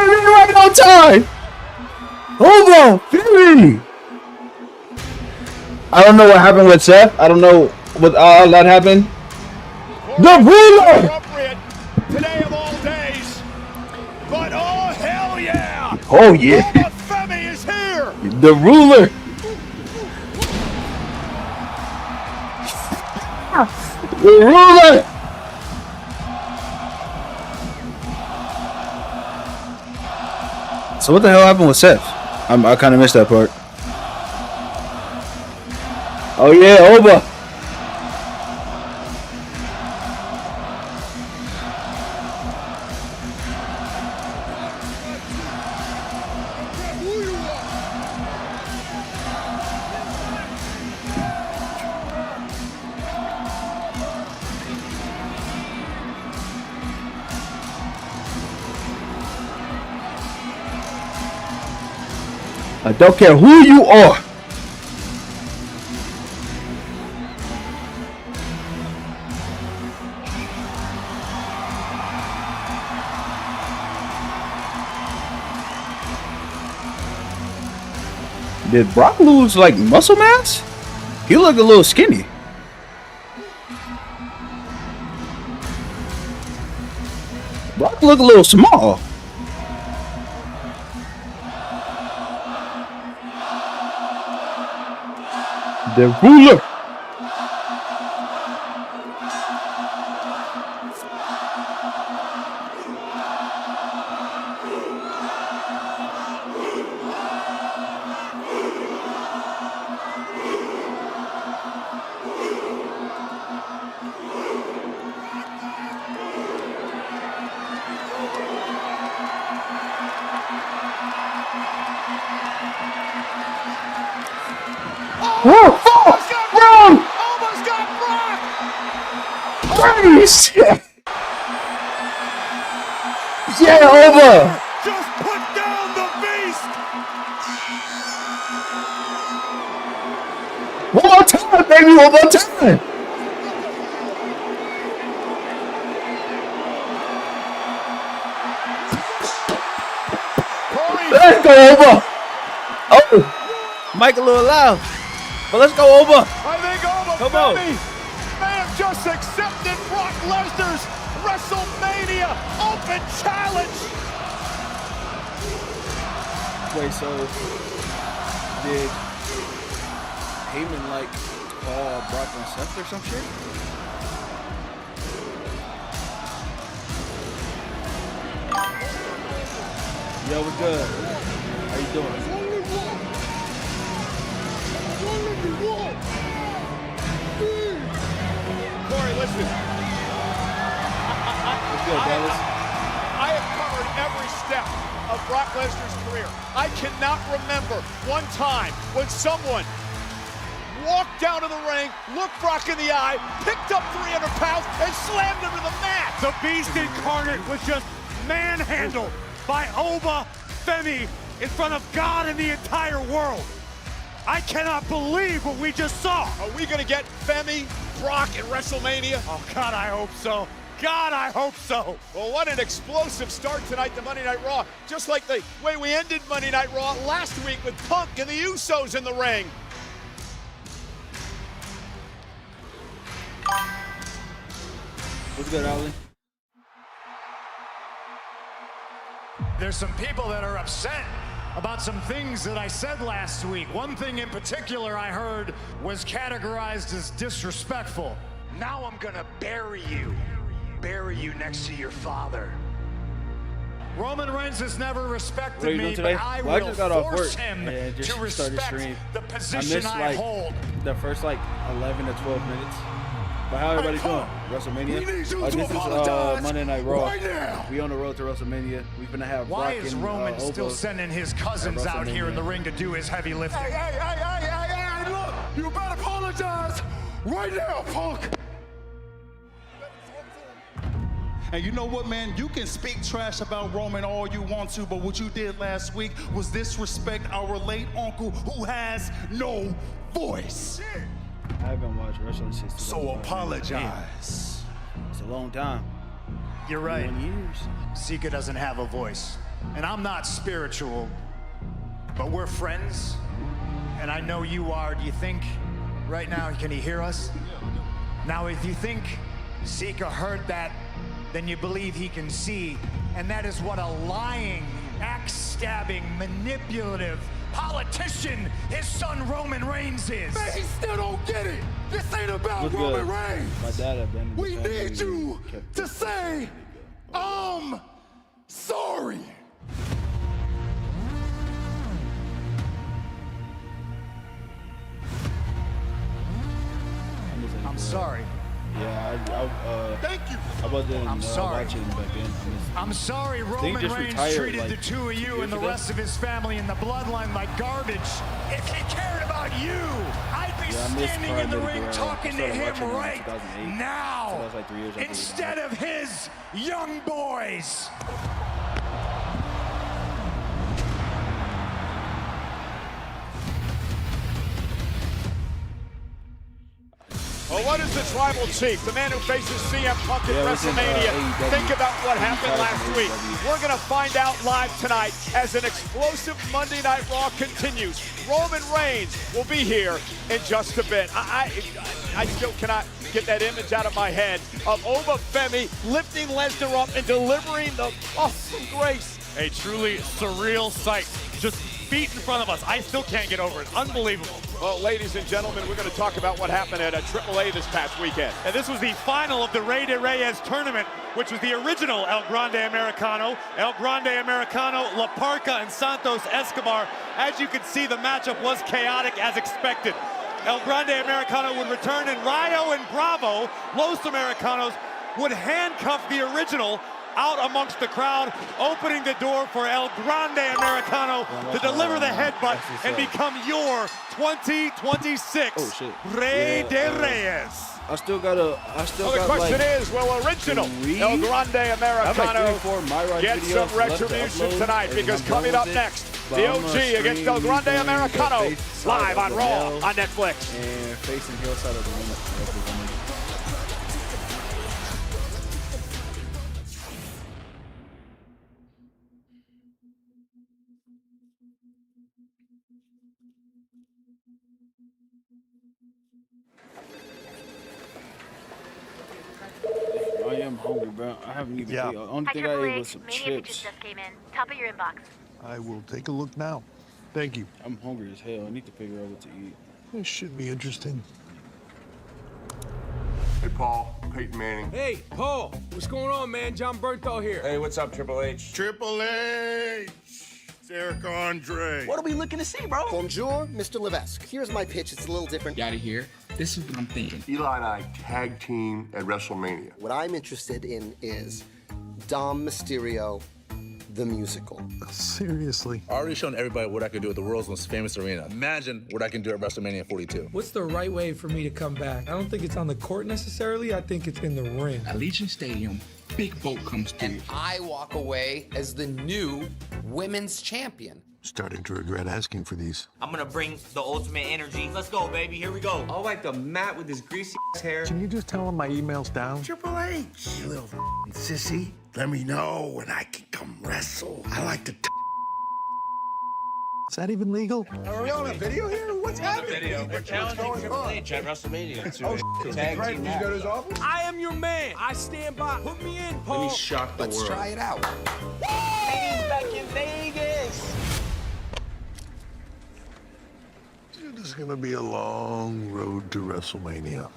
right on time. Hold on, Philly. I don't know what happened with Seth. I don't know what all that happened. The ruler. Today of all days, but oh hell yeah! Oh yeah! Femi is here. The ruler. The ruler. So what the hell happened with Seth? I kind of missed that part. Oh yeah, over. I don't care who you are. Did Brock lose like muscle mass? He looked a little skinny. Brock looked a little small. The ruler. Almost got Brock! Shit. Yeah, over. Just put down the beast! One more time, baby, one more time. Let's go over. Oh, Mike a little loud, but let's go over. I think over Femi may have just accepted Brock Lesnar's WrestleMania Open Challenge. Wait, so did Heyman like call Brock and Seth or some shit? Yo, we're good. How you doing? Corey, listen. What's good, Dallas? I have covered every step of Brock Lesnar's career. I cannot remember one time when someone walked down to the ring, looked Brock in the eye, picked up 300 pounds, and slammed him to the mat. The Beast Incarnate was just manhandled by Wwe Femi in front of God and the entire world. I cannot believe what we just saw. Are we going to get Femi, Brock at WrestleMania? Oh, God, I hope so. God, I hope so. Well, what an explosive start tonight to Monday Night Raw. Just like the way we ended Monday Night Raw last week with Punk and the Usos in the ring. What's good, Ollie? There's some people that are upset about some things that I said last week. One thing in particular I heard was categorized as disrespectful. Now I'm gonna bury you next to your father. Roman Reigns has never respected me, but I will force him to respect the position I hold. The first 11 to 12 minutes. But how everybody doing? WrestleMania? This is Monday Night Raw. Right now. We on the road to WrestleMania. We're gonna have Why Brock is and, Roman still sending his cousins out here in the ring to do his heavy lifting? Hey, look, you better apologize right now, Punk. And you know what, man? You can speak trash about Roman all you want to, but what you did last week was disrespect our late uncle who has no voice. I haven't watched wrestling since. So apologize. It's a long time. You're right. 1 year. Sika doesn't have a voice. and I'm not spiritual, but we're friends, and I know you are. Do you think right now, can he hear us? Now, if you think Sika heard that, then you believe he can see, and that is what a lying, axe-stabbing, manipulative politician his son Roman Reigns is. Man, he still don't get it. This ain't about Roman Reigns. My dad had been. We need you to say, I'm sorry. I'm sorry. Yeah, Thank you. I wasn't I'm sorry. watching back then. I'm sorry Roman just Reigns retired, treated like, the two of you 2 and the years ago. rest of his family and the bloodline like garbage. If he cared about you, I'd be standing in the ring talking to him right now, So that was like 3 years after instead of his young boys. Well, what is the tribal chief, the man who faces CM Punk at Yeah, it was in, WrestleMania, AEW. think about what happened last week? AEW. We're going to find out live tonight as an explosive Monday Night Raw continues. Roman Reigns will be here in just a bit. I still cannot get that image out of my head of Obafemi lifting Lesnar up and delivering the awesome grace. A truly surreal sight. Just feet in front of us. I still can't get over it. Unbelievable. Well, ladies and gentlemen, we're going to talk about what happened at AAA this past weekend. And this was the final of the Rey de Reyes tournament, which was the original El Grande Americano. El Grande Americano, La Parca, and Santos Escobar. As you can see, the matchup was chaotic as expected. El Grande Americano would return, and Rayo and Bravo, Los Americanos, would handcuff the original out amongst the crowd, opening the door for El Grande Americano to deliver the headbutt and become your 2026 Rey de Reyes. I still got Well, the question is, will original El Grande Americano get some retribution tonight? Because coming up next, the OG against El Grande Americano, live on Raw on Netflix. And facing Hillside of the Women. I am hungry, bro. I haven't even eaten. The only thing I ate was some chips. Just came in. Top of your inbox. I will take a look now. Thank you. I'm hungry as hell. I need to figure out what to eat. This should be interesting. Hey, Paul. Peyton Manning. Hey, Paul. What's going on, man? John Bernthal here. Hey, what's up, Triple H? Triple H! It's Eric Andre. What are we looking to see, bro? Bonjour, Mr. Levesque. Here's my pitch. It's a little different. Out of here. This is what I'm thinking. Eli and I tag team at WrestleMania. What I'm interested in is Dom Mysterio, the musical. Seriously. I already shown everybody what I can do at the world's most famous arena. Imagine what I can do at WrestleMania 42. What's the right way for me to come back? I don't think it's on the court necessarily. I think it's in the ring. Allegiant Stadium, big boat comes through. And I walk away as the new women's champion. Starting to regret asking for these. I'm gonna bring the ultimate energy. Let's go, baby. Here we go. I'll wipe the mat with this greasy hair. Can you just tell him my email's down? Triple H, you little sissy. Let me know when I can come wrestle. I like to. Is that even legal? Are we on a video here? What's happening? We're challenging Triple H at WrestleMania. Tag team match. to his office? I am your man. I stand by. Put me in, Paul. Let me shock the Let's world. try it out. He's back in Vegas. It is going to be a long road to WrestleMania.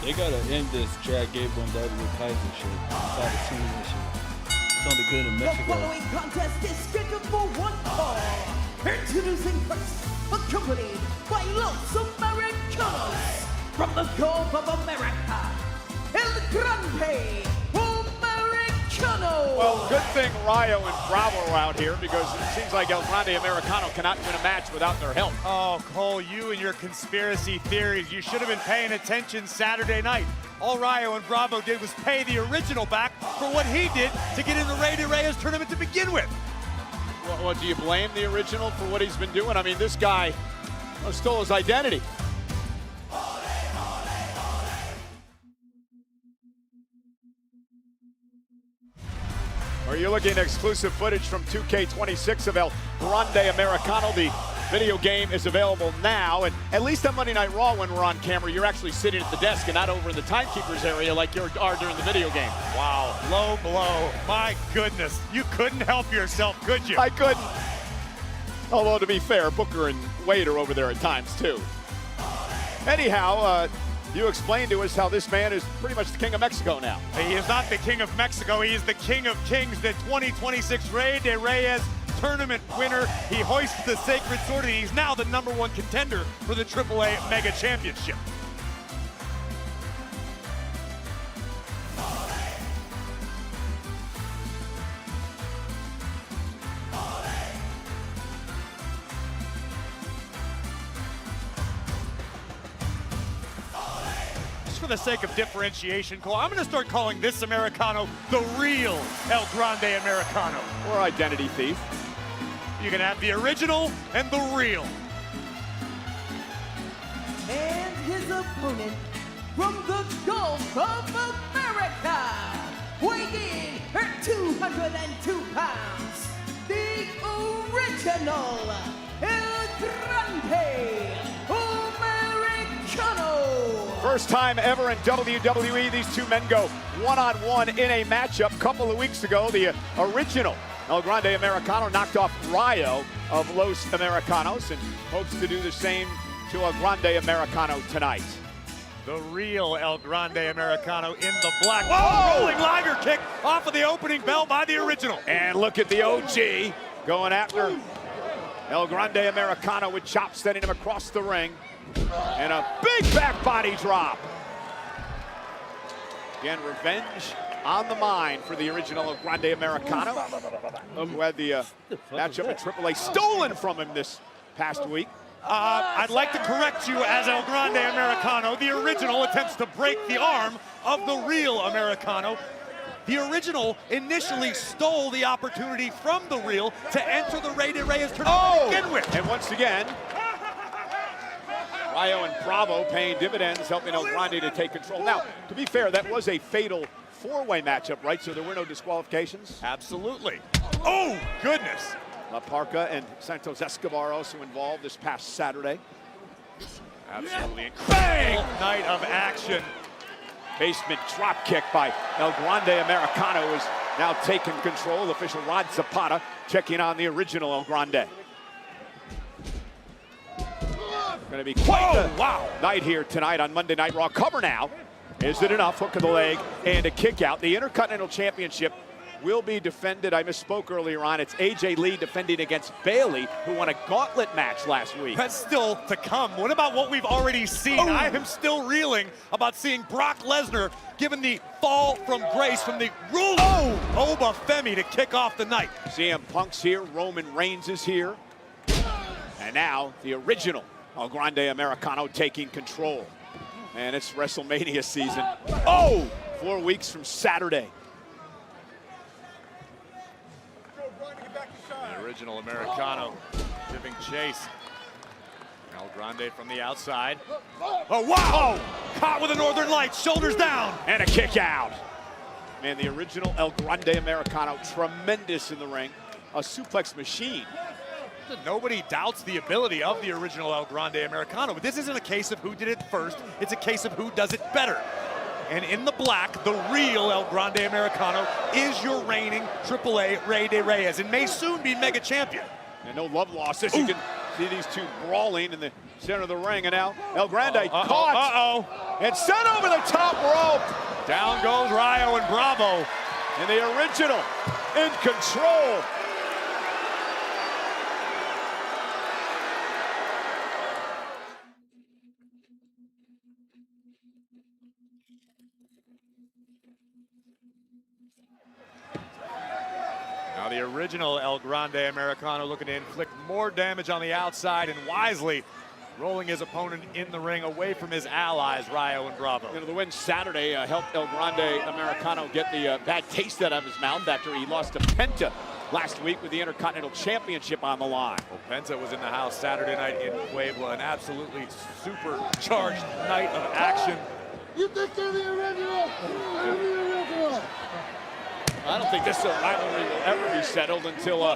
They gotta end this Chad Gable and David Kaiser shit. Inside the team and shit. It's only good in Mexico. The following contest is scheduled for one fall. Introducing first, accompanied by Los Americanos from the Gulf of America. Grande Americano. Well, good thing Rayo and Bravo are out here because it seems like El Grande Americano cannot win a match without their help. Oh, Cole, you and your conspiracy theories. You should have been paying attention Saturday night. All Rayo and Bravo did was pay the original back for what he did to get in the Rey de Reyes tournament to begin with. Well, do you blame the original for what he's been doing? I mean, this guy stole his identity. Are you looking at exclusive footage from 2K26 of El Grande Americano? The video game is available now, and at least on Monday Night Raw when we're on camera, you're actually sitting at the desk and not over in the timekeeper's area like you are during the video game. Wow, low blow. My goodness, you couldn't help yourself, could you? I couldn't. Although, to be fair, Booker and Wade are over there at times, too. Anyhow, you explained to us how this man is pretty much the king of Mexico now. He is not the king of Mexico. He is the king of kings, the 2026 Rey de Reyes tournament winner. He hoists the sacred sword, and he's now the #1 contender for the AAA Mega Championship. For the sake of differentiation, Cole, I'm going to start calling this Americano the real El Grande Americano. Or identity thief. You can have the original and the real. And his opponent from the Gulf of America, weighing in at 202 pounds, the original El Grande Americano. First time ever in WWE, these two men go one-on-one in a matchup. Couple of weeks ago, the original El Grande Americano knocked off Rayo of Los Americanos and hopes to do the same to El Grande Americano tonight. The real El Grande Americano in the black. Whoa! Rolling Liger kick off of the opening bell by the original. And look at the OG going after El Grande Americano with chops, sending him across the ring. And a big back body drop. Again, revenge on the mind for the original El Grande Americano, who had the matchup at AAA stolen from him this past week. I'd like to correct you as El Grande Americano. The original attempts to break the arm of the real Americano. The original initially stole the opportunity from the real to enter the Rey de Reyes tournament to begin with. And once again, Rayo and Bravo paying dividends, helping El Grande to take control. Now, to be fair, that was a fatal four-way matchup, right? So there were no disqualifications? Absolutely. Oh, goodness. La Parca and Santos Escobar also involved this past Saturday. Absolutely incredible night of action. Basement drop kick by El Grande Americano is now taking control. Official Rod Zapata checking on the original El Grande. Going to be quite the night here tonight on Monday Night Raw. Cover now. Is it enough? Hook of the leg and a kick out. The Intercontinental Championship will be defended. I misspoke earlier on. It's AJ Lee defending against Bailey, who won a gauntlet match last week. That's still to come. What about what we've already seen? I am still reeling about seeing Brock Lesnar given the fall from grace from the ruler Oba Femi to kick off the night. CM Punk's here. Roman Reigns is here. And now the original El Grande Americano taking control. And it's WrestleMania season. 4 weeks from Saturday. The original Americano giving chase. El Grande from the outside. Oh, wow! Caught with the Northern Lights, shoulders down. And a kick out. Man, the original El Grande Americano, tremendous in the ring. A suplex machine. Nobody doubts the ability of the original El Grande Americano, but this isn't a case of who did it first, it's a case of who does it better. And in the black, the real El Grande Americano is your reigning AAA Rey de Reyes and may soon be mega champion. And no love losses. You can see these two brawling in the center of the ring, and now El Grande caught and sent over the top rope. Down goes Rayo and Bravo. And the original in control. The original El Grande Americano looking to inflict more damage on the outside and wisely rolling his opponent in the ring away from his allies, Rayo and Bravo. You know, the win Saturday helped El Grande Americano get the bad taste out of his mouth after he lost to Penta last week with the Intercontinental Championship on the line. Well, Penta was in the house Saturday night in Puebla, an absolutely supercharged night of action. You think they're the original? They're the original. I don't think this rivalry will ever be settled until we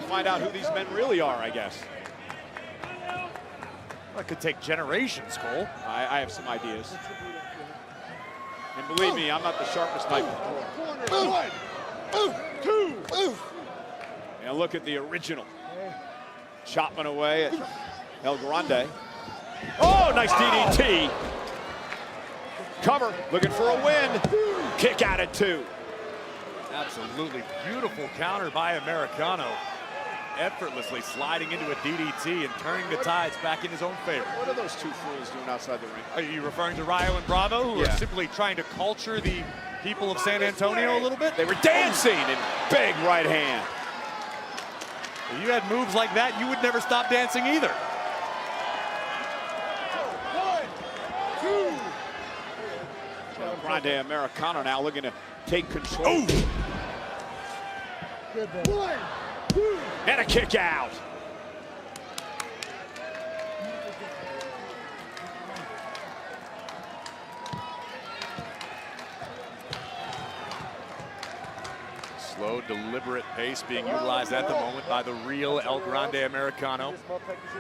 find out who these men really are, I guess. That could take generations, Cole. I have some ideas. And believe me, I'm not the sharpest knife in the drawer. 1, 2. And look at the original. Chopping away at El Grande. Oh, nice DDT. Cover, looking for a win. Kick out at 2. Absolutely beautiful counter by Americano. Effortlessly sliding into a DDT and turning the tides back in his own favor. What are those two fools doing outside the ring? Are you referring to Rayo and Bravo, who are simply trying to culture the people of San Antonio a little bit? They were dancing and big right hand. If you had moves like that, you would never stop dancing either. 1, 2. El Grande Americano now looking to take control. One, 2. And a kick out. Slow, deliberate pace being utilized at the moment by the real El Grande Americano.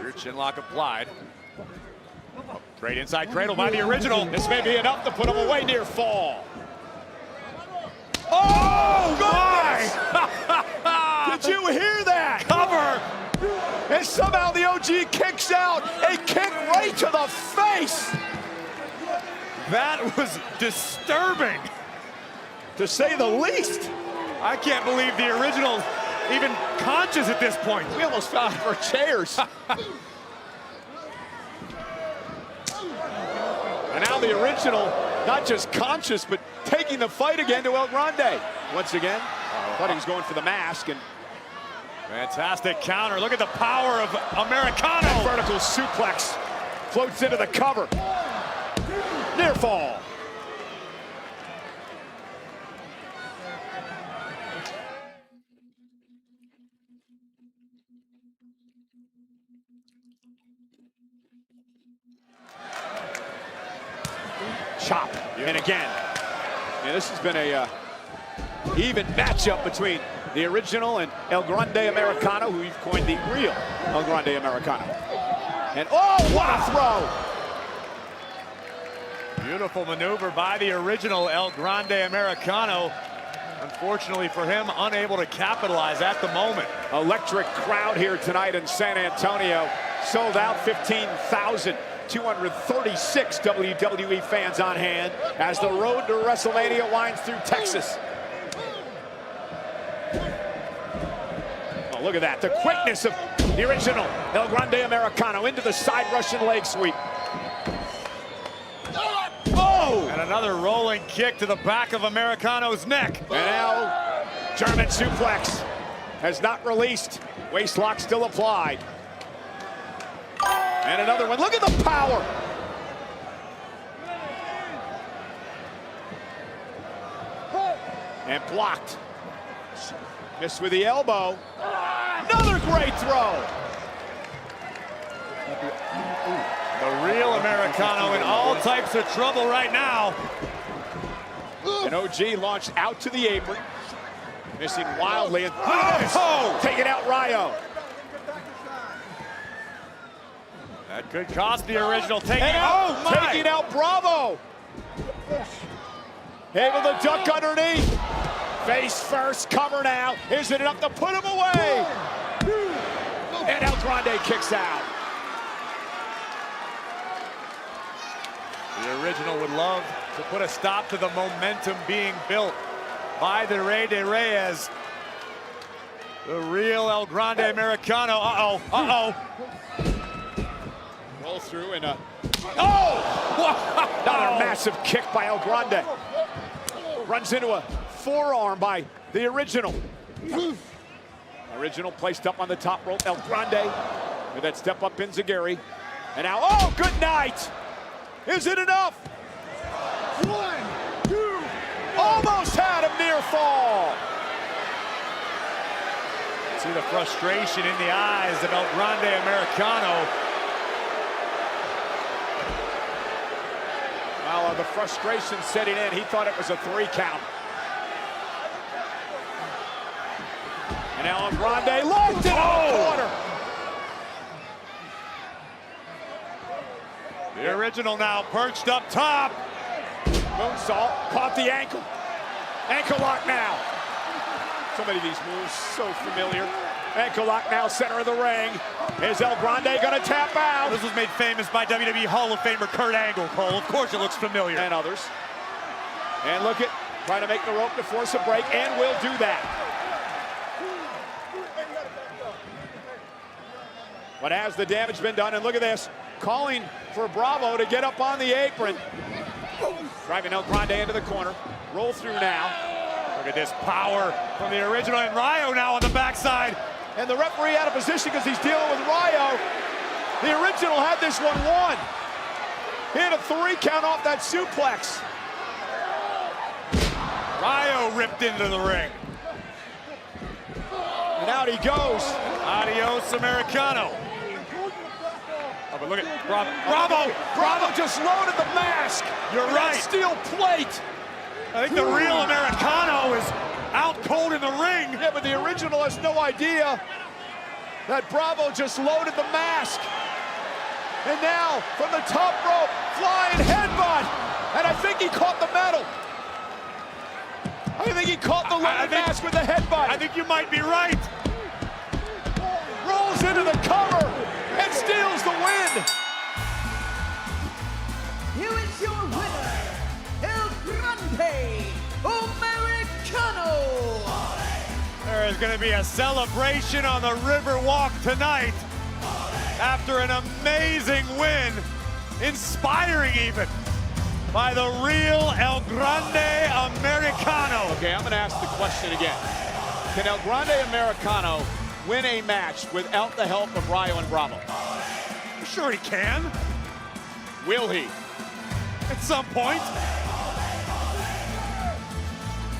Rear chin lock applied. Straight inside cradle by the original. This may be enough to put him away near fall. Oh, my! Did you hear that? Cover! And somehow the OG kicks out. A kick right to the face. That was disturbing, to say the least. I can't believe the original even conscious at this point. We almost fell out of our chairs. And now the original, not just conscious, but taking the fight again to El Grande. Once again, thought he was going for the mask. And fantastic counter. Look at the power of Americano. Vertical suplex. Floats into the cover. Near fall. Chop, and again. Yeah, this has been a even matchup between the original and El Grande Americano, who you've coined the real El Grande Americano. And oh, what a throw! Beautiful maneuver by the original El Grande Americano. Unfortunately for him, unable to capitalize at the moment. Electric crowd here tonight in San Antonio. Sold out, 15,236 WWE fans on hand as the road to WrestleMania winds through Texas. Oh, look at that, the quickness of the original El Grande Americano into the side Russian leg sweep. Oh! And another rolling kick to the back of Americano's neck. And now, German suplex has not released. Waist lock still applied. And another one. Look at the power. And blocked. Missed with the elbow. Another great throw. The real Americano in all types of trouble right now. And OG launched out to the apron. Missing wildly. And taking out Rayo. That could cost the original. Taking out Bravo. Able to duck underneath. Face first, cover now. Is it enough to put him away? And El Grande kicks out. The original would love to put a stop to the momentum being built by the Rey de Reyes. The real El Grande Americano. Roll through and another massive kick by El Grande. Runs into a forearm by the original. Original placed up on the top rope, El Grande, with that step up Enziguri. And now, oh, good night. Is it enough? 1, 2, almost had a near fall. See the frustration in the eyes of El Grande Americano. Well, the frustration setting in, he thought it was a 3 count. And El Grande locked it in the corner. The original now perched up top. Moonsault, caught the ankle. Ankle lock now. So many of these moves, so familiar. Ankle lock now, center of the ring. Is El Grande gonna tap out? This was made famous by WWE Hall of Famer Kurt Angle, Cole. Of course it looks familiar. And others. And look at, trying to make the rope to force a break, and will do that. But has the damage been done? And look at this, calling for Bravo to get up on the apron. Driving El Grande into the corner. Roll through now. Look at this power from the original, and Ryo now on the backside. And the referee out of position because he's dealing with Ryo. The original had this one won. He had a 3 count off that suplex. Ryo ripped into the ring. And out he goes. Adios, Americano. Oh, but look at Bravo just loaded the mask. You're right. Steel plate. I think the real Americano is out cold in the ring. Yeah, but the original has no idea that Bravo just loaded the mask. And now, from the top rope, flying headbutt. And I think he caught the metal. I think he caught the leather mask with the headbutt. I think you might be right. Rolls into the cover and steals the win. Here is your winner, El Grande Americano. There is going to be a celebration on the Riverwalk tonight after an amazing win, inspiring even, by the real El Grande Americano. Okay, I'm going to ask the question again. Can El Grande Americano win a match without the help of Ryo and Bravo? I'm sure he can. Will he? At some point.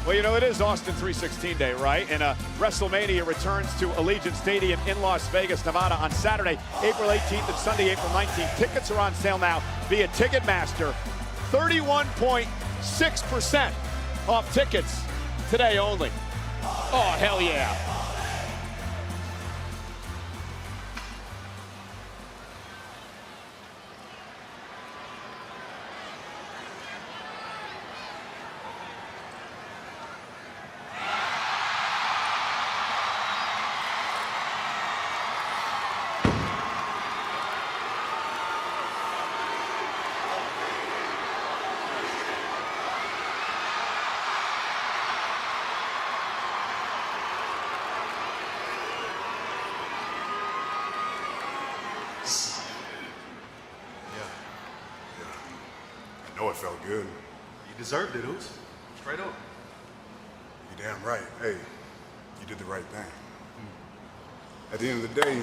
Well, you know, it is Austin 316 Day, right? And WrestleMania returns to Allegiant Stadium in Las Vegas, Nevada on Saturday, April 18th and Sunday, April 19th. Tickets are on sale now via Ticketmaster. 31.6% off tickets today only. Oh, hell yeah. I know it felt good. You deserved it, Oos. Straight up. You're damn right. Hey, you did the right thing. At the end of the day,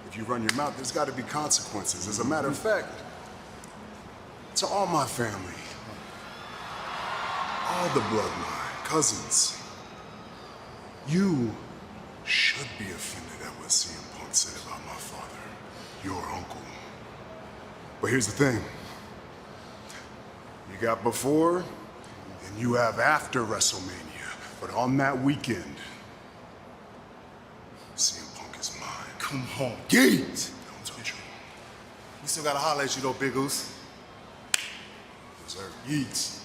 if you run your mouth, there's got to be consequences. As a matter of fact, to all my family, all the bloodline, cousins, you should be offended at what CM Punk said about my father, your uncle. But here's the thing. You got before, and you have after WrestleMania. But on that weekend, CM Punk is mine. Come on. Get! Don't touch him. We still gotta holler at you though, Big Oos. Deserve yeets.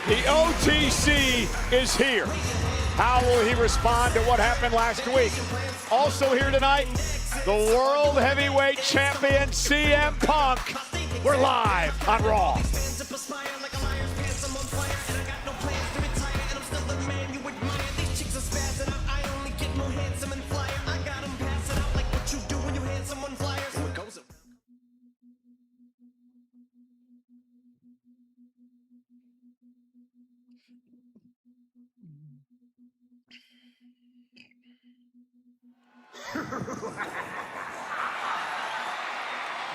The OTC is here. How will he respond to what happened last week? Also here tonight, the World Heavyweight Champion CM Punk. We're live on Raw.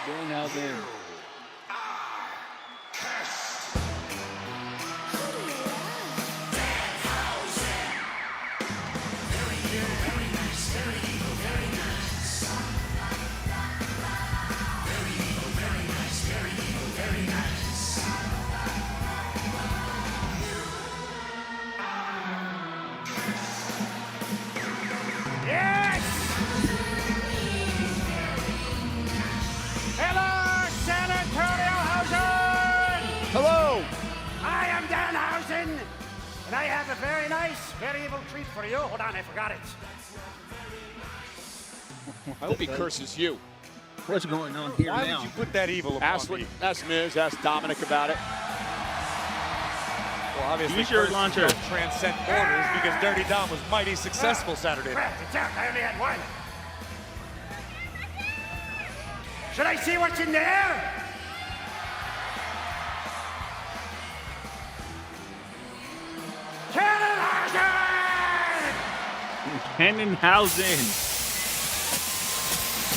Danhausen. Yes! Hello, San Antonio Hausen! Hello! I am Danhausen, and I have a very nice, very evil treat for you. Hold on, I forgot it. I hope he curses you. What's going on here Why now? would you put that evil Ask upon me? Miz, ask Dominic about it. Well, obviously, T-shirt curses launcher. don't transcend borders because Dirty Dom was mighty successful Saturday night. Crap, it's out. I only had one. Should I see what's in there? Danhausen.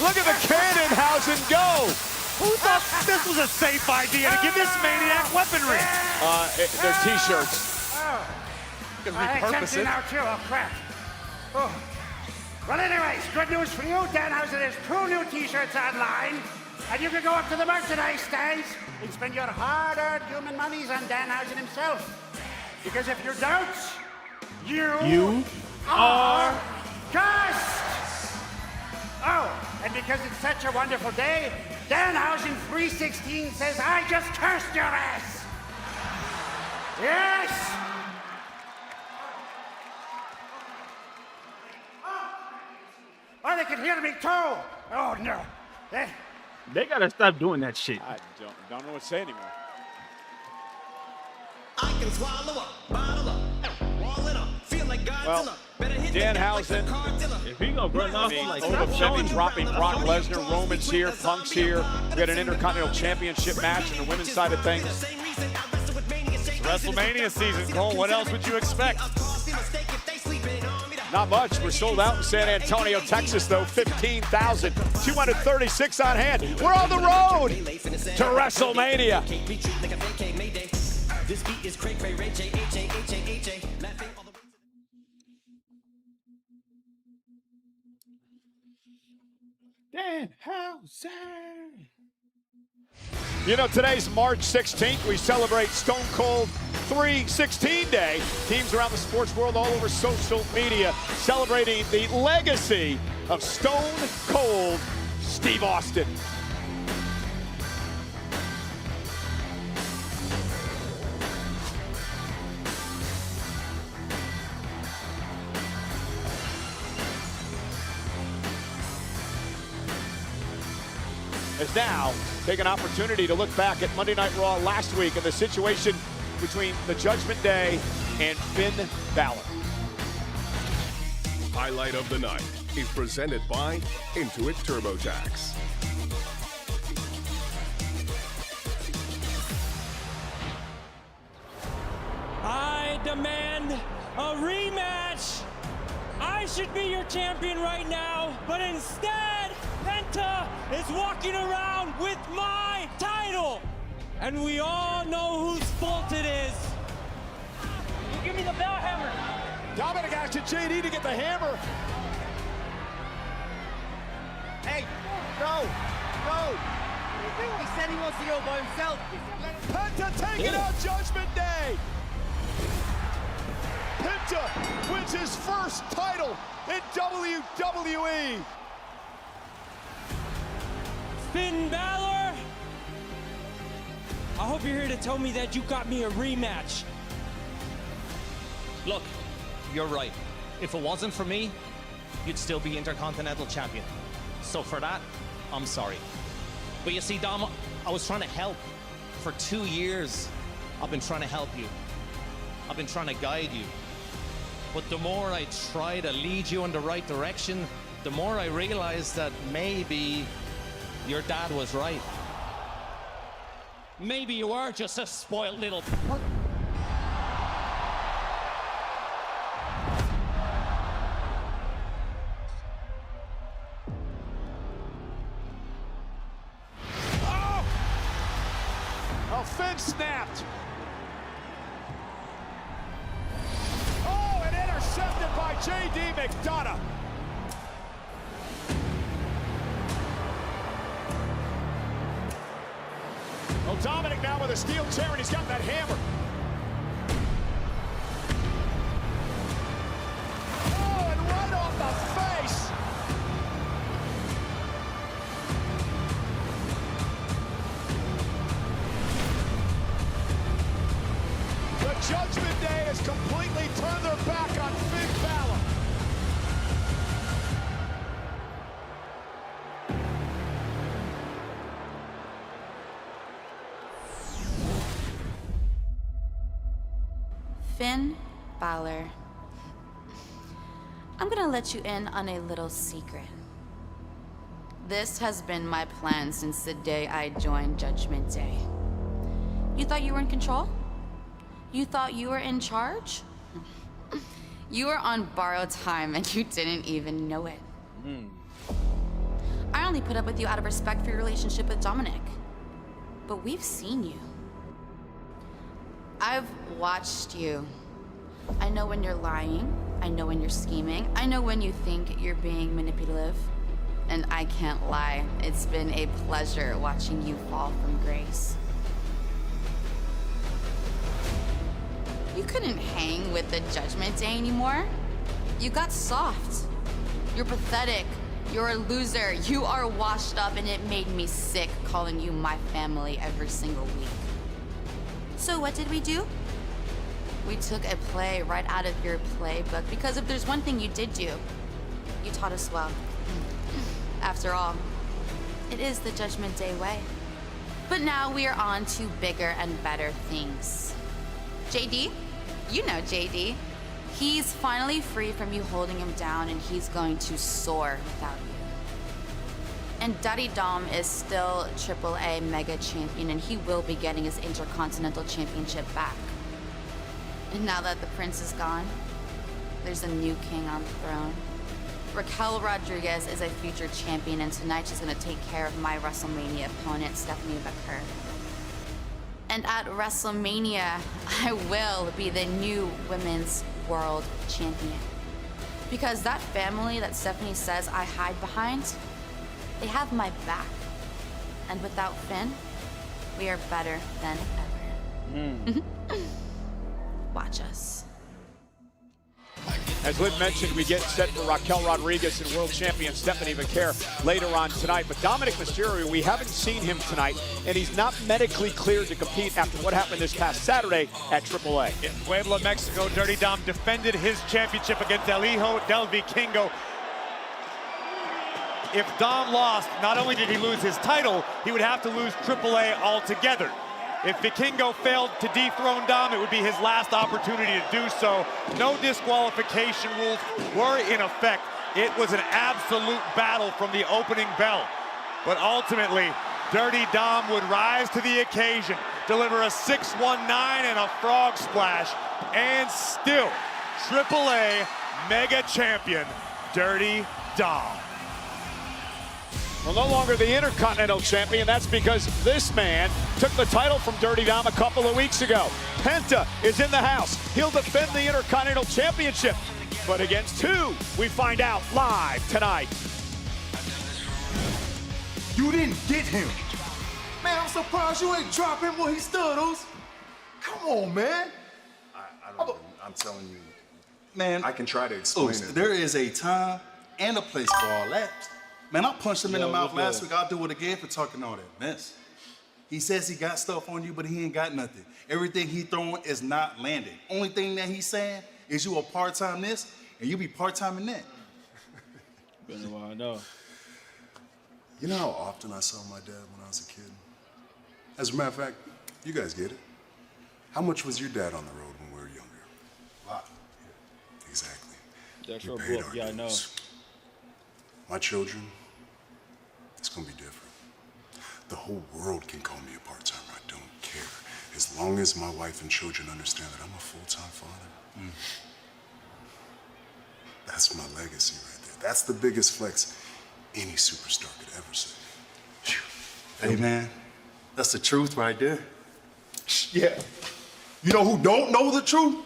Look at the Cannonhausen go! Who thought this was a safe idea to give this maniac weaponry? They're T-shirts. You can I repurpose accept you it. now too. Oh, crap. Oh. Well, anyways, good news for you. Danhausen has 2 new T-shirts online, and you can go up to the merchandise stands and spend your hard-earned human monies on Danhausen himself. Because if you don't, you are cursed. Oh, and because it's such a wonderful day, Danhausen 316 says I just cursed your ass. Yes. Oh, they can hear me too. Oh no. They gotta stop doing that shit. I don't know what to say anymore. I can swallow up, bottle up, wall it up, feel like Godzilla. Well, Better hit the gas like Danhausen. the Cartilla. If he gonna run off like stop Oda showing dropping Brock Lesnar, Roman's here, Punk's here. We got an Intercontinental Championship match on the women's side of things. WrestleMania season, Cole. What else would you expect? Not much. We're sold out in San Antonio, Texas, though. 15,236 on hand. We're on the road to WrestleMania. This beat is cray cray, Ray J, H-A. Danhausen. You know, today's March 16th. We celebrate Stone Cold 316 Day. Teams around the sports world all over social media celebrating the legacy of Stone Cold Steve Austin. Has now take an opportunity to look back at Monday Night Raw last week and the situation between the Judgment Day and Finn Balor. Highlight of the night is presented by Intuit TurboTax. I demand a rematch. I should be your champion right now, but instead, Penta is walking around with my title. And we all know whose fault it is. You give me the bell hammer. Dominic asked JD to get the hammer. Hey, no. He said he wants to go by himself. Penta taking out Judgment Day. Penta wins his first title in WWE. Finn Balor, I hope you're here to tell me that you got me a rematch. Look, you're right. If it wasn't for me, you'd still be Intercontinental Champion. So for that, I'm sorry. But you see, Dom, I was trying to help. For 2 years, I've been trying to help you. I've been trying to guide you. But the more I try to lead you in the right direction, the more I realize that maybe your dad was right. Maybe you are just a spoiled little... Finn snapped. Oh, and intercepted by J.D. McDonough. Well, Dominic now with a steel chair, and he's got that hammer. Oh, and right off the face. The Judgment Day has completely turned their back on Finn Balor. Finn Balor, I'm gonna let you in on a little secret. This has been my plan since the day I joined Judgment Day. You thought you were in control? You thought you were in charge? You were on borrowed time and you didn't even know it. I only put up with you out of respect for your relationship with Dominic. But we've seen you. I've watched you. I know when you're lying. I know when you're scheming. I know when you think you're being manipulative. And I can't lie, it's been a pleasure watching you fall from grace. You couldn't hang with the Judgment Day anymore. You got soft. You're pathetic. You're a loser. You are washed up, and it made me sick calling you my family every single week. So what did we do? We took a play right out of your playbook, because if there's one thing you did do, you taught us well. After all, it is the Judgment Day way. But now we are on to bigger and better things. JD, you know JD. He's finally free from you holding him down, and he's going to soar without you. And Daddy Dom is still AAA Mega Champion, and he will be getting his Intercontinental Championship back. And now that the prince is gone, there's a new king on the throne. Raquel Rodriguez is a future champion, and tonight she's going to take care of my WrestleMania opponent, Stephanie McCurry. And at WrestleMania, I will be the new Women's World Champion. Because that family that Stephanie says I hide behind, they have my back. And without Finn, we are better than ever. Watch us. As Liv mentioned, we get set for Raquel Rodriguez and world champion Stephanie McCurry later on tonight. But Dominic Mysterio, we haven't seen him tonight, and he's not medically cleared to compete after what happened this past Saturday at AAA. In Puebla, Mexico, Dirty Dom defended his championship against El Hijo del Vikingo. If Dom lost, not only did he lose his title, he would have to lose AAA altogether. If Vikingo failed to dethrone Dom, it would be his last opportunity to do so. No disqualification rules were in effect. It was an absolute battle from the opening bell. But ultimately, Dirty Dom would rise to the occasion, deliver a 619 and a frog splash, and still AAA Mega Champion Dirty Dom. Well, no longer the Intercontinental Champion. That's because this man took the title from Dirty Dom a couple of weeks ago. Penta is in the house. He'll defend the Intercontinental Championship. But against who? We find out live tonight. You didn't get him. Man, I'm surprised you ain't drop him where he stood, Oos. Come on, man. I'm telling you, Man, I can try to explain Oos, it. there is a time and a place for all that. Man, I punched him in the mouth last week. I'll do it again for talking all that mess. He says he got stuff on you, but he ain't got nothing. Everything he throwing is not landing. Only thing that he's saying is you a part-time this, and you be part-time in that. I know. You know how often I saw my dad when I was a kid? As a matter of fact, you guys get it. How much was your dad on the road when we were younger? A lot. Yeah. Exactly. That's We your paid book. our Yeah, I know. dues. My children, it's gonna be different. The whole world can call me a part-timer. I don't care. As long as my wife and children understand that I'm a full-time father. That's my legacy right there. That's the biggest flex any superstar could ever say. Hey, man, that's the truth right there. Yeah. You know who don't know the truth?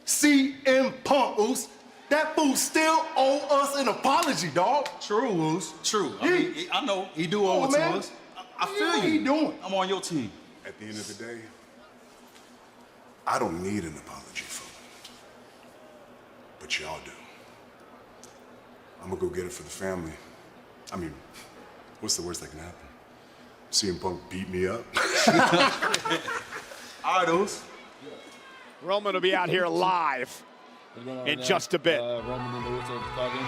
CM Punk, Oos. That fool still owe us an apology, dog. True, Oos. True. I know he do owe it to us. I feel you. What he doing? I'm on your team. At the end of the day, I don't need an apology for it. But y'all do. I'm gonna go get it for the family. I mean, what's the worst that can happen? CM Punk beat me up. All right, Oos. Roman will be out here live in just a bit. Roman and the Usos talking.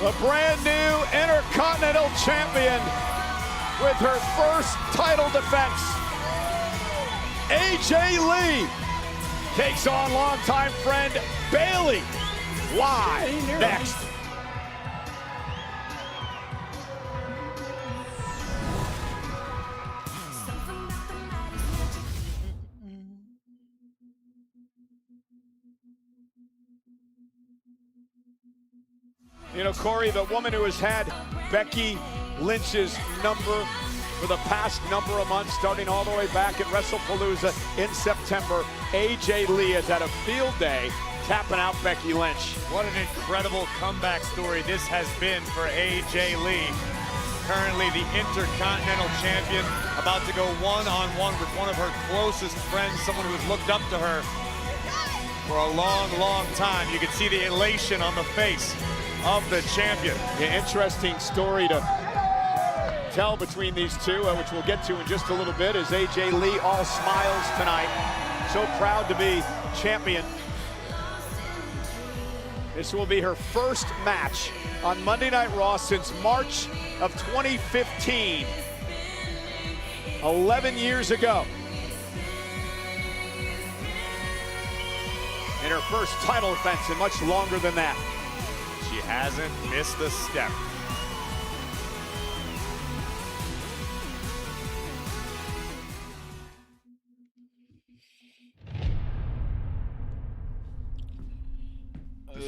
The brand new Intercontinental Champion with her first title defense. AJ Lee takes on longtime friend Bayley. Live next. You know, Corey, the woman who has had Becky Lynch's number for the past number of months, starting all the way back at WrestlePalooza in September, AJ Lee has had a field day tapping out Becky Lynch. What an incredible comeback story this has been for AJ Lee. Currently the Intercontinental Champion, about to go one-on-one with one of her closest friends, someone who has looked up to her for a long, long time. You can see the elation on the face of the champion. Yeah, interesting story to tell between these two, which we'll get to in just a little bit, as AJ Lee all smiles tonight. So proud to be champion. This will be her first match on Monday Night Raw since March of 2015, 11 years ago. In her first title defense and much longer than that. She hasn't missed a step.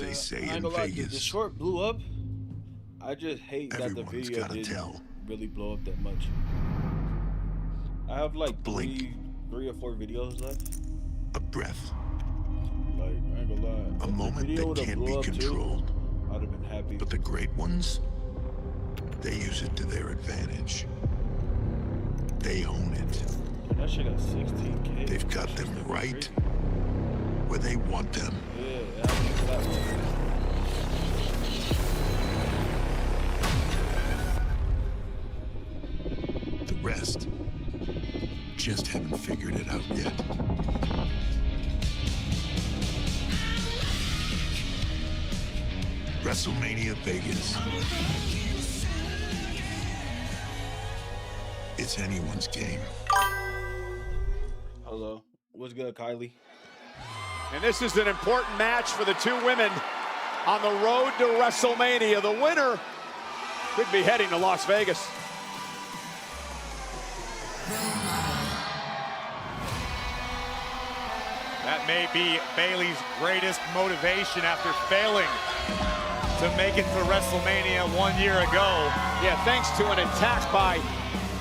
They say I ain't in gonna lie, Vegas, the short blew up. I just hate that the everyone's video gotta didn't tell. really blow up that much. I have like blink. three or four videos left. a breath, Like, I ain't gonna lie. a If the moment video that would've can't blew be up too, controlled. I'd have been happy. But the great ones, they use it to their advantage. They own it. That shit got 16K. They've got them right where they want them. Yeah, that was The rest just haven't figured it out yet. WrestleMania Vegas. It's anyone's game. Hello. What's good, Kylie? And this is an important match for the two women on the road to WrestleMania. The winner could be heading to Las Vegas. That may be Bayley's greatest motivation after failing to make it to WrestleMania 1 year ago. Yeah, thanks to an attack by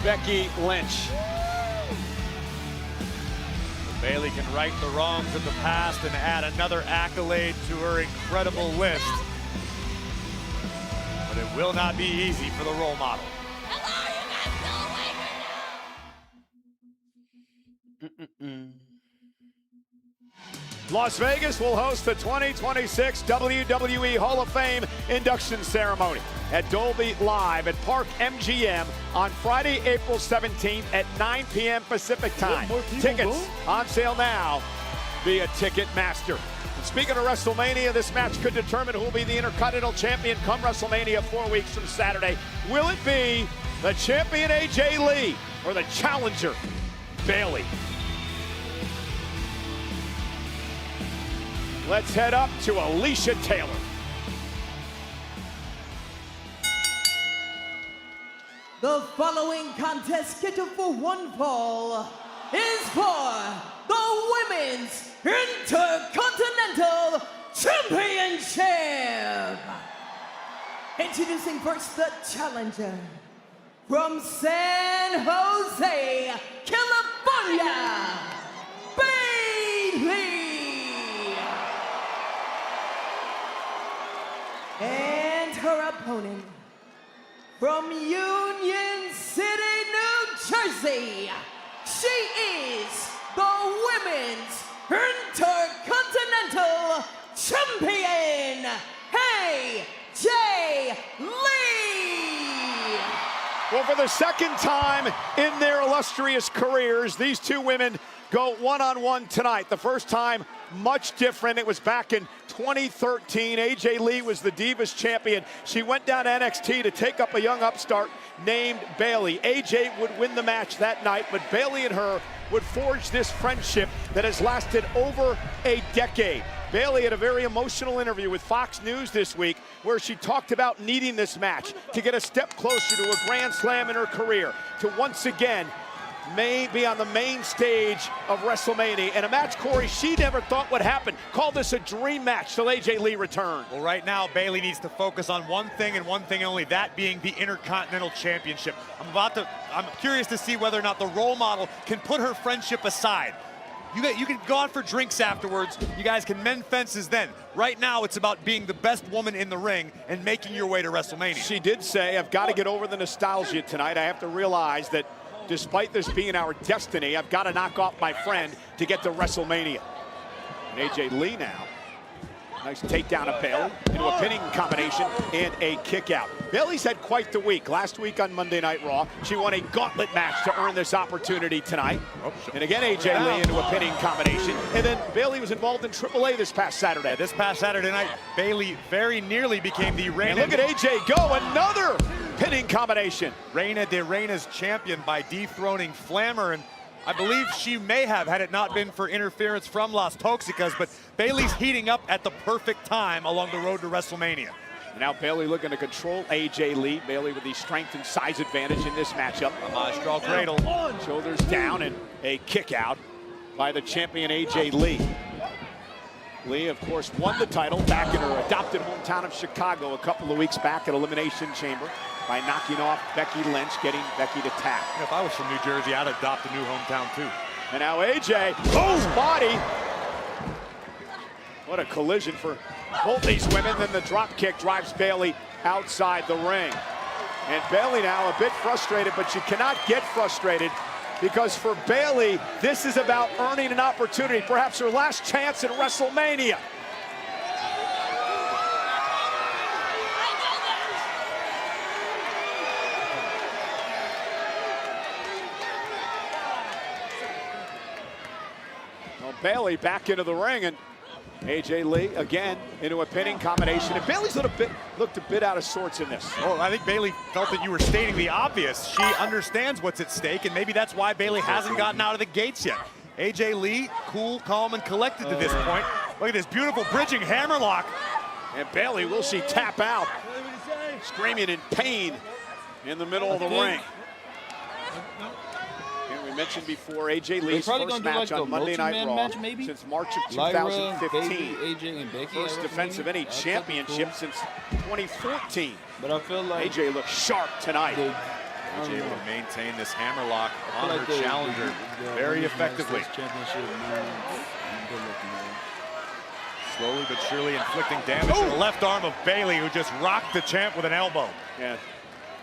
Becky Lynch. Bayley can right the wrongs of the past and add another accolade to her incredible list. But it will not be easy for the role model. Las Vegas will host the 2026 WWE Hall of Fame induction ceremony at Dolby Live at Park MGM on Friday, April 17th at 9 p.m. Pacific time. Tickets on sale now via Ticketmaster. And speaking of WrestleMania, this match could determine who will be the Intercontinental Champion come WrestleMania 4 weeks from Saturday. Will it be the champion AJ Lee or the challenger Bayley? Let's head up to Alicia Taylor. The following contest scheduled for one fall is for the Women's Intercontinental Championship. Introducing first the challenger from San Jose, California, Bayley. And her opponent from Union City, New Jersey, she is the Women's Intercontinental Champion, AJ Lee. Well, for the second time in their illustrious careers, these two women go one-on-one tonight. The first time, much different. It was back in 2013. AJ Lee was the Divas champion. She went down to NXT to take up a young upstart named Bayley. AJ would win the match that night, but Bayley and her would forge this friendship that has lasted over a decade. Bayley had a very emotional interview with Fox News this week where she talked about needing this match to get a step closer to a Grand Slam in her career, to once again may be on the main stage of WrestleMania. And a match, Corey, she never thought would happen. Called this a dream match till AJ Lee returned. Well, right now, Bayley needs to focus on one thing and one thing only, that being the Intercontinental Championship. I'm curious to see whether or not the role model can put her friendship aside. You can go out for drinks afterwards. You guys can mend fences then. Right now, it's about being the best woman in the ring and making your way to WrestleMania. She did say, I've got to get over the nostalgia tonight. I have to realize that despite this being our destiny, I've got to knock off my friend to get to WrestleMania. And AJ Lee now. Nice takedown of Bayley into a pinning combination and a kick out. Bayley's had quite the week. Last week on Monday Night Raw, she won a gauntlet match to earn this opportunity tonight. And again, AJ Lee into a pinning combination. And then Bayley was involved in AAA this past Saturday. This past Saturday night, Bayley very nearly became the Reina. And look at AJ go, another pinning combination. Reina de Reinas champion by dethroning Flammer, and I believe she may have, had it not been for interference from Las Toxicas, but Bayley's heating up at the perfect time along the road to WrestleMania. And now Bayley looking to control AJ Lee. Bayley with the strength and size advantage in this matchup. A Maestral cradle. Shoulders down and a kick out by the champion AJ Lee. Lee, of course, won the title back in her adopted hometown of Chicago a couple of weeks back at Elimination Chamber by knocking off Becky Lynch, getting Becky to tap. If I was from New Jersey, I'd adopt a new hometown too. And now AJ, body. What a collision for both these women. Then the drop kick drives Bayley outside the ring. And Bayley now a bit frustrated, but she cannot get frustrated because for Bayley, this is about earning an opportunity, perhaps her last chance at WrestleMania. Well, Bayley back into the ring, and AJ Lee again into a pinning combination. And Bayley's looked a bit out of sorts in this. Well, I think Bayley felt that you were stating the obvious. She understands what's at stake, and maybe that's why Bayley hasn't gotten out of the gates yet. AJ Lee, cool, calm, and collected to this point. Look at this beautiful bridging hammerlock. And Bayley, will she tap out? Screaming in pain in the middle of the ring. And we mentioned before, AJ Lee's first match on Monday Night Raw since March of 2015. AJ and Becky, first defense of any championship since 2014. But I feel like AJ looks sharp tonight. AJ able to maintain this hammerlock on her challenger very effectively. Slowly but surely inflicting damage to the left arm of Bayley, who just rocked the champ with an elbow. Yeah,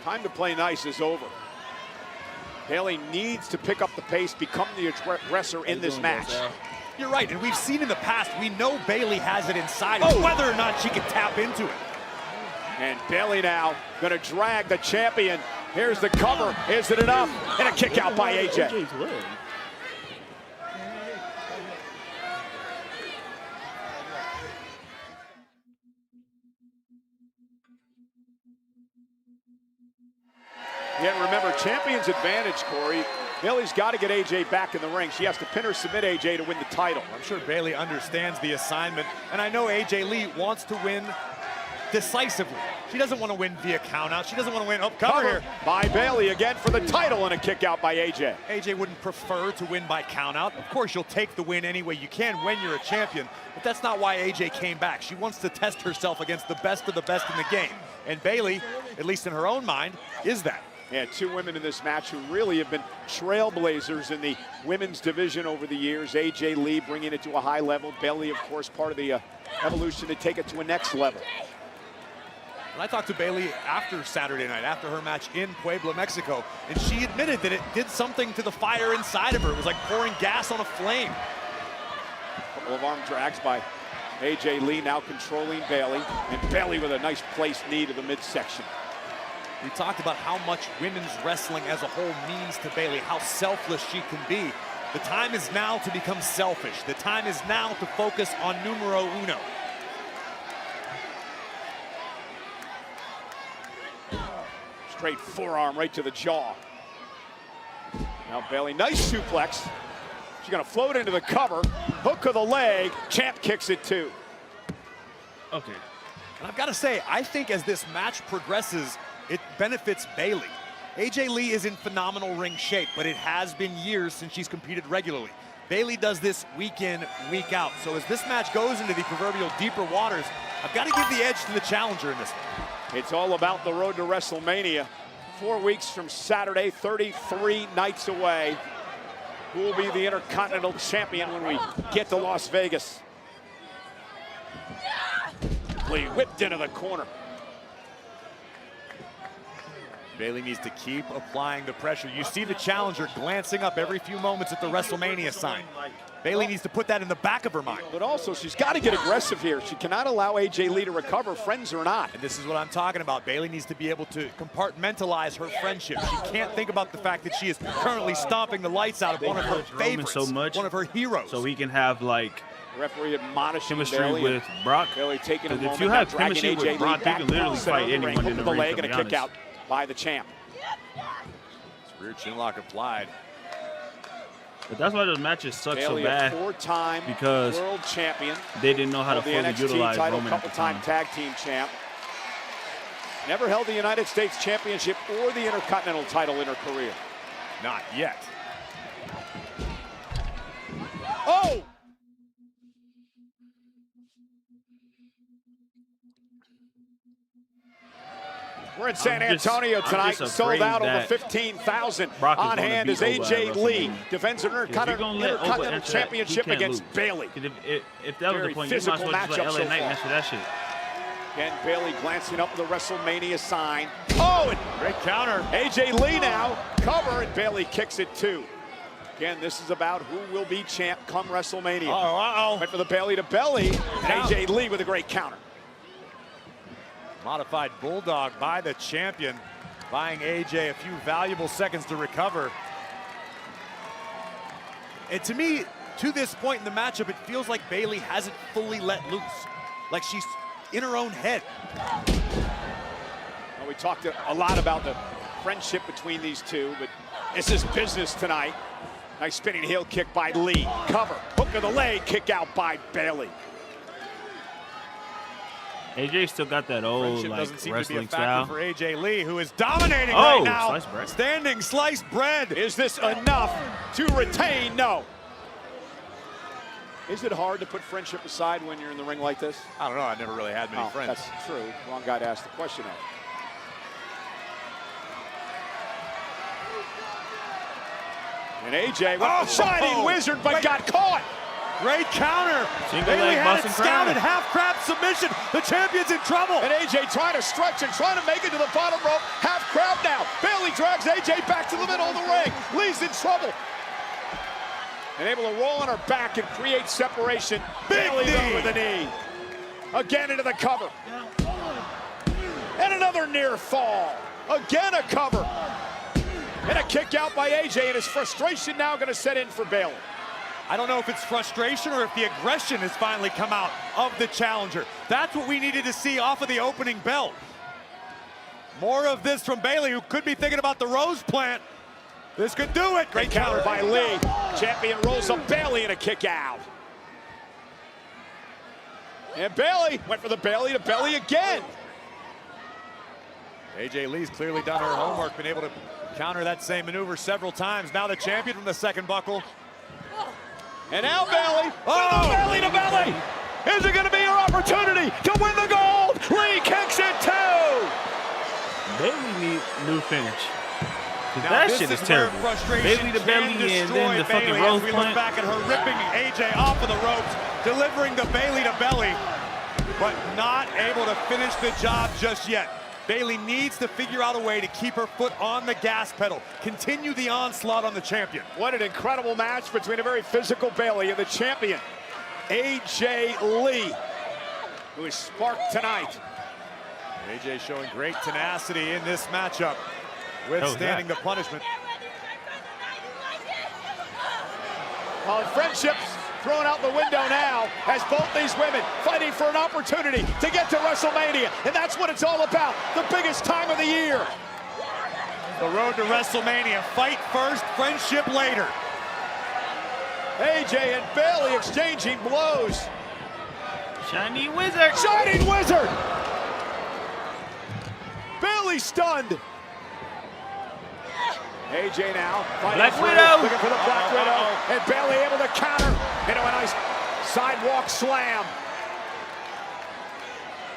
time to play nice is over. Bayley needs to pick up the pace, become the aggressor in this match. You're right, and we've seen in the past, we know Bayley has it inside, whether or not she can tap into it. And Bayley now gonna drag the champion. Here's the cover, is it enough? And a kick out by AJ. Yet remember, champion's advantage, Corey. Bayley's got to get AJ back in the ring. She has to pin or submit AJ to win the title. I'm sure Bayley understands the assignment, and I know AJ Lee wants to win decisively. She doesn't want to win via countout. She doesn't want to win. Oh, cover here. By Bayley again for the title, and a kick out by AJ. AJ wouldn't prefer to win by countout. Of course, you'll take the win any way you can when you're a champion, but that's not why AJ came back. She wants to test herself against the best of the best in the game. And Bayley, at least in her own mind, is that. Yeah, two women in this match who really have been trailblazers in the women's division over the years. AJ Lee bringing it to a high level. Bayley, of course, part of the evolution to take it to a next level. And I talked to Bayley after Saturday night, after her match in Puebla, Mexico, and she admitted that it did something to the fire inside of her. It was like pouring gas on a flame. A couple of arm drags by AJ Lee, now controlling Bayley, and Bayley with a nice placed knee to the midsection. We talked about how much women's wrestling as a whole means to Bayley, how selfless she can be. The time is now to become selfish. The time is now to focus on numero uno. Straight forearm right to the jaw. Now Bayley, nice suplex. She's gonna float into the cover. Hook of the leg. Champ kicks it too. Okay. And I've got to say, I think as this match progresses, it benefits Bayley. AJ Lee is in phenomenal ring shape, but it has been years since she's competed regularly. Bayley does this week in, week out. So as this match goes into the proverbial deeper waters, I've got to give the edge to the challenger in this one. It's all about the road to WrestleMania. 4 weeks from Saturday, 33 nights away. Who will be the Intercontinental Champion when we get to Las Vegas? Lee whipped into the corner. Bayley needs to keep applying the pressure. You see the challenger glancing up every few moments at the WrestleMania sign. Bayley needs to put that in the back of her mind. But also, she's got to get aggressive here. She cannot allow AJ Lee to recover, friends or not. And this is what I'm talking about. Bayley needs to be able to compartmentalize her friendship. She can't think about the fact that she is currently stomping the lights out of one of her favorites, so much, one of her heroes. So he can have, like, referee admonishing chemistry Bayley with Brock. Bayley taking a moment, if you have chemistry AJ with Brock, you can literally fight anyone in the ring, leg to and be a kick honest. out by the champ. Rear chin lock applied. But that's why those matches suck Bayley, so bad, a four-time because world champion, they didn't know how to the fully NXT utilize title, Roman at the couple-time time. tag team champ. Never held the United States Championship or the Intercontinental title in her career. Not yet. Oh! We're in San Antonio tonight, sold out over 15,000 on hand as AJ Lee defends an Intercontinental Championship against Bayley. If that was the point, you might as well just let LA Knight answer that shit. Again, Bayley glancing up the WrestleMania sign. Oh, and great counter. AJ Lee now, cover, and Bayley kicks it too. Again, this is about who will be champ come WrestleMania. Uh-oh. Went for the belly to belly, and AJ Lee with a great counter. Modified bulldog by the champion, buying AJ a few valuable seconds to recover. And to me, to this point in the matchup, it feels like Bayley hasn't fully let loose. Like she's in her own head. Well, we talked a lot about the friendship between these two, but this is business tonight. Nice spinning heel kick by Lee. Cover, hook of the leg, kick out by Bayley. AJ still got that old like doesn't seem to be a wrestling factor style. for AJ Lee, who is dominating right now. Sliced bread. Standing sliced bread. Is this enough to retain? No. Is it hard to put friendship aside when you're in the ring like this? I don't know. I never really had many friends. That's true. Wrong guy to ask the question of. And AJ, shining wizard, but got caught. Great counter. Single Bayley leg had it Boston scouted, Crab. half crab submission. The champion's in trouble. And AJ trying to stretch and trying to make it to the bottom rope. Half crab now. Bayley drags AJ back to the middle of the ring. Lee's in trouble. And able to roll on her back and create separation. Bayley though with a knee. Again into the cover. And another near fall. Again a cover. And a kick out by AJ, and his frustration now going to set in for Bayley. I don't know if it's frustration or if the aggression has finally come out of the challenger. That's what we needed to see off of the opening bell. More of this from Bayley, who could be thinking about the rose plant. This could do it. Great counter by Lee. Champion rolls up Bayley and a kick out. And Bayley went for the belly to belly again. AJ Lee's clearly done her homework, been able to counter that same maneuver several times. Now the champion from the second buckle. And now Bayley, belly to belly. Is it going to be her opportunity to win the gold? Lee kicks it too. Bayley need new finish. That shit is terrible. Bayley the belly and then the fucking rose we plant. look back at her ripping AJ off of the ropes, delivering the Bayley to belly, but not able to finish the job just yet. Bayley needs to figure out a way to keep her foot on the gas pedal, continue the onslaught on the champion. What an incredible match between a very physical Bayley and the champion, AJ Lee, who is sparked tonight. AJ showing great tenacity in this matchup, withstanding the punishment. Well, friendships thrown out the window now as both these women fighting for an opportunity to get to WrestleMania, and that's what it's all about, the biggest time of the year. The road to WrestleMania, fight first, friendship later. AJ and Bayley exchanging blows. Shiny Wizard. Shining Wizard. Bayley stunned. AJ now Black Widow. Looking for the Black Widow, and Bayley able to counter into a nice sidewalk slam.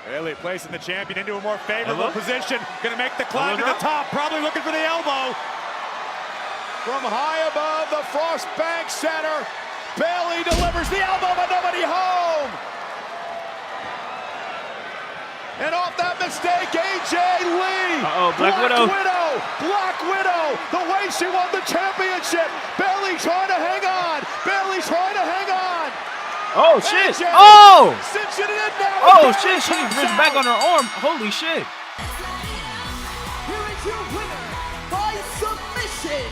Bayley placing the champion into a more favorable position. Going to make the climb to the top, probably looking for the elbow. From high above the Frost Bank Center, Bayley delivers the elbow, but nobody home. And off that mistake, AJ Lee. Black Widow. Black Widow, the way she won the championship. Bayley trying to hang on. Bayley trying to hang on. Oh shit! AJ cinching it in now. Oh shit! She ripped back on her arm. Holy shit! Here is your winner by submission,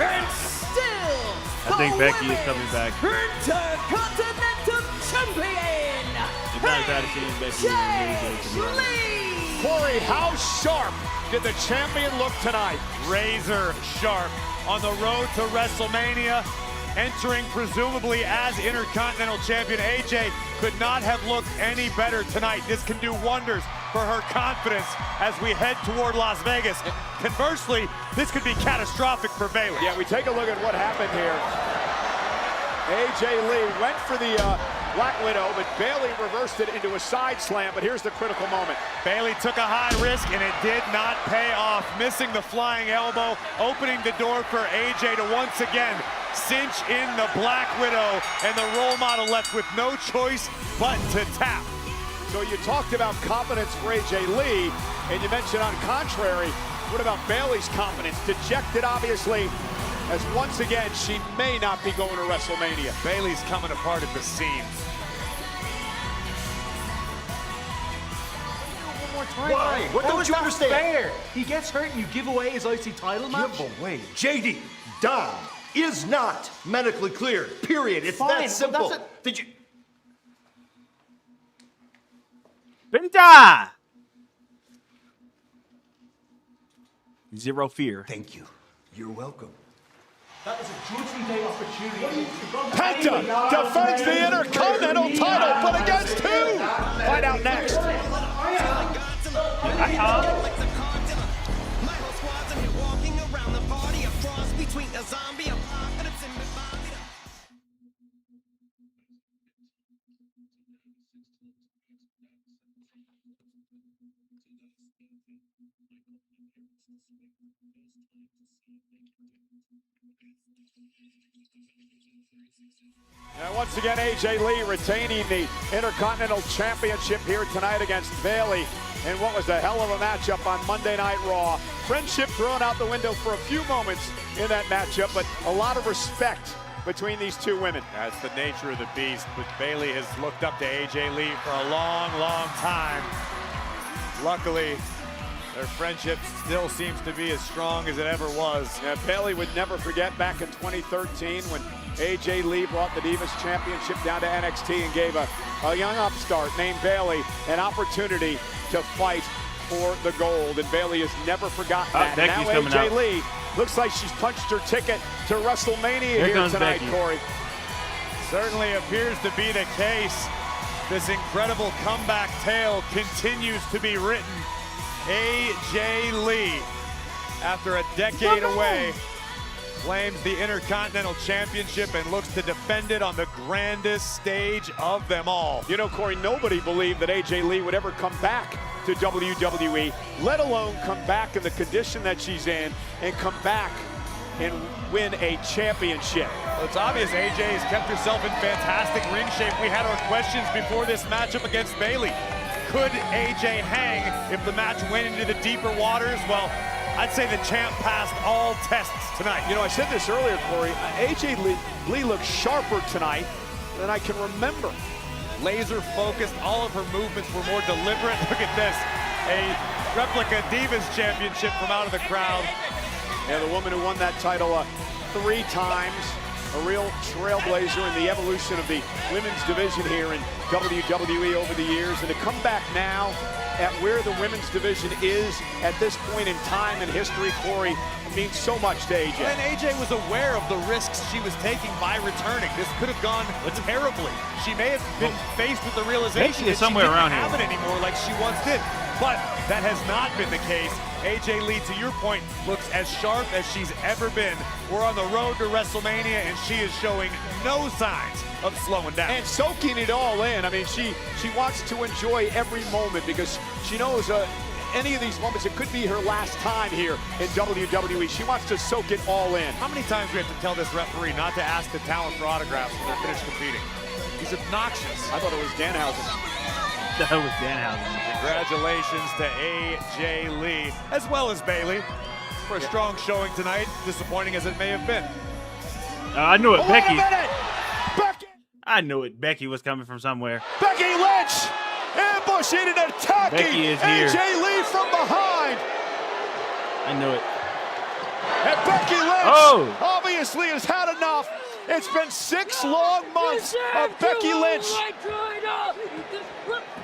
and still I think Becky is coming back. Intercontinental Champion, Corey, how sharp did the champion look tonight? Razor sharp on the road to WrestleMania, entering presumably as Intercontinental Champion. AJ could not have looked any better tonight. This can do wonders for her confidence as we head toward Las Vegas. Conversely, this could be catastrophic for Bayley. Yeah, we take a look at what happened here. AJ Lee went for the Black Widow, but Bayley reversed it into a side slam, but here's the critical moment. Bayley took a high risk, and it did not pay off, missing the flying elbow, opening the door for AJ to once again cinch in the Black Widow, and the role model left with no choice but to tap. So you talked about confidence for AJ Lee, and you mentioned on contrary, what about Bayley's confidence? Dejected, obviously, as once again, she may not be going to WrestleMania. Bayley's coming apart at the seams. Why? What don't you understand? Fair. He gets hurt and you give away his IC title match? Give away. JD, Dom is not medically cleared. Period. It's that simple. Well, Did you? Penta! Zero fear. Thank you. You're welcome. that was a Judgment Day opportunity. Penta defends the Intercontinental title, but against who? Find out next. And once again, AJ Lee retaining the Intercontinental Championship here tonight against Bayley. And what was a hell of a matchup on Monday Night Raw. Friendship thrown out the window for a few moments in that matchup, but a lot of respect between these two women. That's the nature of the beast, but Bayley has looked up to AJ Lee for a long, long time. Luckily, their friendship still seems to be as strong as it ever was. Yeah, Bayley would never forget back in 2013 when AJ Lee brought the Divas Championship down to NXT and gave a young upstart named Bayley an opportunity to fight for the gold. And Bayley has never forgotten that. Now AJ Lee looks like she's punched her ticket to WrestleMania here tonight, Becky. Corey. Certainly appears to be the case. This incredible comeback tale continues to be written. AJ Lee, after a decade away, claims the Intercontinental Championship and looks to defend it on the grandest stage of them all. You know, Corey, nobody believed that AJ Lee would ever come back to WWE, let alone come back in the condition that she's in and come back and win a championship. Well, it's obvious AJ has kept herself in fantastic ring shape. We had our questions before this matchup against Bayley. Could AJ hang if the match went into the deeper waters? Well, I'd say the champ passed all tests tonight. You know, I said this earlier, Corey. AJ Lee looked sharper tonight than I can remember. Laser focused, all of her movements were more deliberate. Look at this, a replica Divas Championship from out of the crowd. Yeah, the woman who won that title 3 times, a real trailblazer in the evolution of the women's division here in WWE over the years. And to come back now at where the women's division is at this point in time in history, Corey, means so much to AJ. And AJ was aware of the risks she was taking by returning. This could have gone terribly. She may have been faced with the realization that she didn't have it anymore like she once did. But that has not been the case. AJ Lee, to your point, looks as sharp as she's ever been. We're on the road to WrestleMania, and she is showing no signs of slowing down. And soaking it all in. I mean, she wants to enjoy every moment because she knows any of these moments, it could be her last time here in WWE. She wants to soak it all in. How many times do we have to tell this referee not to ask the talent for autographs when they're finished competing? He's obnoxious. I thought it was Danhausen. That was Danhausen. Congratulations to AJ Lee, as well as Bayley, for a strong showing tonight, disappointing as it may have been. I knew it, Becky. Becky. I knew it. Becky was coming from somewhere. Becky Lynch ambushing and attacking Becky is here. AJ Lee from behind. I knew it. And Becky Lynch obviously has had enough. It's been 6 long months of Becky Lynch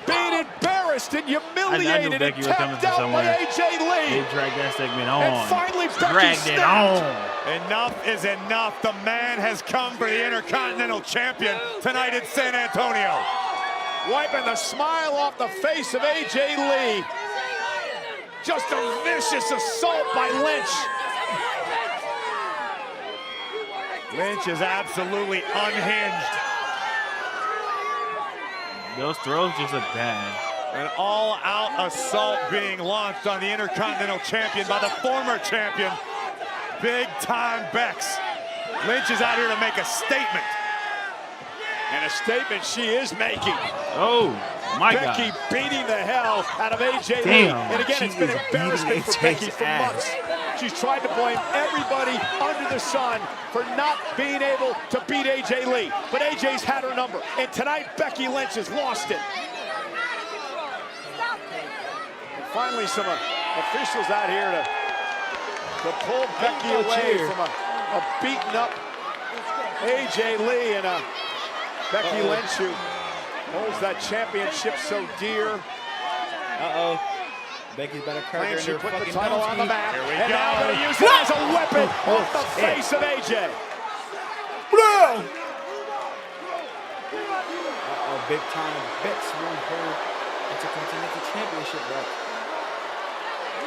being embarrassed and humiliated and tapped out by AJ Lee. They dragged that segment on. And finally Becky dragged it on. Enough is enough. The man has come for the Intercontinental Champion tonight in San Antonio. Wiping the smile off the face of AJ Lee. Just a vicious assault by Lynch. Lynch is absolutely unhinged. Those throws just look bad. An all-out assault being launched on the Intercontinental Champion by the former champion, big-time Bex. Lynch is out here to make a statement. And a statement she is making. Oh, my God. Becky beating the hell out of AJ Lee. And again, it's been embarrassment for Becky for months. She's tried to blame everybody under the sun for not being able to beat AJ Lee. But AJ's had her number. And tonight, Becky Lynch has lost it. And finally, some officials out here to pull Becky away from a beaten up AJ Lee and Becky Lynch, who holds that championship so dear. Becky's better crack her. She put the title on the map, Here we and go. now going to use it as a weapon off the face of AJ. Big time Bex won her Intercontinental Championship back.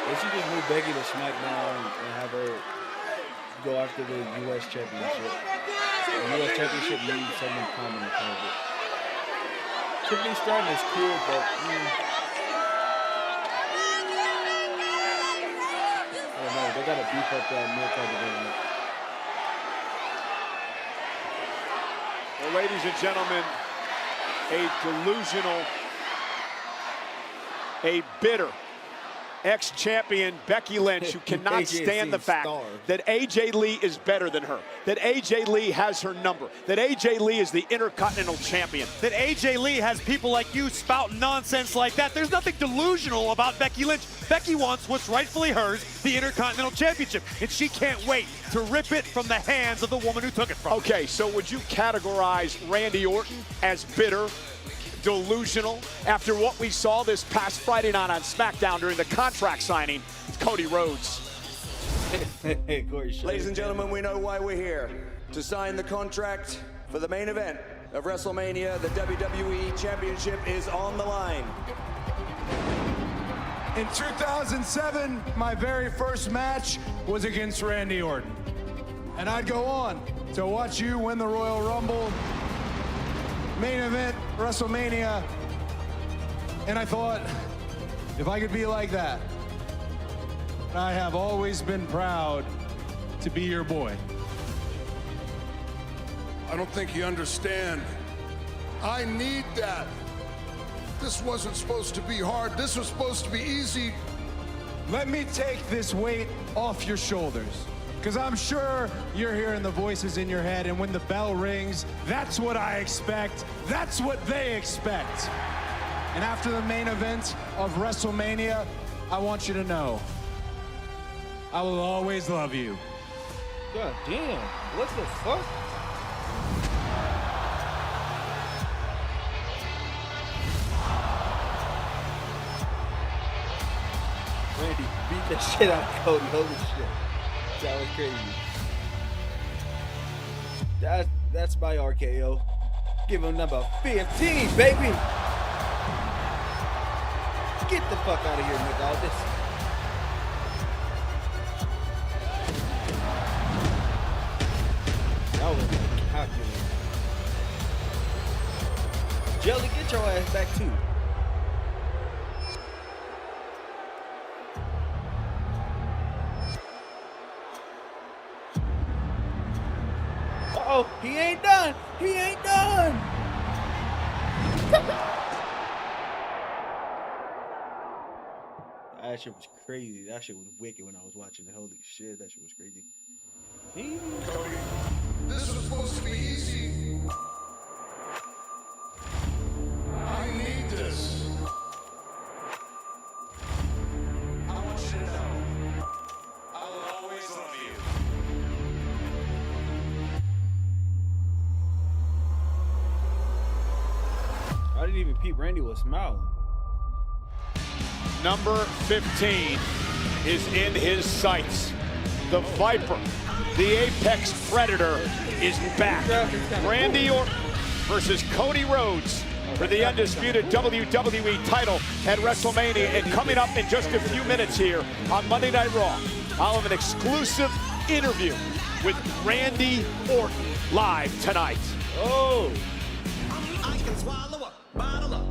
They should just move Becky to SmackDown and have her go after the U.S. Championship. The U.S. Championship needs someone prominent of it. Tiffany Stratton is cool, but I don't know. They gotta beef up that mid-card division. Well, ladies and gentlemen, a delusional, a bitter ex-champion Becky Lynch, who cannot stand the fact that AJ Lee is better than her, that AJ Lee has her number, that AJ Lee is the Intercontinental Champion. That AJ Lee has people like you spouting nonsense like that. There's nothing delusional about Becky Lynch. Becky wants what's rightfully hers, the Intercontinental Championship, and she can't wait to rip it from the hands of the woman who took it from her. Okay, so would you categorize Randy Orton as bitter, delusional, after what we saw this past Friday night on SmackDown during the contract signing with Cody Rhodes? Ladies and gentlemen, we know why we're here. To sign the contract for the main event of WrestleMania. The WWE Championship is on the line. In 2007, my very first match was against Randy Orton. And I'd go on to watch you win the Royal Rumble, main event, WrestleMania. And I thought, if I could be like that, I have always been proud to be your boy. I don't think you understand. I need that. This wasn't supposed to be hard. This was supposed to be easy. Let me take this weight off your shoulders, because I'm sure you're hearing the voices in your head, and when the bell rings, that's what I expect. That's what they expect. And after the main event of WrestleMania, I want you to know, I will always love you. God damn, what the fuck? Randy beat the shit out of Cody. Holy shit. That was crazy. That's my RKO. Give him number 15, baby. Get the fuck out of here, Nick Aldis. That was calculated. Jelly, get your ass back too. Uh-oh, he ain't done. He ain't done. That shit was crazy. That shit was wicked when I was watching it. Holy shit, that shit was crazy. Cody, this was supposed to be easy. I need this. I want you to know, I will always love you. I didn't even peep Randy was smiling. Number 15 is in his sights. The Viper, the Apex Predator, is back. Randy Orton versus Cody Rhodes for the undisputed WWE title at WrestleMania. And coming up in just a few minutes here on Monday Night Raw, I'll have an exclusive interview with Randy Orton live tonight. Oh. I can swallow up, bottle up,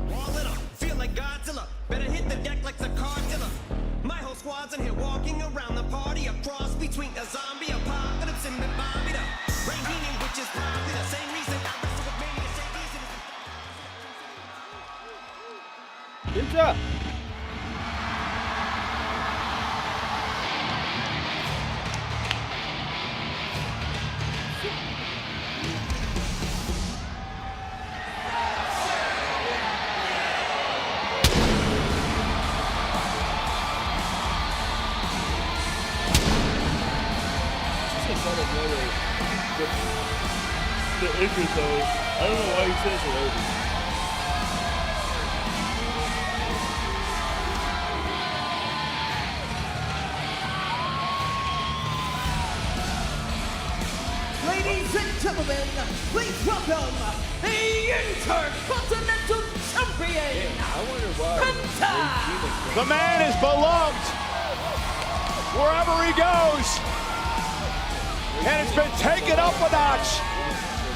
wall it up, feel like Godzilla. Better hit the deck like the cartilla. My whole squad's in here walking around the party, a cross between a zombie apocalypse and Bobby the Rain Healing, which is probably the same reason I wrestle with Mania. Good job. The entrance though, I don't know why he says it over. Ladies and gentlemen, please welcome the Intercontinental Champion, I wonder why. Penta! The man is beloved wherever he goes. And it's been taken up a notch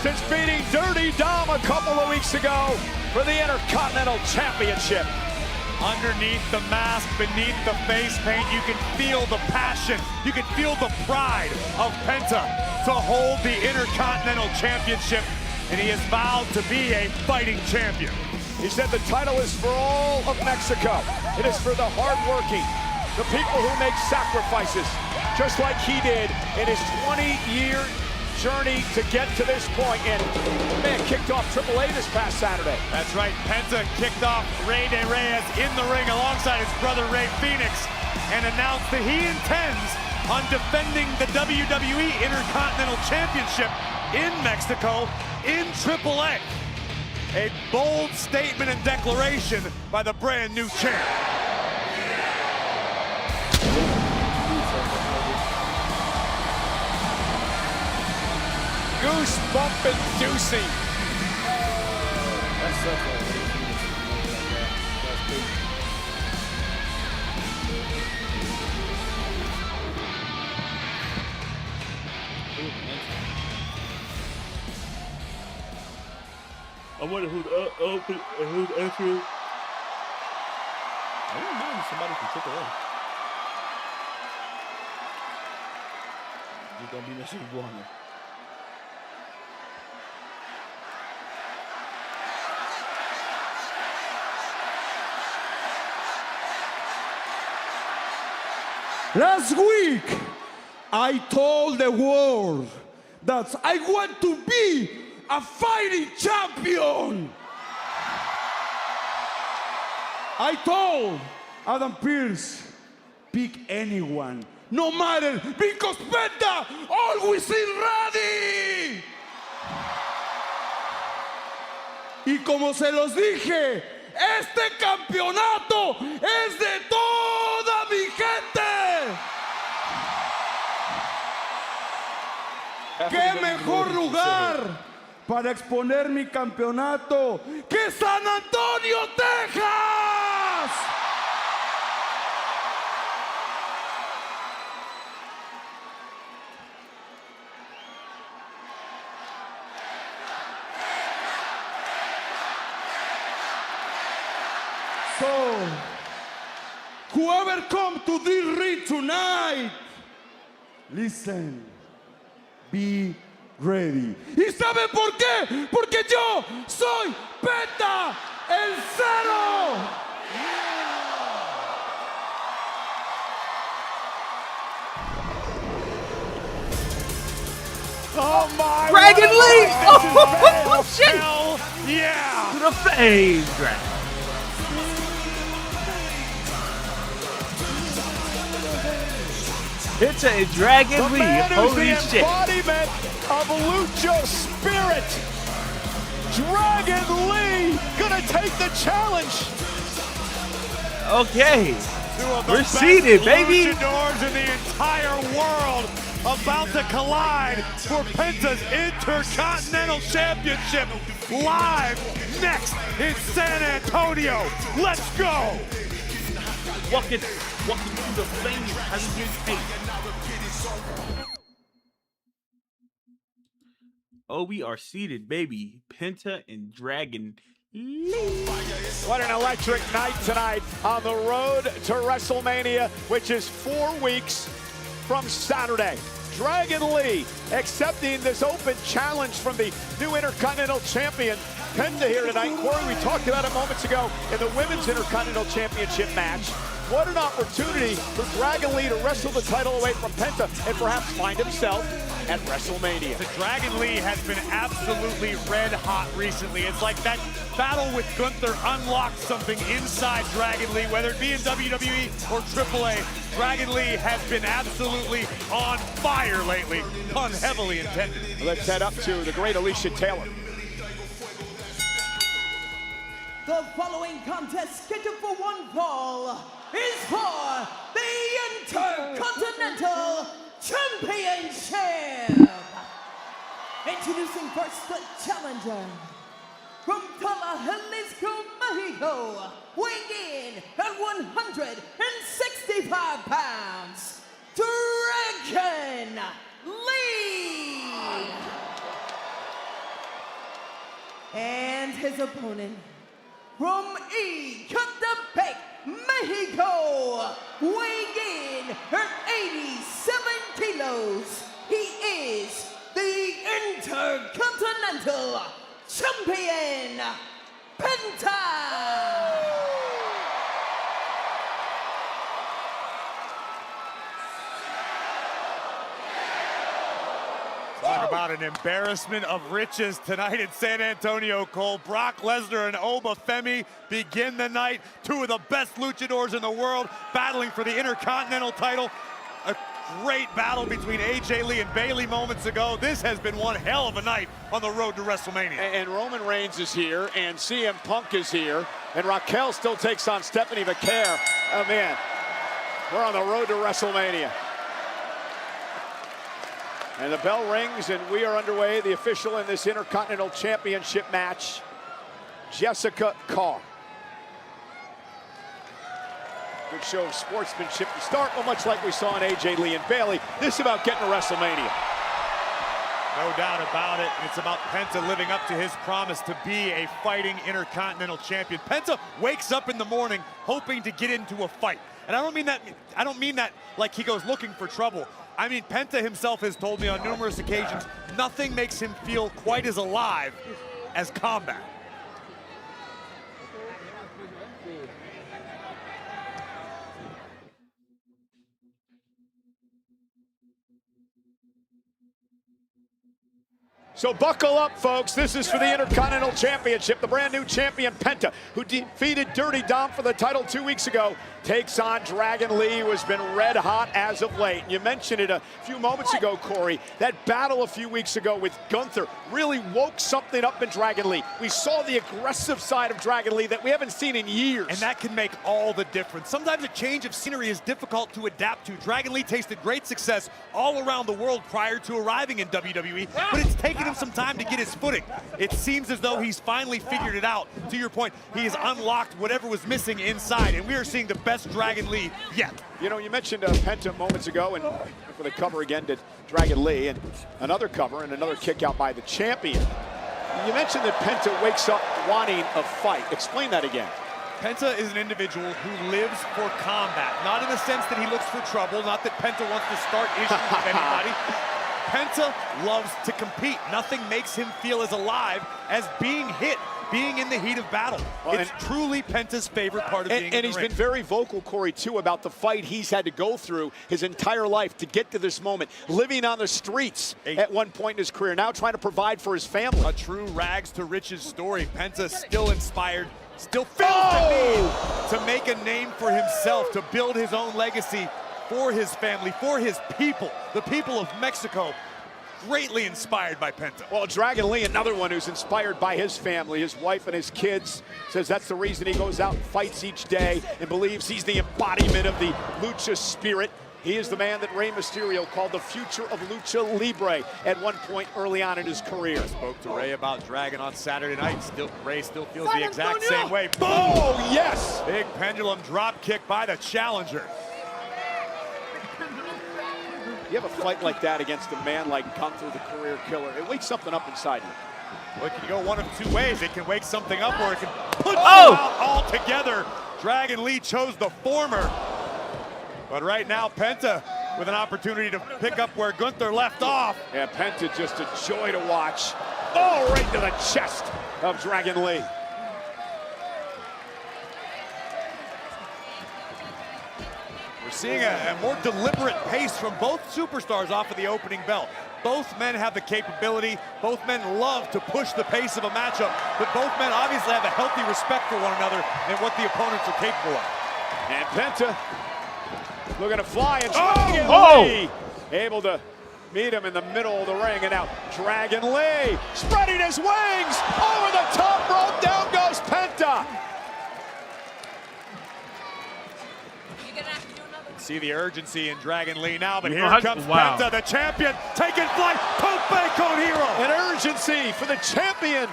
since beating Dirty Dom a couple of weeks ago for the Intercontinental Championship. Underneath the mask, beneath the face paint, you can feel the passion. You can feel the pride of Penta to hold the Intercontinental Championship, and he has vowed to be a fighting champion. He said the title is for all of Mexico. It is for the hardworking, the people who make sacrifices, just like he did in his 20-year journey to get to this point. And the man kicked off AAA this past Saturday. That's right, Penta kicked off Rey de Reyes in the ring alongside his brother Rey Fenix and announced that he intends on defending the WWE Intercontinental Championship in Mexico in AAA. A bold statement and declaration by the brand new champ. Goosebump inducing. That's such a I wonder who's open and who's entering. I don't mind somebody from AAA. You're gonna be missing Warner. Last week, I told the world that I want to be a fighting champion. I told Adam Pearce, pick anyone, no matter, because Penta always is ready. Y como se los dije, este campeonato es de toda mi gente. ¿Qué mejor lugar para exponer mi campeonato que San Antonio, Texas? So, whoever come to this ring tonight, listen, be ready. ¿Y saben por qué? Porque yo soy Penta el Cero. Oh my! Dragon Lee! Oh shit! Hell yeah! To the face, Dragon. It's a Dragon Lee. Holy the shit! Embodiment of Lucha Spirit. Dragon Lee gonna take the challenge. Okay, we're seated, baby. Luchadors in the entire world about to collide for Penta's Intercontinental Championship live next in San Antonio. Let's go. Walking through the flames, having your taste. Oh, we are seated, baby. Penta and Dragon Lee. What an electric night tonight on the road to WrestleMania, which is 4 weeks from Saturday. Dragon Lee accepting this open challenge from the new Intercontinental Champion, Penta, here tonight. Corey, we talked about it moments ago in the Women's Intercontinental Championship match. What an opportunity for Dragon Lee to wrestle the title away from Penta and perhaps find himself at WrestleMania. The Dragon Lee has been absolutely red hot recently. It's like that battle with Gunther unlocked something inside Dragon Lee, whether it be in WWE or AAA. Dragon Lee has been absolutely on fire lately, pun heavily intended. Let's head up to the great Alicia Taylor. The following contest scheduled for one fall is for the Intercontinental Championship. Introducing first the challenger from Jalisco, Mexico, weighing in at 165 pounds, Dragon Lee. And his opponent from Ecatepec, Mexico, weighing in at 87 kilos, he is the Intercontinental Champion, Penta! Talk about an embarrassment of riches tonight in San Antonio, Cole. Brock Lesnar and Oba Femi begin the night. Two of the best luchadors in the world battling for the Intercontinental title. A great battle between AJ Lee and Bayley moments ago. This has been one hell of a night on the road to WrestleMania. And Roman Reigns is here, and CM Punk is here, and Raquel still takes on Stephanie Vaquer. Oh man, we're on the road to WrestleMania. And the bell rings, and we are underway. The official in this Intercontinental Championship match, Jessica Carr. Good show of sportsmanship to start. Well, much like we saw in AJ Lee and Bayley, this is about getting to WrestleMania. No doubt about it. It's about Penta living up to his promise to be a fighting Intercontinental Champion. Penta wakes up in the morning hoping to get into a fight. And I don't mean that like he goes looking for trouble. I mean, Penta himself has told me on numerous occasions, nothing makes him feel quite as alive as combat. So buckle up, folks. This is for the Intercontinental Championship. The brand new champion, Penta, who defeated Dirty Dom for the title 2 weeks ago, takes on Dragon Lee, who has been red hot as of late. And you mentioned it a few moments ago, Corey. That battle a few weeks ago with Gunther really woke something up in Dragon Lee. We saw the aggressive side of Dragon Lee that we haven't seen in years. And that can make all the difference. Sometimes a change of scenery is difficult to adapt to. Dragon Lee tasted great success all around the world prior to arriving in WWE, but it's taken him some time to get his footing. It seems as though he's finally figured it out. To your point, he has unlocked whatever was missing inside, and we are seeing the best Dragon Lee yet. You know, you mentioned Penta moments ago, and for the cover again to Dragon Lee, and another cover and another kick out by the champion. You mentioned that Penta wakes up wanting a fight. Explain that again. Penta is an individual who lives for combat, not in the sense that he looks for trouble, not that Penta wants to start issues with anybody. Penta loves to compete. Nothing makes him feel as alive as being hit, being in the heat of battle. Well, it's truly Penta's favorite part of being in the ring. And he's been very vocal, Corey, too, about the fight he's had to go through his entire life to get to this moment. Living on the streets at one point in his career, now trying to provide for his family. A true rags to riches story. Penta still inspired, still feels the need to make a name for himself, to build his own legacy for his family, for his people, the people of Mexico. Greatly inspired by Penta. Well, Dragon Lee, another one who's inspired by his family, his wife and his kids, says that's the reason he goes out and fights each day and believes he's the embodiment of the lucha spirit. He is the man that Rey Mysterio called the future of lucha libre at one point early on in his career. I spoke to Rey about Dragon on Saturday night. Rey still feels the exact same way. Boom! Oh, yes! Big pendulum drop kick by the challenger. You have a fight like that against a man like Gunther, the career killer. It wakes something up inside you. Well, it can go one of two ways. It can wake something up, or it can put you out altogether. Dragon Lee chose the former. But right now, Penta with an opportunity to pick up where Gunther left off. Yeah, Penta just a joy to watch. Oh, right to the chest of Dragon Lee. We're seeing a more deliberate pace from both superstars off of the opening bell. Both men have the capability, both men love to push the pace of a matchup, but both men obviously have a healthy respect for one another and what the opponents are capable of. And Penta looking to fly, and Dragon Lee able to meet him in the middle of the ring, and now Dragon Lee spreading his wings over the top rope, down goes Penta. See the urgency in Dragon Lee now, but here comes Penta, the champion, taking flight, Tope con Hilo. An urgency for the champion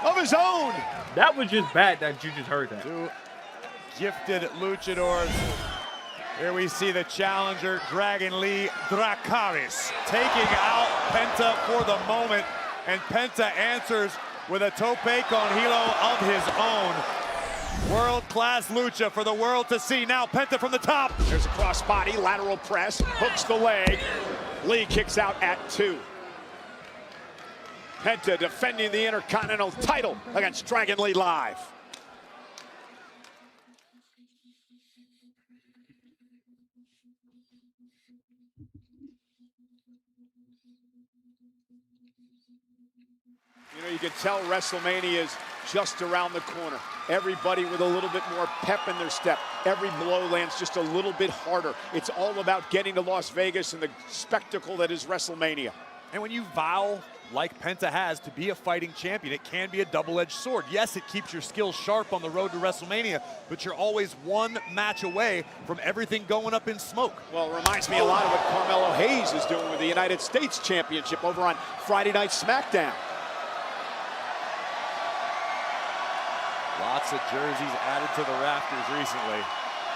of his own. That was just bad that you just heard that. Two gifted luchadors. Here we see the challenger, Dragon Lee Dracarys, taking out Penta for the moment, and Penta answers with a Tope con Hilo of his own. World-class lucha for the world to see. Now Penta from the top. There's a crossbody, lateral press, hooks the leg. Lee kicks out at 2. Penta defending the Intercontinental title against Dragon Lee live. You know, you can tell WrestleMania is just around the corner. Everybody with a little bit more pep in their step. Every blow lands just a little bit harder. It's all about getting to Las Vegas and the spectacle that is WrestleMania. And when you vow, like Penta has, to be a fighting champion, it can be a double-edged sword. Yes, it keeps your skills sharp on the road to WrestleMania, but you're always one match away from everything going up in smoke. Well, it reminds me a lot of what Carmelo Hayes is doing with the United States Championship over on Friday Night SmackDown. Lots of jerseys added to the rafters recently.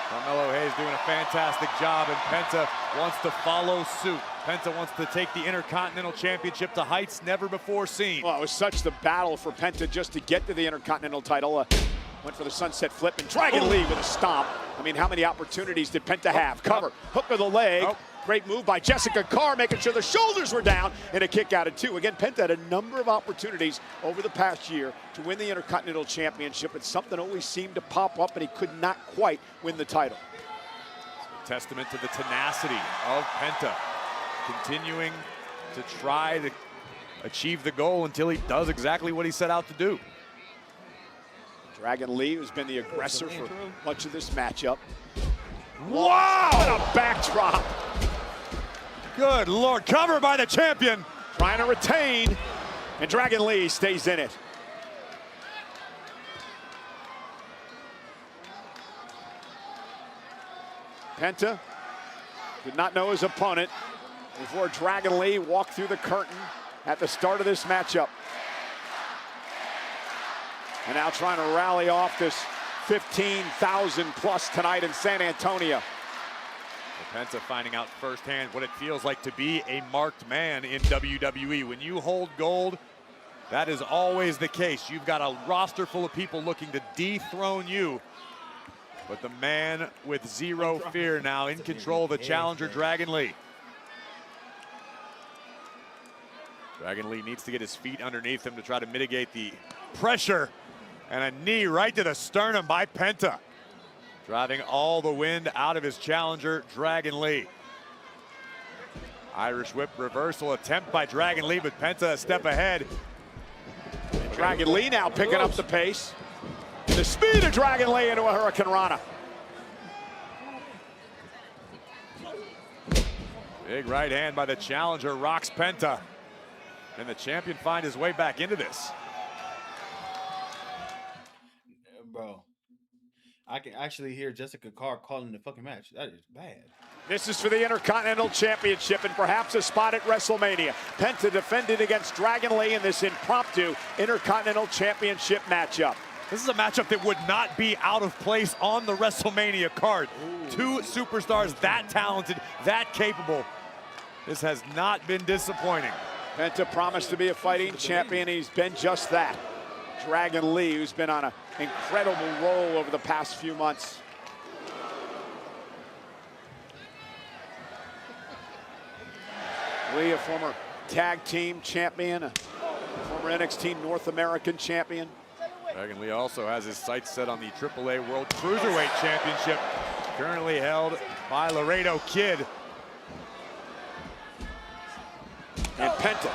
Carmelo Hayes doing a fantastic job, and Penta wants to follow suit. Penta wants to take the Intercontinental Championship to heights never before seen. Well, it was such the battle for Penta just to get to the Intercontinental title. Went for the sunset flip, and Dragon Lee with a stomp. I mean, how many opportunities did Penta have? Cover, hook of the leg. Great move by Jessica Carr, making sure the shoulders were down, and a kick out at 2. Again, Penta had a number of opportunities over the past year to win the Intercontinental Championship, and something always seemed to pop up, and he could not quite win the title. Testament to the tenacity of Penta, continuing to try to achieve the goal until he does exactly what he set out to do. Dragon Lee, who's been the aggressor for much of this matchup. Wow! What a backdrop. Good Lord, cover by the champion. Trying to retain, and Dragon Lee stays in it. Penta did not know his opponent before Dragon Lee walked through the curtain at the start of this matchup. And now trying to rally off this 15,000 plus tonight in San Antonio. Penta finding out firsthand what it feels like to be a marked man in WWE. When you hold gold, that is always the case. You've got a roster full of people looking to dethrone you. But the man with zero fear now in control of the challenger, Dragon Lee. Dragon Lee needs to get his feet underneath him to try to mitigate the pressure. And a knee right to the sternum by Penta, driving all the wind out of his challenger, Dragon Lee. Irish whip reversal attempt by Dragon Lee, but Penta a step ahead. Dragon Lee now picking up the pace. The speed of Dragon Lee into a Hurricane Rana. Big right hand by the challenger, rocks Penta. And the champion find his way back into this. Bro, I can actually hear Jessica Carr calling the fucking match. That is bad. This is for the Intercontinental Championship and perhaps a spot at WrestleMania. Penta defended against Dragon Lee in this impromptu Intercontinental Championship matchup. This is a matchup that would not be out of place on the WrestleMania card. Ooh. Two superstars that talented, that capable. This has not been disappointing. Penta promised to be a fighting champion. He's been just that. Dragon Lee, who's been on an incredible roll over the past few months. Lee, a former tag team champion, a former NXT North American champion. Dragon Lee also has his sights set on the AAA World Cruiserweight Championship, currently held by Laredo Kid. And Penta,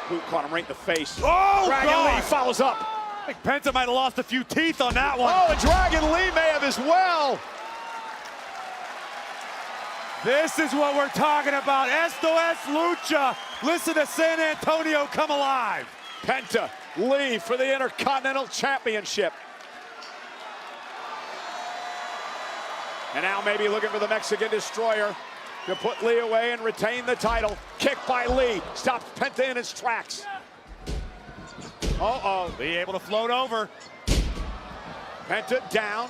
who caught him right in the face. Oh, Dragon God. Lee follows up. I think Penta might have lost a few teeth on that one. Oh, and Dragon Lee may have as well. This is what we're talking about. Esto es lucha. Listen to San Antonio come alive. Penta, Lee for the Intercontinental Championship. And now maybe looking for the Mexican Destroyer to put Lee away and retain the title. Kick by Lee, stops Penta in his tracks. Uh-oh. Lee able to float over. Penta down.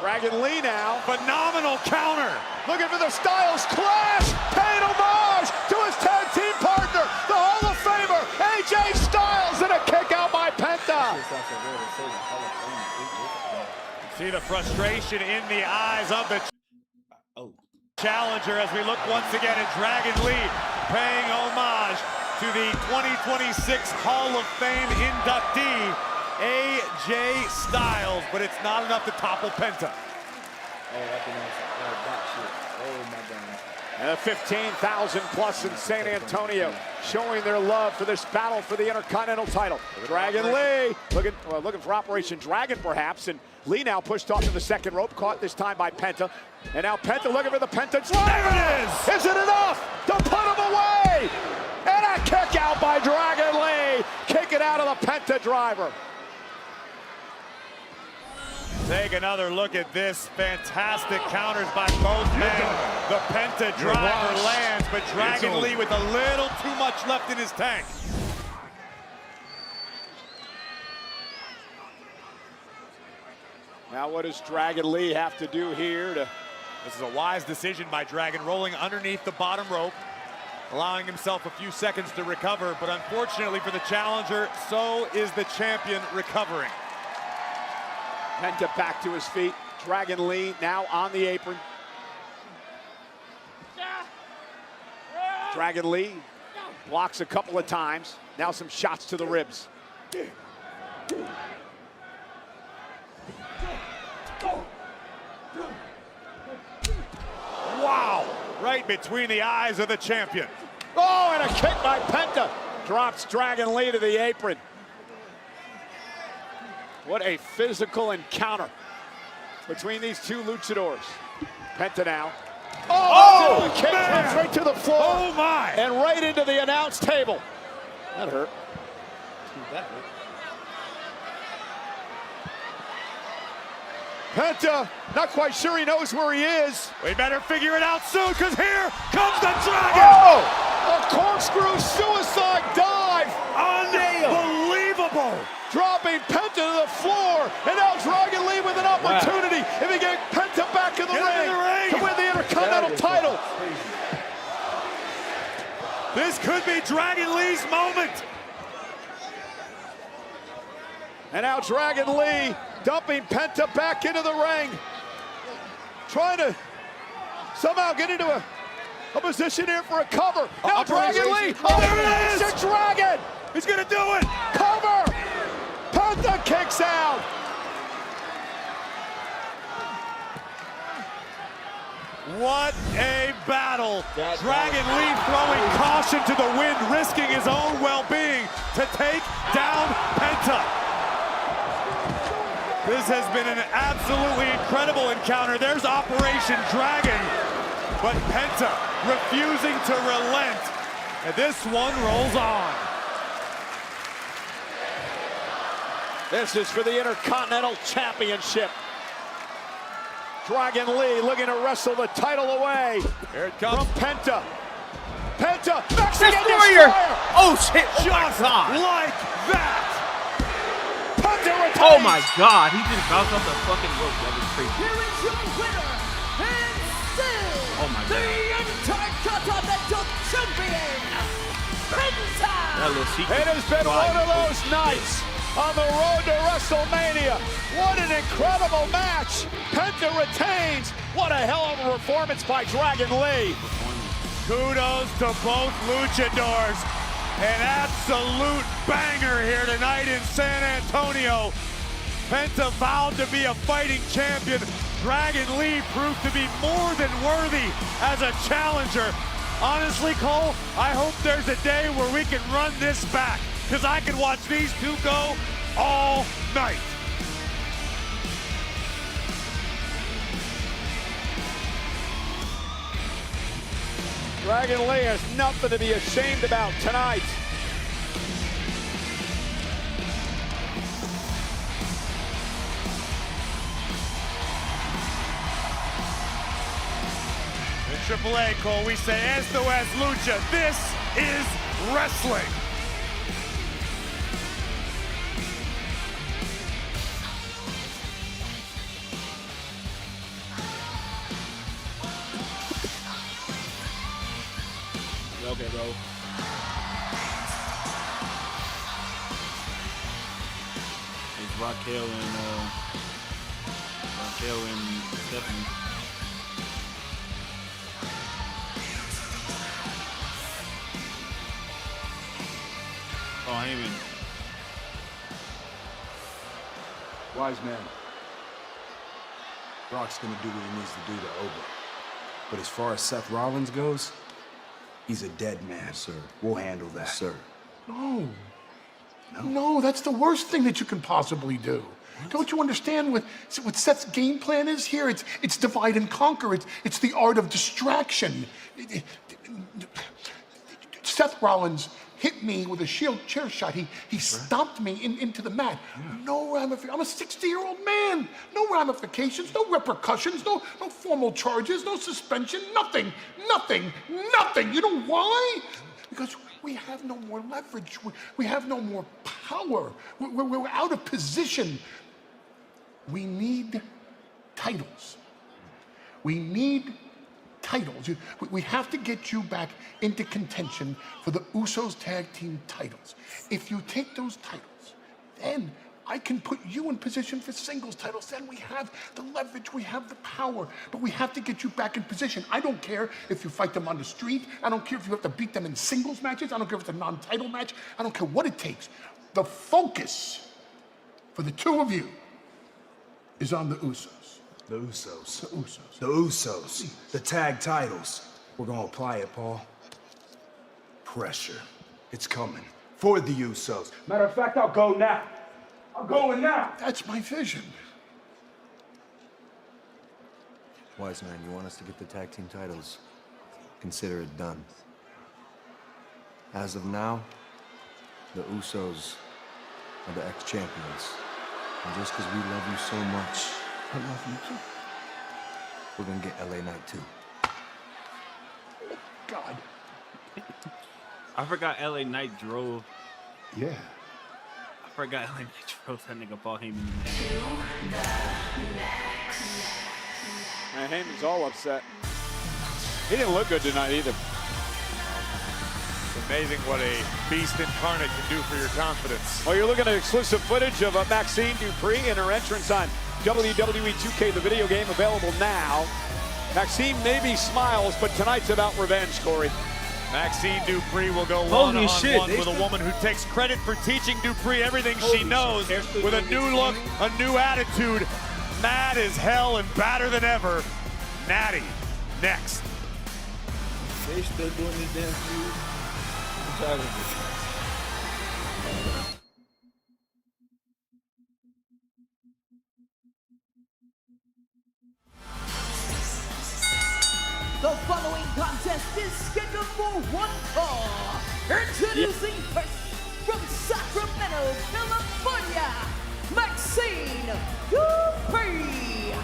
Dragon Lee now. Phenomenal counter. Looking for the Styles Clash. Paid homage to his tag team partner, the Hall of Famer, AJ Styles, and a kick out by Penta. See the frustration in the eyes of the challenger as we look once again at Dragon Lee paying homage to the 2026 Hall of Fame inductee, AJ Styles, but it's not enough to topple Penta. And 15,000 plus in San Antonio, showing their love for this battle for the Intercontinental title. Dragon Lee looking for Operation Dragon perhaps, and Lee now pushed off to the second rope, caught this time by Penta. And now Penta looking for the Penta driver. There it is! Is it enough to put him away? And a kick out by Dragon Lee, kicking out of the Penta driver. Take another look at this. Fantastic counters by both men. The Penta driver lands, but Dragon Lee with a little too much left in his tank. Now what does Dragon Lee have to do here to This is a wise decision by Dragon, rolling underneath the bottom rope, allowing himself a few seconds to recover, but unfortunately for the challenger, so is the champion recovering. Penta back to his feet. Dragon Lee now on the apron. Dragon Lee blocks a couple of times. Now some shots to the ribs. Wow! Right between the eyes of the champion. Oh, and a kick by Penta. Drops Dragon Lee to the apron. What a physical encounter between these two luchadors. Penta now. Oh, kick right to the floor. Oh, my. And right into the announce table. That hurt. That hurt. Penta, not quite sure he knows where he is. We better figure it out soon, because here comes the Dragon! Oh! A corkscrew suicide dive! Unbelievable! Dropping Penta to the floor, and now Dragon Lee with an opportunity. If he can get Penta back in the ring to win the Intercontinental title. This could be Dragon Lee's moment. And now Dragon Lee dumping Penta back into the ring. Trying to somehow get into a position here for a cover. Now Dragon Lee. Oh, there it is! The Dragon! He's gonna do it! Cover! Penta kicks out. What a battle. Dragon Lee throwing caution to the wind, risking his own well-being to take down Penta. This has been an absolutely incredible encounter. There's Operation Dragon, but Penta refusing to relent. And this one rolls on. This is for the Intercontinental Championship. Dragon Lee looking to wrestle the title away. Here it comes. From Penta. Penta, Mexican Destroyer! Destroyer! Oh shit! Oh Just my god! like that. Penta retains. Oh my god! He just bounced off the fucking rope. That was crazy. Here is your winner, and still Oh my the god! Intercontinental Champion, Penta! That little secret. It has been one of those nights on the road to WrestleMania. What an incredible match. Penta retains. What a hell of a performance by Dragon Lee. Kudos to both luchadors. An absolute banger here tonight in San Antonio. Penta vowed to be a fighting champion. Dragon Lee proved to be more than worthy as a challenger. Honestly, Cole, I hope there's a day where we can run this back, because I can watch these two go all night. Dragon Lee has nothing to be ashamed about tonight. In AAA, Cole, we say esto es lucha. This is wrestling. Okay, bro. It's Raquel and Stephanie. Oh, Heyman. Wise man. Brock's gonna do what he needs to do to Oba. But as far as Seth Rollins goes, he's a dead man. Yes, sir. We'll handle that. Yes, sir. No. No, that's the worst thing that you can possibly do. What? Don't you understand what Seth's game plan is here? It's divide and conquer. It's the art of distraction. Seth Rollins hit me with a shield chair shot. He stomped me into the mat. Yeah. No ramifications. I'm a 60-year-old man. No ramifications, no repercussions, no formal charges, no suspension, nothing. You know why? Because we have no more leverage. We have no more power. We're out of position. We need titles. We need titles. We have to get you back into contention for the Usos tag team titles. If you take those titles, then I can put you in position for singles titles. Then we have the leverage, we have the power, but we have to get you back in position. I don't care if you fight them on the street. I don't care if you have to beat them in singles matches. I don't care if it's a non-title match. I don't care what it takes. The focus for the two of you is on the Usos. The Usos. The Usos. The Usos. The tag titles. We're gonna apply it, Paul. Pressure. It's coming. For the Usos. Matter of fact, I'll go now. I'm going now. That's my vision. Wise man, you want us to get the tag team titles? Consider it done. As of now, the Usos are the ex-champions. And just because we love you so much, I love you too. we're gonna get LA Knight too. God. I forgot LA Knight drove. Yeah. I forgot LA Knight drove that nigga Paul Heyman. Man, Heyman's all upset. He didn't look good tonight either. It's amazing what a beast incarnate can do for your confidence. Well, you're looking at exclusive footage of Maxine Dupree and her entrance on WWE 2K, the video game, available now. Maxine maybe smiles, but tonight's about revenge, Corey. Maxine Dupree will go Holy one-on-one shit, with a woman who takes credit for teaching Dupree everything she knows, with a new look, a new attitude, mad as hell and badder than ever. Natty, next. They still doing this damn feud. I'm tired of it. The following contest is scheduled for one fall. Introducing first from Sacramento, California, Maxine Dupree.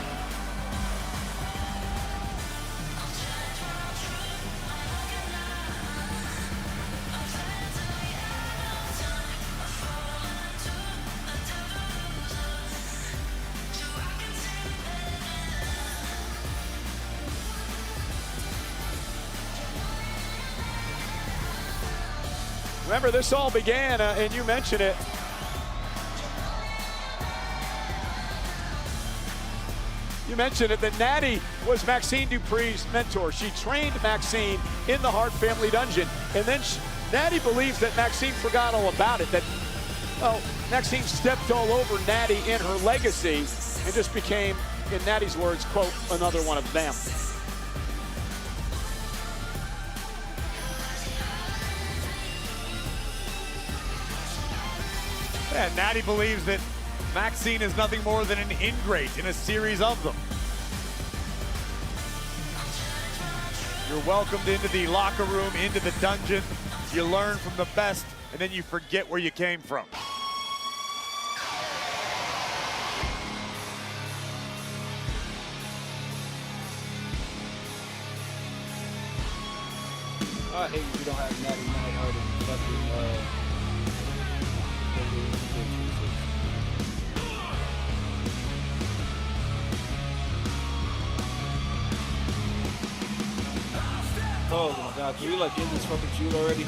Remember, this all began, and you mentioned it. You mentioned it, that Natty was Maxine Dupree's mentor. She trained Maxine in the Hart family dungeon. And then Natty believes that Maxine forgot all about it, that, well, Maxine stepped all over Natty in her legacy and just became, in Natty's words, quote, another one of them. Yeah, Natty believes that Maxine is nothing more than an ingrate in a series of them. You're welcomed into the locker room, into the dungeon. You learn from the best, and then you forget where you came from. I hate if you don't have Natty Neidhart and fucking oh my god, can we like end this fucking shoot already?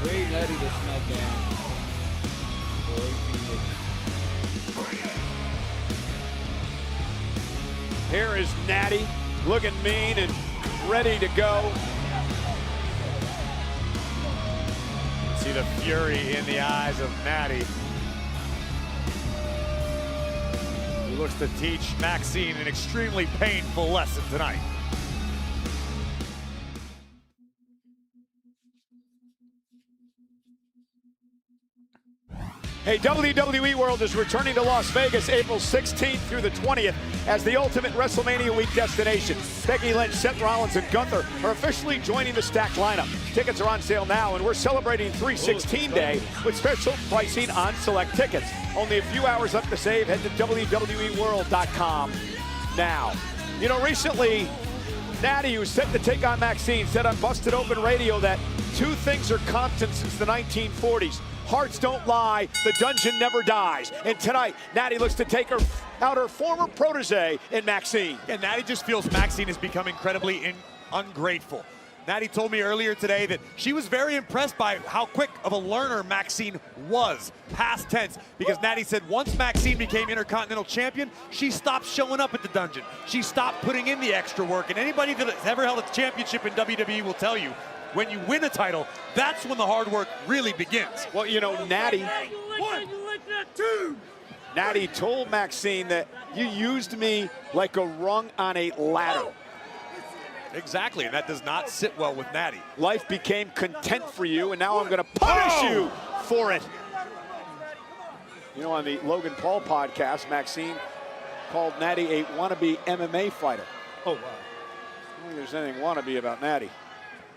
Trade Natty to SmackDown. Here is Natty, looking mean and ready to go. See the fury in the eyes of Natty, who looks to teach Maxine an extremely painful lesson tonight. Hey, WWE World is returning to Las Vegas April 16th through the 20th as the ultimate WrestleMania week destination. Becky Lynch, Seth Rollins, and Gunther are officially joining the stacked lineup. Tickets are on sale now, and we're celebrating 316 Day with special pricing on select tickets. Only a few hours left to save. Head to WWEWorld.com now. You know, recently, Natty, who's set to take on Maxine, said on Busted Open Radio that two things are constant since the 1940s. Hearts don't lie. The dungeon never dies. And tonight, Natty looks to take out her former protege in Maxine. And Natty just feels Maxine has become incredibly ungrateful. Natty told me earlier today that she was very impressed by how quick of a learner Maxine was, past tense, because Natty said once Maxine became Intercontinental Champion, she stopped showing up at the dungeon. She stopped putting in the extra work, and anybody that has ever held a championship in WWE will tell you, when you win a title, that's when the hard work really begins. Well, you know, Natty told Maxine that you used me like a rung on a ladder. Exactly, and that does not sit well with Natty. Life became content for you, and now I'm going to punish you for it. You know, on the Logan Paul podcast, Maxine called Natty a wannabe MMA fighter. Oh, wow. I don't think there's anything wannabe about Natty.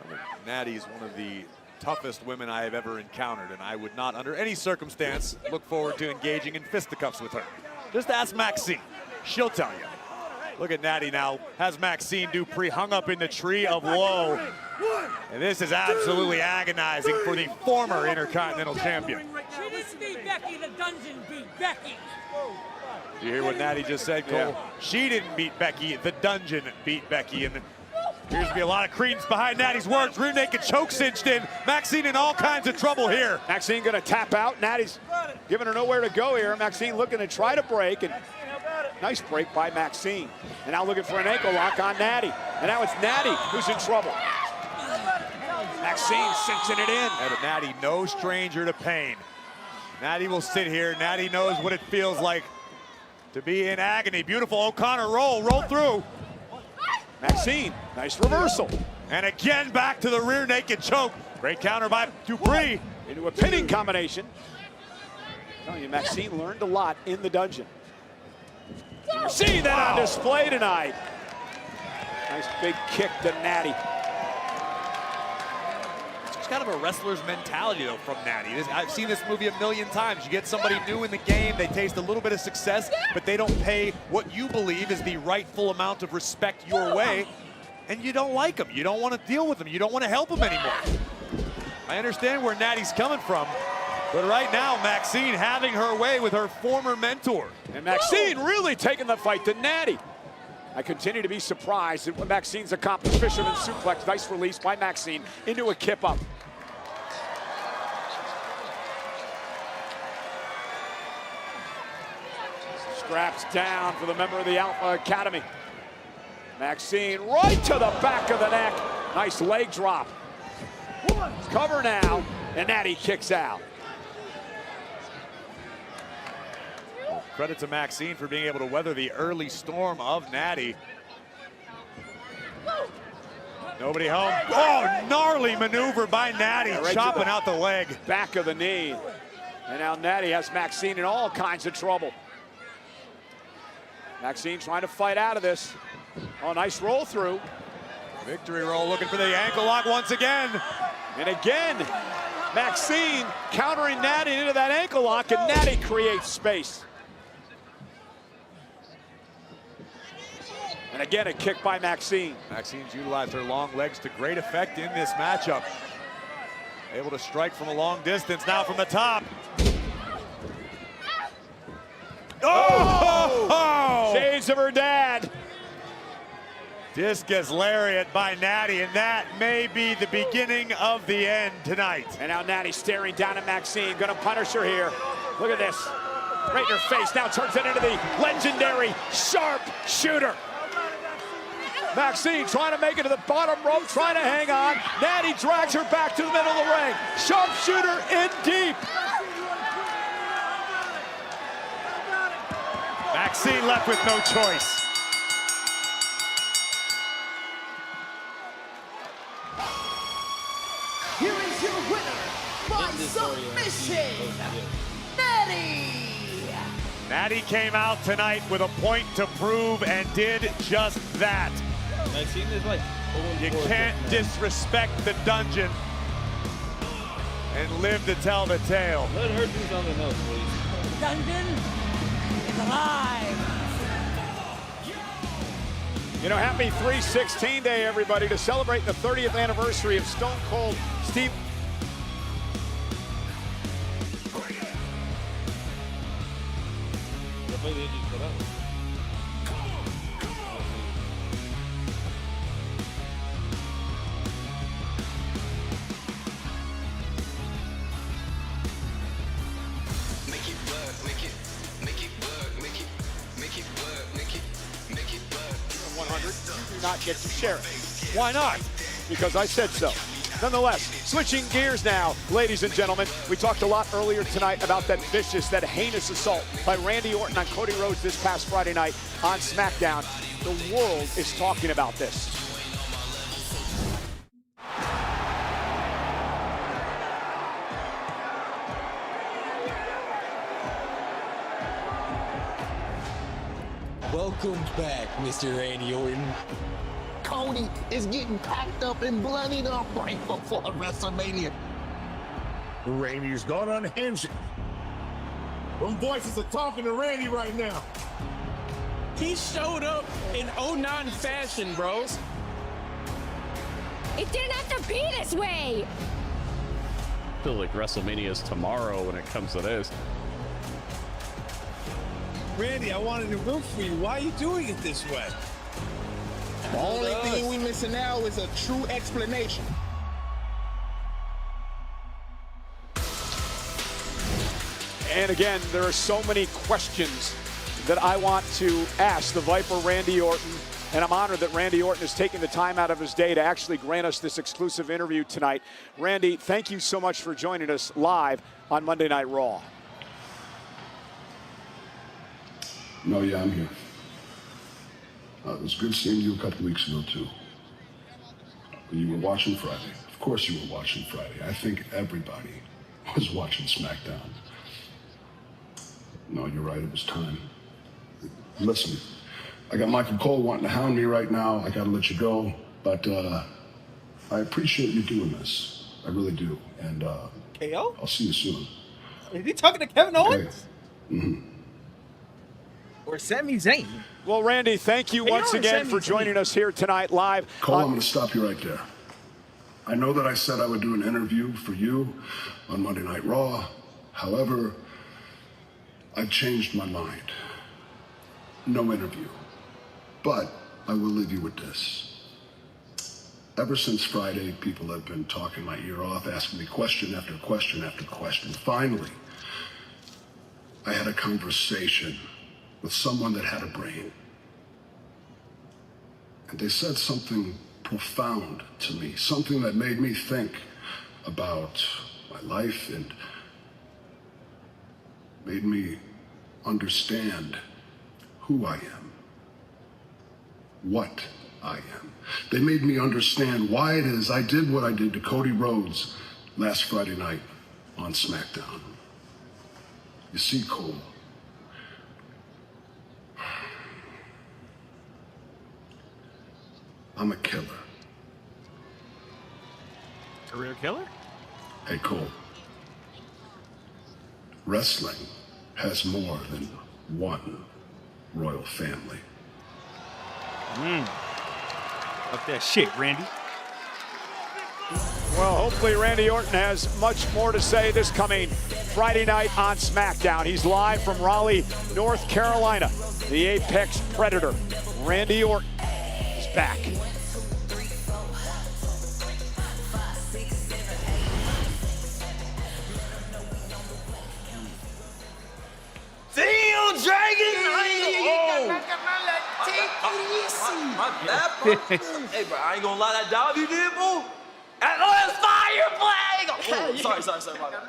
I mean, Natty is one of the toughest women I have ever encountered, and I would not, under any circumstance, look forward to engaging in fisticuffs with her. Just ask Maxine. She'll tell you. Look at Natty now, has Maxine Dupree hung up in the tree of woe. And this is absolutely agonizing for the former Intercontinental Champion. She didn't beat Becky, the dungeon beat Becky. You hear what Natty just said, Cole? Yeah. She didn't beat Becky, the dungeon beat Becky. And appears to be a lot of credence behind Natty's words. Rear naked choke cinched in. Maxine in all kinds of trouble here. Maxine gonna tap out. Natty's giving her nowhere to go here. Maxine looking to try to break, and nice break by Maxine. And now looking for an ankle lock on Natty. And now it's Natty who's in trouble. Maxine cinching it in. And Natty, no stranger to pain. Natty will sit here. Natty knows what it feels like to be in agony. Beautiful O'Connor roll through. Maxine, nice reversal. And again, back to the rear naked choke. Great counter by Dupree. Into a pinning combination. I'm telling you, Maxine learned a lot in the dungeon. You're seeing that on display tonight. Nice big kick to Natty. It's kind of a wrestler's mentality, though, from Natty. I've seen this movie a million times. You get somebody new in the game, they taste a little bit of success, but they don't pay what you believe is the rightful amount of respect your way, and you don't like them. You don't want to deal with them. You don't want to help them anymore. I understand where Natty's coming from, but right now, Maxine having her way with her former mentor. And Maxine really taking the fight to Natty. I continue to be surprised at what Maxine's accomplished. Fisherman suplex, nice release by Maxine into a kip up. Straps down for the member of the Alpha Academy. Maxine right to the back of the neck. Nice leg drop. Cover now, and Natty kicks out. Credit to Maxine for being able to weather the early storm of Natty. Nobody home. Oh, gnarly maneuver by Natty, right, chopping out the leg. Back of the knee. And now Natty has Maxine in all kinds of trouble. Maxine trying to fight out of this. Oh, nice roll through. Victory roll looking for the ankle lock once again. And again, Maxine countering Natty into that ankle lock, and Natty creates space. And again, a kick by Maxine. Maxine's utilized her long legs to great effect in this matchup. Able to strike from a long distance, now from the top. Oh! Shades of her dad. Discus lariat by Natty, and that may be the beginning of the end tonight. And now Natty staring down at Maxine, gonna punish her here. Look at this, right in her face, now turns it into the legendary sharp shooter. Maxine trying to make it to the bottom rope, trying to hang on. Natty drags her back to the middle of the ring. Sharpshooter in deep. Maxine left with no choice. Here is your winner by submission, Natty. Natty came out tonight with a point to prove and did just that. Maxine is like, you can't disrespect the dungeon and live to tell the tale. Let her do something else, please. Dungeon is alive. You know, happy 316 Day, everybody, to celebrate the 30th anniversary of Stone Cold Steve not get to share it. Why not? Because I said so. Nonetheless, switching gears now, ladies and gentlemen, we talked a lot earlier tonight about that vicious, that heinous assault by Randy Orton on Cody Rhodes this past Friday night on SmackDown. The world is talking about this. Welcome back, Mr. Randy Orton. Cody is getting packed up and bloodied up right before WrestleMania. Randy's gone unhinged. Them voices are talking to Randy right now. He showed up in 09 fashion, bros. It didn't have to be this way. I feel like WrestleMania is tomorrow when it comes to this. Randy, I wanted to root for you. Why are you doing it this way? The only thing we missing now is a true explanation. And again, there are so many questions that I want to ask the Viper Randy Orton, and I'm honored that Randy Orton is taking the time out of his day to actually grant us this exclusive interview tonight. Randy, thank you so much for joining us live on Monday Night Raw. No, yeah, I'm here. It was good seeing you a couple weeks ago, too. You were watching Friday. Of course you were watching Friday. I think everybody was watching SmackDown. No, you're right, it was time. Listen, I got Michael Cole wanting to hound me right now. I gotta let you go, but I appreciate you doing this. I really do, and KO? I'll see you soon. Is he talking to Kevin Owens? Mm-hmm. Or Sami Zayn? Well, Randy, thank you once again for joining us here tonight live. Cole, I'm going to stop you right there. I know that I said I would do an interview for you on Monday Night Raw. However, I've changed my mind. No interview. But I will leave you with this. Ever since Friday, people have been talking my ear off, asking me question after question after question. Finally, I had a conversation with someone that had a brain. And they said something profound to me, something that made me think about my life and made me understand who I am, what I am. They made me understand why it is I did what I did to Cody Rhodes last Friday night on SmackDown. You see, Cole, I'm a killer. Career killer? Hey, Cole. Wrestling has more than one royal family. Fuck that shit, Randy. Well, hopefully Randy Orton has much more to say this coming Friday night on SmackDown. He's live from Raleigh, North Carolina. The Apex Predator, Randy Orton, is back. Damn, Dragon! My bad, bro. Hey, bro, I ain't gonna lie, that dive you did, bro. That's fire flag! Sorry, my bad.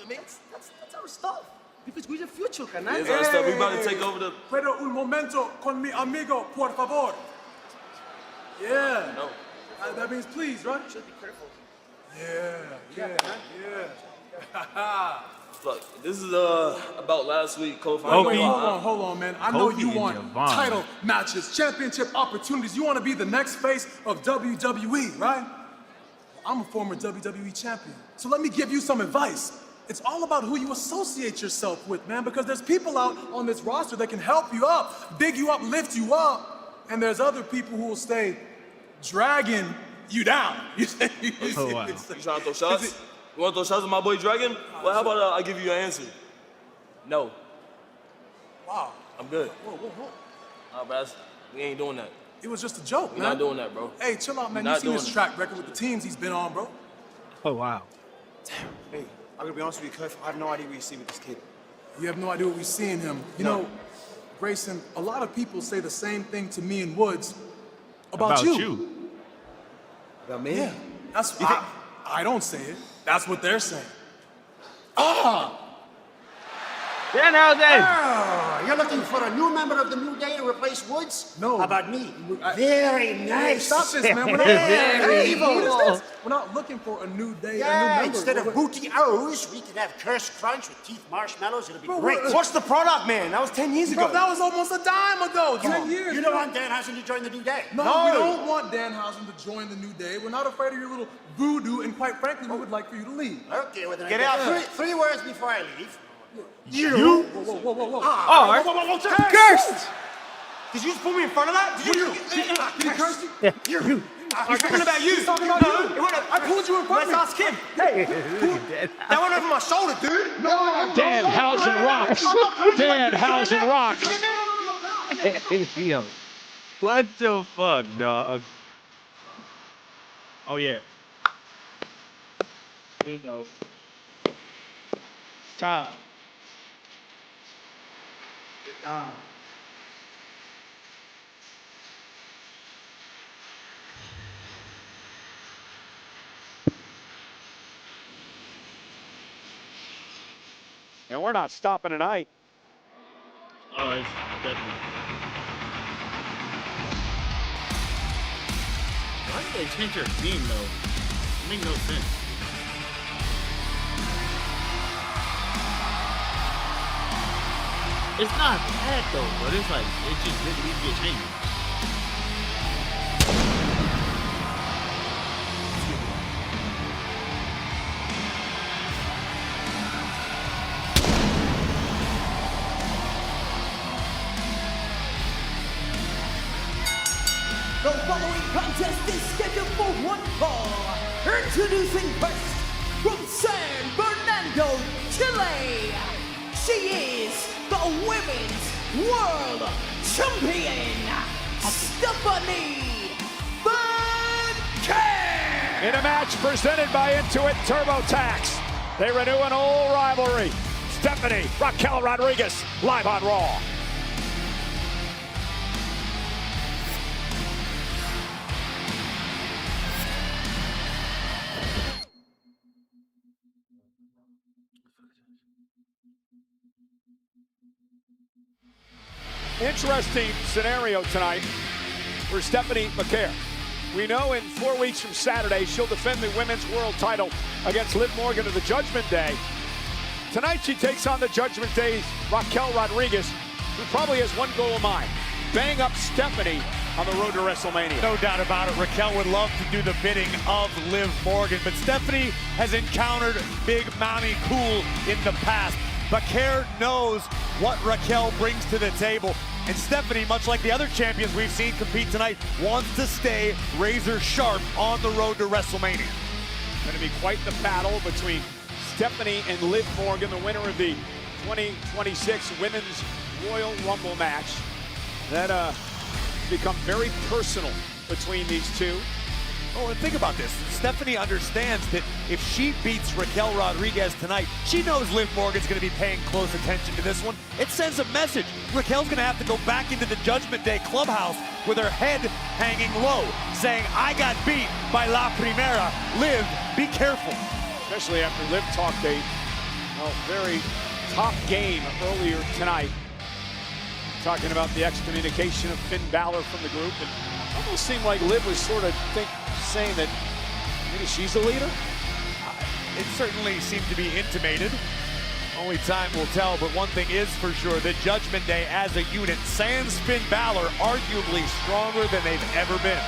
I mean, that's our stuff. Because we're the future, canal. Yeah, it's our stuff. We about to take over the... Pero un momento con mi amigo, por favor. Yeah. No. That means please, right? Should be careful. Yeah. Look, this is about last week, Kofi. Wait, hold on, man. I know you want title matches, championship opportunities. You want to be the next face of WWE, right? I'm a former WWE champion. So let me give you some advice. It's all about who you associate yourself with, man, because there's people out on this roster that can help you up, big you up, lift you up, and there's other people who will stay dragging you down. Oh, wow. You trying to throw shots? You want to throw shots at my boy Dragon? Well, how about I give you your answer? No. Wow. I'm good. Whoa. Nah, bro, we ain't doing that. It was just a joke, We're man. not doing that, bro. Hey, chill out, man. You seen his track record with the teams he's been on, bro. Oh, wow. Hey, I'm gonna be honest with you, Cliff. I have no idea what you see with this kid. You have no idea what we see in him. You know, Grayson, a lot of people say the same thing to me and Woods About you. About me? Yeah. That's I don't say it. That's what they're saying. You're looking for a new member of the New Day to replace Woods? No. How about me? Very nice. Stop this, man. We're not, Very evil. We're not looking for a new day, a new Yeah, member. instead of Booty O's, we could have Curse Crunch with teeth marshmallows. It'll be great. What's the product, man? That was 10 years ago. Bro, that was almost a dime ago. 10 years. You don't want Danhausen to join the New Day? No, we don't want Danhausen to join the New Day. We're not afraid of your little voodoo, and quite frankly, we would like for you to leave. Okay, well then Get I out. got three words before I leave. You? Whoa. Cursed! Did you just put me in front of that? Did he curse you? You. He's talking about you. He's talking about you. I pulled you in front of me. Let's ask him. Hey, that went over my shoulder, dude. Danhausen rocks. Danhausen rocks. Yo, what the fuck, dog? Oh yeah. We know. Time. And we're not stopping tonight. Oh, it's definitely. Why did they change their theme though? It makes no sense. It's not bad though, but it's like it just didn't need to get changed. The following contest is scheduled for one fall. Introducing first, from San Fernando, Chile, she is the Women's World Champion, Stephanie McMahon. In a match presented by Intuit TurboTax, they renew an old rivalry. Stephanie Raquel Rodriguez, live on Raw. Interesting scenario tonight for Stephanie McMahon. We know in 4 weeks from Saturday, she'll defend the women's world title against Liv Morgan at the Judgment Day. Tonight, she takes on the Judgment Day's Raquel Rodriguez, who probably has one goal in mind: bang up Stephanie on the road to WrestleMania. No doubt about it. Raquel would love to do the bidding of Liv Morgan, but Stephanie has encountered Big Mommy Cool in the past. Bakar knows what Raquel brings to the table, and Stephanie, much like the other champions we've seen compete tonight, wants to stay razor sharp on the road to WrestleMania. Going to be quite the battle between Stephanie and Liv Morgan, the winner of the 2026 Women's Royal Rumble match. That become very personal between these two. Oh, and think about this. Stephanie understands that if she beats Raquel Rodriguez tonight, she knows Liv Morgan's going to be paying close attention to this one. It sends a message. Raquel's going to have to go back into the Judgment Day clubhouse with her head hanging low, saying, I got beat by La Primera. Liv, be careful. Especially after Liv talked a very top game earlier tonight, talking about the excommunication of Finn Balor from the group. And it almost seemed like Liv was sort of saying that maybe she's the leader. It certainly seemed to be intimated. Only time will tell, but one thing is for sure, the Judgment Day as a unit, sans Finn Balor, arguably stronger than they've ever been.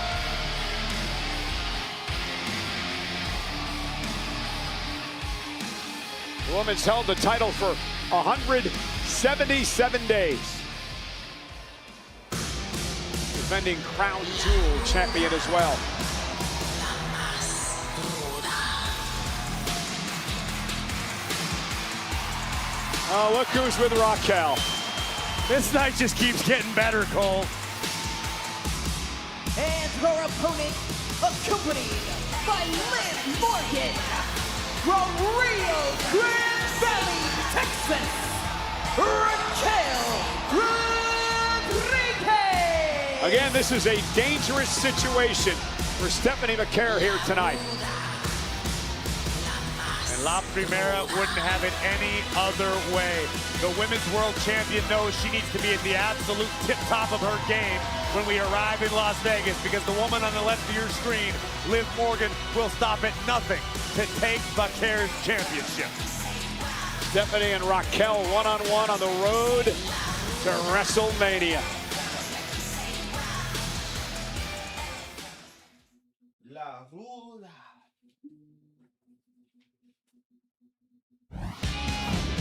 The woman's held the title for 177 days. Defending Crown Jewel champion as well. Oh, look who's with Raquel. This night just keeps getting better, Cole. And her opponent, accompanied by Liv Morgan, from Rio Grande Valley, Texas, Raquel Rodriguez. Again, this is a dangerous situation for Stephanie McCare here tonight. And La Primera wouldn't have it any other way. The Women's World Champion knows she needs to be at the absolute tip-top of her game when we arrive in Las Vegas, because the woman on the left of your screen, Liv Morgan, will stop at nothing to take Vaquer's championship. Stephanie and Raquel one-on-one on the road to WrestleMania.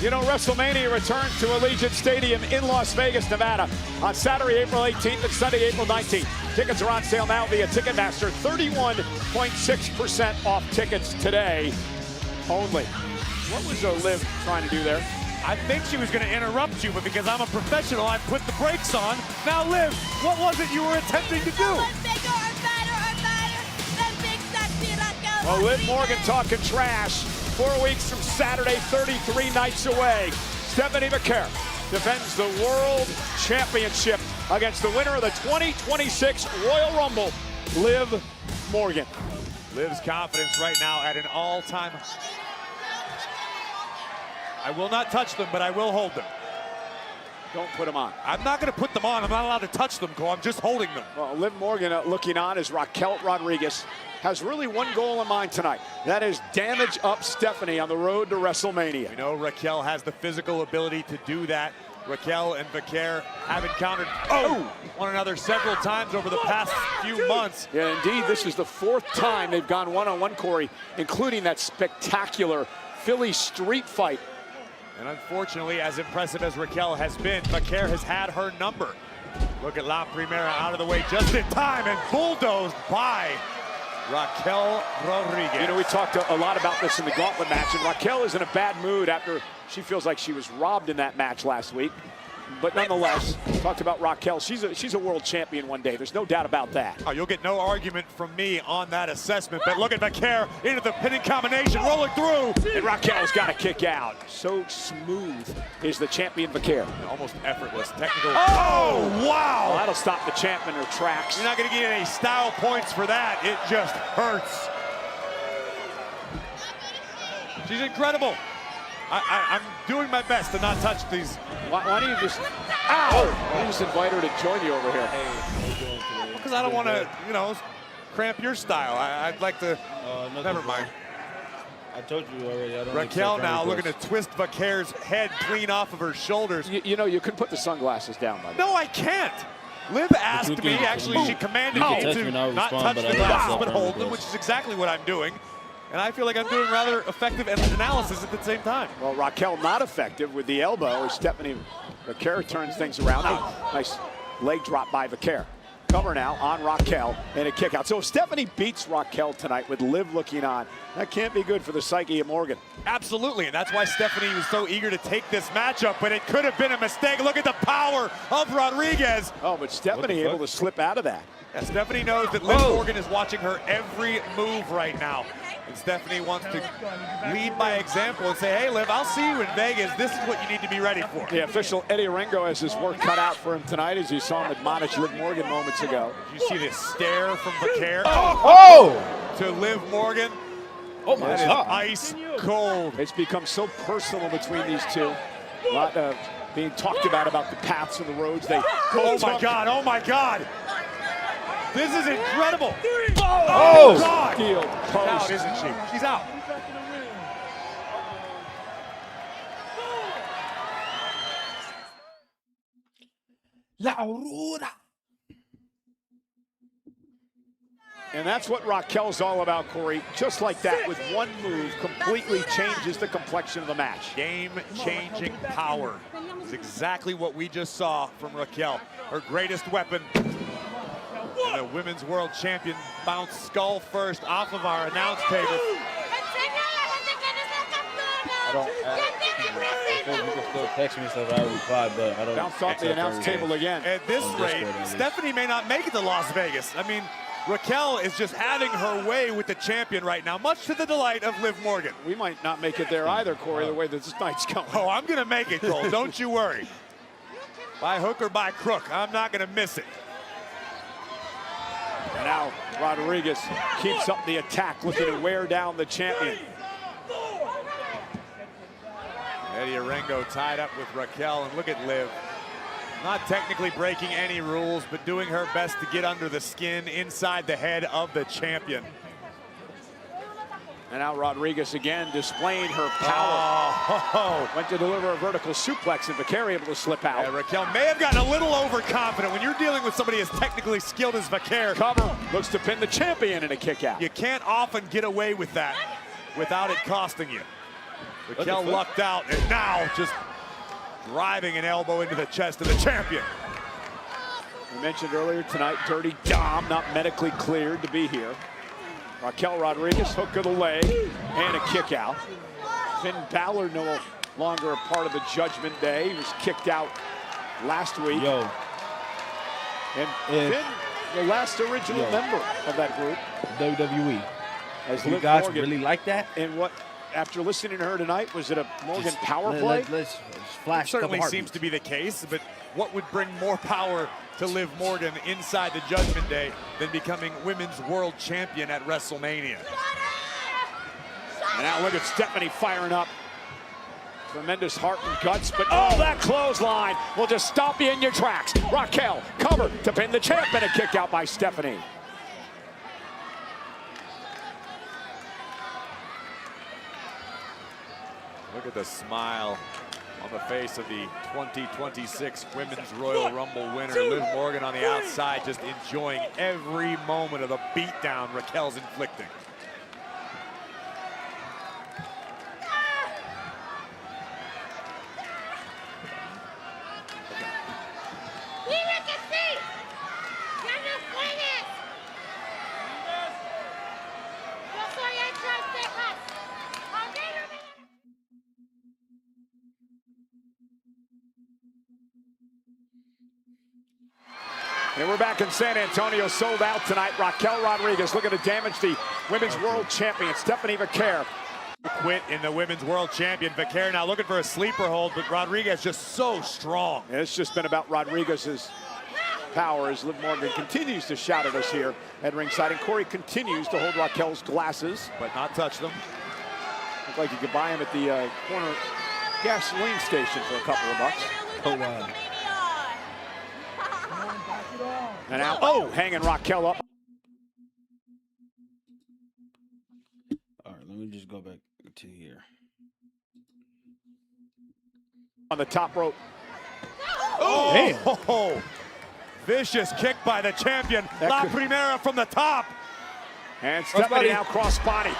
You know, WrestleMania returns to Allegiant Stadium in Las Vegas, Nevada on Saturday, April 18th and Sunday, April 19th. Tickets are on sale now via Ticketmaster. 31.6% off tickets today only. What was Liv trying to do there? I think she was going to interrupt you, but because I'm a professional, I put the brakes on. Now, Liv, what was it you were attempting to do? Well, Liv Morgan talking trash. 4 weeks from Saturday, 33 nights away. Stephanie McCare defends the World Championship against the winner of the 2026 Royal Rumble, Liv Morgan. Liv's confidence right now at an all-time. I will not touch them, but I will hold them. Don't put them on. I'm not going to put them on. I'm not allowed to touch them, Cole. I'm just holding them. Well, Liv Morgan looking on as Raquel Rodriguez has really one goal in mind tonight. That is damage up Stephanie on the road to WrestleMania. We know Raquel has the physical ability to do that. Raquel and Vaquer have encountered one another several times over the past few months. Yeah, indeed, this is the 4th time they've gone one-on-one, Corey, including that spectacular Philly street fight. And unfortunately, as impressive as Raquel has been, Vaquer has had her number. Look at La Primera out of the way just in time and bulldozed by Raquel Rodriguez. You know, we talked a lot about this in the gauntlet match, and Raquel is in a bad mood after she feels like she was robbed in that match last week. But nonetheless, talked about Raquel. She's a world champion one day. There's no doubt about that. Oh, you'll get no argument from me on that assessment. But look at Vaquer into the pinning combination, rolling through. And Raquel's got to kick out. So smooth is the champion Vaquer. Almost effortless, technical. Oh, wow! Well, that'll stop the champ in her tracks. You're not going to get any style points for that. It just hurts. She's incredible. I'm doing my best to not touch these. Why don't you just, why don't you just invite her to join you over here? Hey, because I don't want to, you know, cramp your style. I'd like to, never mind. I told you already. I don't Raquel now looking to twist Vaquer's head clean off of her shoulders. You know, you can put the sunglasses down, by the way. No, I can't. Liv asked me, actually, she commanded me to not touch the glasses, but hold them, which is exactly what I'm doing. And I feel like I'm doing rather effective analysis at the same time. Well, Raquel not effective with the elbow as Stephanie Vaquer turns things around. Nice leg drop by Vaquer. Cover now on Raquel and a kick out. So if Stephanie beats Raquel tonight with Liv looking on, that can't be good for the psyche of Morgan. Absolutely, and that's why Stephanie was so eager to take this matchup, but it could have been a mistake. Look at the power of Rodriguez. Oh, but Stephanie able to slip out of that. Yeah, Stephanie knows that Liv Morgan is watching her every move right now. And Stephanie wants to lead by example and say, hey, Liv, I'll see you in Vegas. This is what you need to be ready for. The official Eddie Ringo has his work cut out for him tonight, as you saw him admonish Liv Morgan moments ago. Did you see this stare from Vaquer to Liv Morgan? Oh, my God. Ice cold. It's become so personal between these two. A lot being talked about the paths and the roads they Oh, my God. Oh, my God. This is incredible. Oh, God. Steel post. Out, isn't she? She's out. La Aurora. And that's what Raquel's all about, Corey. Just like that, with one move, completely changes the complexion of the match. Game-changing power is exactly what we just saw from Raquel. Her greatest weapon. And the Women's World Champion bounced skull first off of our announce table. You can still text me stuff, I reply, but I don't. Bounced off the announce table again. At this rate, Stephanie may not make it to Las Vegas. I mean, Raquel is just having her way with the champion right now, much to the delight of Liv Morgan. We might not make it there either, Corey, the way that this night's going. Oh, I'm going to make it, Cole. Don't you worry. By hook or by crook, I'm not going to miss it. And now Rodriguez keeps up the attack, looking to wear down the champion. Eddie Arengo tied up with Raquel, and look at Liv. Not technically breaking any rules, but doing her best to get under the skin inside the head of the champion. And now Rodriguez again displaying her power. Oh. Went to deliver a vertical suplex, and Vaquer able to slip out. Yeah, Raquel may have gotten a little overconfident. When you're dealing with somebody as technically skilled as Vaquer. Cover, looks to pin the champion in a kick out. You can't often get away with that without it costing you. Raquel lucked out, and now just driving an elbow into the chest of the champion. We mentioned earlier tonight, Dirty Dom not medically cleared to be here. Raquel Rodriguez, hook of the leg, and a kick out. Finn Balor no longer a part of the Judgment Day. He was kicked out last week. Yo. And Finn, the last original member of that group. WWE. As you Liv guys Morgan, really like that? And what, after listening to her tonight, was it a Morgan power play? Let's flash. It certainly seems to be the case, but what would bring more power to Liv Morgan inside the Judgment Day than becoming Women's World Champion at WrestleMania? And now look at Stephanie firing up. Tremendous heart and guts, but oh, that clothesline will just stop you in your tracks. Raquel covered to pin the champ, and a kick out by Stephanie. Look at the smile on the face of the 2026 Women's Royal Rumble winner, Liv Morgan, on the outside, just enjoying every moment of the beatdown Raquel's inflicting. And we're back in San Antonio, sold out tonight. Raquel Rodriguez looking to damage the Women's World Champion, Stephanie Vaquer. Quit in the Women's World Champion. Vaquer now looking for a sleeper hold, but Rodriguez just so strong. And it's just been about Rodriguez's power as Liv Morgan continues to shout at us here at ringside. And Corey continues to hold Raquel's glasses. But not touch them. Look like you could buy them at the corner gasoline station for a couple of bucks. Oh, wow. And now, oh, hanging Raquel up. All right, let me just go back to here. On the top rope. Oh, damn. Oh, vicious kick by the champion. La Primera from the top. And Stephanie now cross body.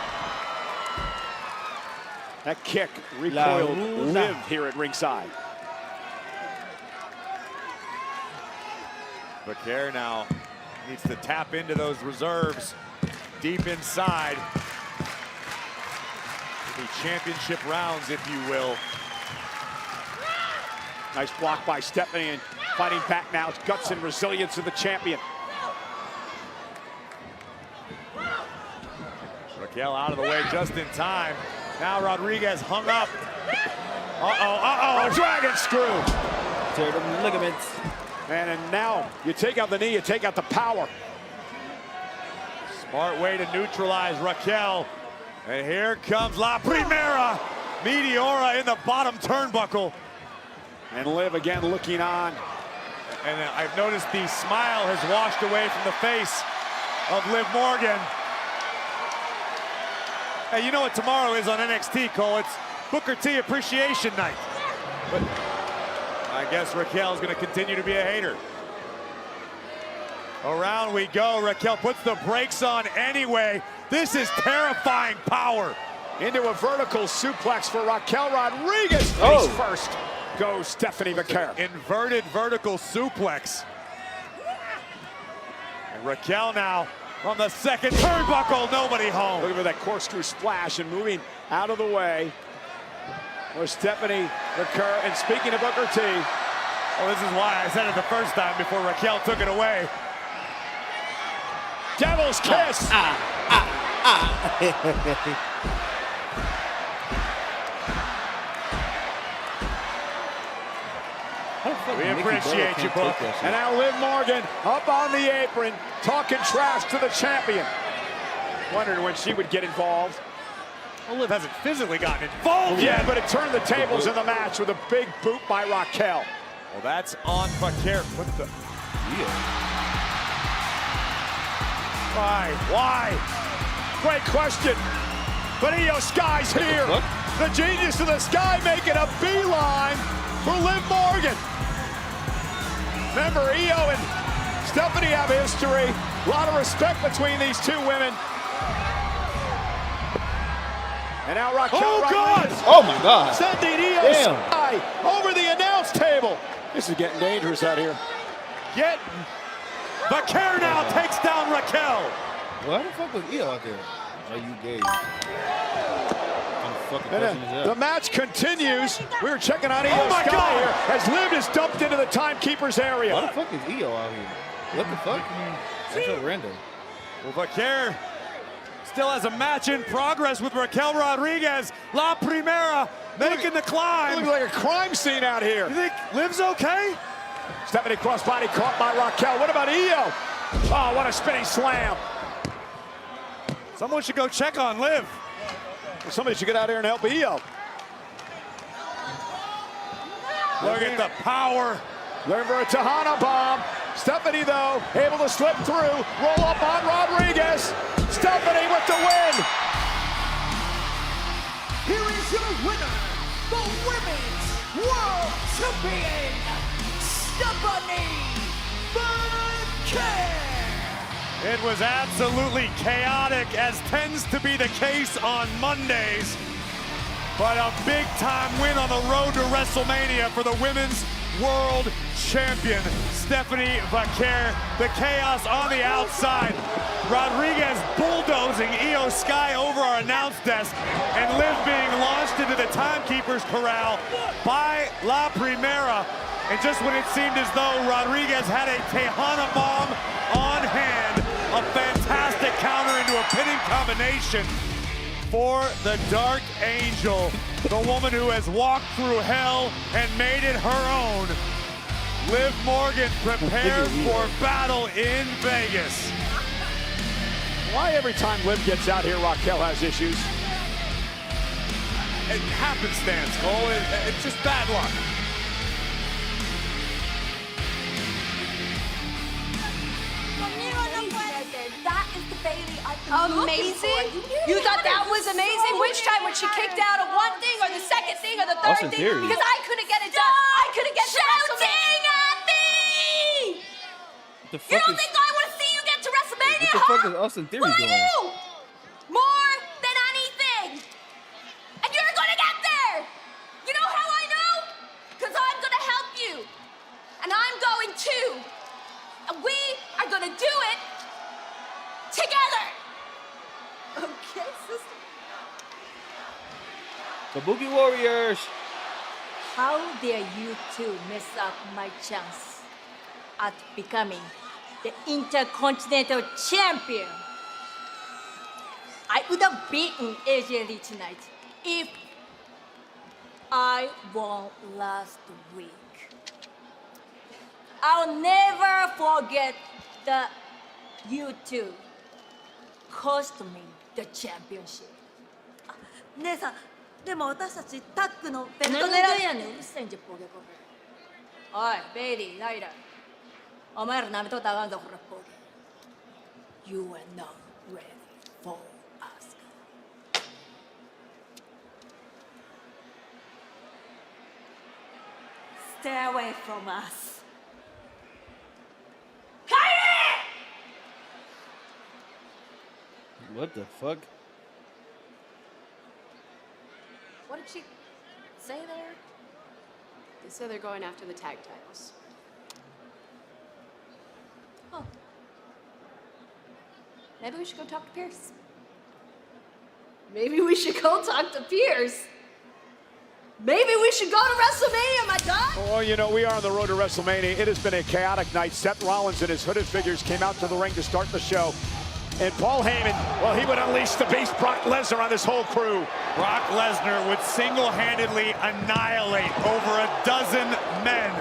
That kick recoiled Liv here at ringside. Vaquer now needs to tap into those reserves deep inside. The championship rounds, if you will. Nice block by Stephanie, and fighting back now. It's guts and resilience of the champion. Raquel out of the way just in time. Now Rodriguez hung up. Uh-oh. A dragon screw. Tear the ligaments. And now you take out the knee, you take out the power. Smart way to neutralize Raquel. And here comes La Primera. Meteora in the bottom turnbuckle. And Liv again looking on. And I've noticed the smile has washed away from the face of Liv Morgan. Hey, you know what tomorrow is on NXT, Cole? It's Booker T Appreciation Night. But I guess Raquel's going to continue to be a hater. Around we go. Raquel puts the brakes on anyway. This is terrifying power. Into a vertical suplex for Raquel Rodriguez. Face first goes Stephanie Vaquer. Inverted vertical suplex. And Raquel now on the second turnbuckle. Nobody home. Looking for that corkscrew splash and moving out of the way. There's Stephanie Vaquer, and speaking of Booker T. Well, this is why I said it the first time before Raquel took it away. Devil's kiss. We appreciate you, Book. And now Liv Morgan up on the apron. talking trash to the champion. Wondering when she would get involved. Well, Liv hasn't physically gotten involved Yeah, yet. but it turned the tables in the match with a big boot by Raquel. Well, that's on Vaquer. What the? Why? Great question. But Io Sky's here. The genius of the Sky making a beeline for Liv Morgan. Remember, Io and Stephanie have history. A lot of respect between these two women. And now Raquel. Oh, God! Rodriguez Oh, my God. Sending Io Sky over the announce table. This is getting dangerous out here. Vaquer now takes down Raquel. Why the fuck was Io out there? Are you gay? The match continues. We were checking on Io Sky here as Liv is dumped into the timekeeper's area. Why the fuck is Io out here? What the fuck? That's so random. Well, Vaquer still has a match in progress with Raquel Rodriguez. La Primera making the climb. Looks like a crime scene out here. You think Liv's okay? Stephanie crossbody caught by Raquel. What about Io? Oh, what a spinning slam. Someone should go check on Liv. Somebody should get out here and help Io. Look at the power. Looking for a Tejana bomb. Stephanie, though, able to slip through. Roll up on Rodriguez. Stephanie with the win. Here is your winner, the Women's World Champion, Stephanie Vaquer. It was absolutely chaotic, as tends to be the case on Mondays. But a big-time win on the road to WrestleMania for the Women's World Champion, Stephanie Vaquer. The chaos on the outside. Rodriguez bulldozing Io Sky over our announce desk, and Liv being launched into the timekeeper's corral by La Primera. And just when it seemed as though Rodriguez had a Tejana bomb on hand, a fantastic counter into a pinning combination for the Dark Angel, the woman who has walked through hell and made it her own. Liv Morgan prepared for battle in Vegas. Why every time Liv gets out here, Raquel has issues? It happenstance, Cole. It's just bad luck. That is the Bailey I've been amazing. You thought that was amazing? Which time when she kicked out of one thing or the second thing or the third Austin thing? Theory. Because I couldn't get it done. I couldn't get shouting at me. The fuck You don't is, think I want to see you get to WrestleMania? what the fuck is Austin Theory What doing? are you? More than anything. And you're gonna get there. You know how I know? Because I'm gonna help you. And I'm going too. And we are gonna do it together. Okay, sister. Kabuki Warriors. How dare you two miss up my chance at becoming the Intercontinental Champion? I would have beaten AJ Lee tonight if I won last week. I'll never forget that you two cost me the championship. 姉さん、でも私たちタッグのベルト何狙いがやねん、うるせえんじゃ、ボケボケ。おい、ベイリー、ライラー。お前ら舐めとったらあかんぞ、これ、ボケ。You are not ready for us. Stay away from us. What the fuck? What did she say there? They said they're going after the tag titles. Huh. Maybe we should go talk to Pierce. Maybe we should go talk to Pierce. Maybe we should go to WrestleMania, my dog. Well, you know, we are on the road to WrestleMania. It has been a chaotic night. Seth Rollins and his hooded figures came out to the ring to start the show. And Paul Heyman, well, he would unleash the beast Brock Lesnar on this whole crew. Brock Lesnar would single-handedly annihilate over a dozen men.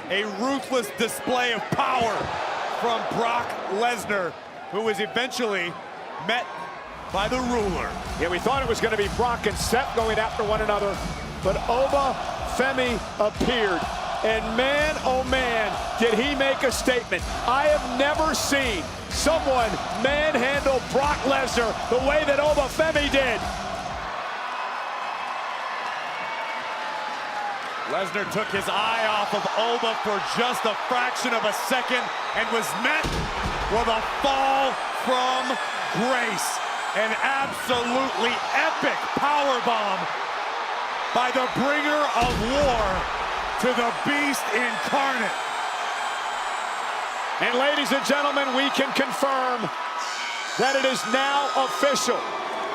A ruthless display of power from Brock Lesnar, who was eventually met by the ruler. Yeah, we thought it was going to be Brock and Seth going after one another, but Wwe appeared. And man, oh man, did he make a statement. I have never seen someone manhandle Brock Lesnar the way that Wwe did. Lesnar took his eye off of Wwe for just a fraction of a second and was met with a fall from grace. An absolutely epic powerbomb by the bringer of war to the Beast incarnate. And ladies and gentlemen, we can confirm that it is now official.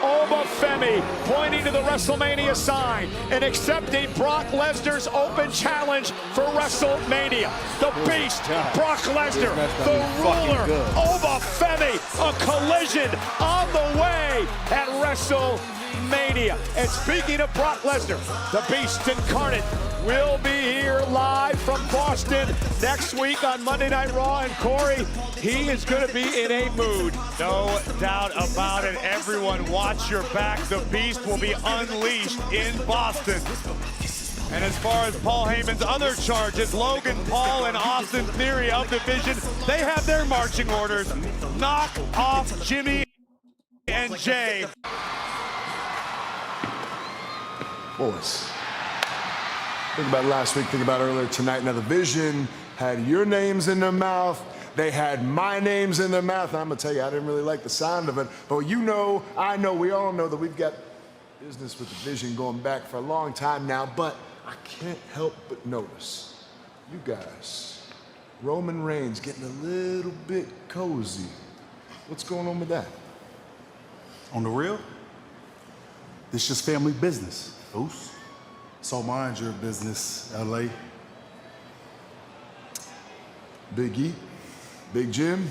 Wwe pointing to the WrestleMania sign and accepting Brock Lesnar's open challenge for WrestleMania. The Beast, Brock Lesnar, the ruler, Wwe, a collision on the way at WrestleMania. And speaking of Brock Lesnar, the Beast incarnate will be here live from Boston next week on Monday Night Raw. And Corey, he is going to be in a mood. No doubt about it. Everyone watch your back. The Beast will be unleashed in Boston. And as far as Paul Heyman's other charges, Logan Paul and Austin Theory of Division, they have their marching orders. Knock off Jimmy and Jay. Boys, think about last week, think about earlier tonight. Now the Vision had your names in their mouth. They had my names in their mouth. And I'm gonna tell you, I didn't really like the sound of it. But you know, I know, we all know that we've got business with the Vision going back for a long time now. But I can't help but notice, you guys, Roman Reigns getting a little bit cozy. What's going on with that? On the real, this just family business. Oops. So mind your business, LA. Big E, Big Jim,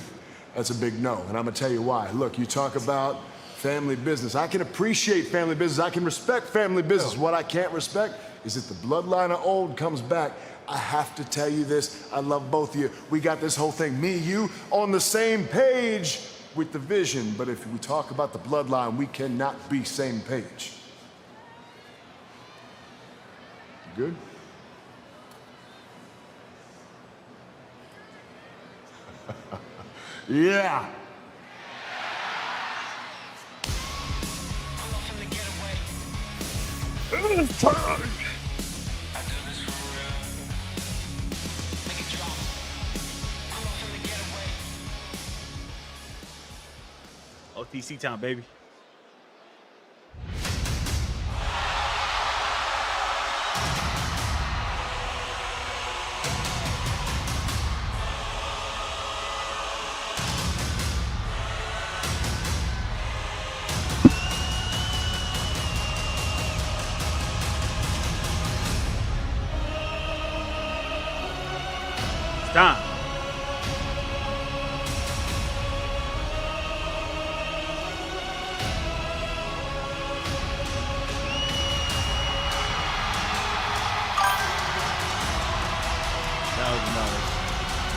that's a big no. And I'm gonna tell you why. Look, you talk about family business. I can appreciate family business. I can respect family business. What I can't respect is if the bloodline of old comes back. I have to tell you this. I love both of you. We got this whole thing, me, you, on the same page with the Vision. But if we talk about the bloodline, we cannot be same page. Good? Yeah. It's time. OTC time, baby. Time.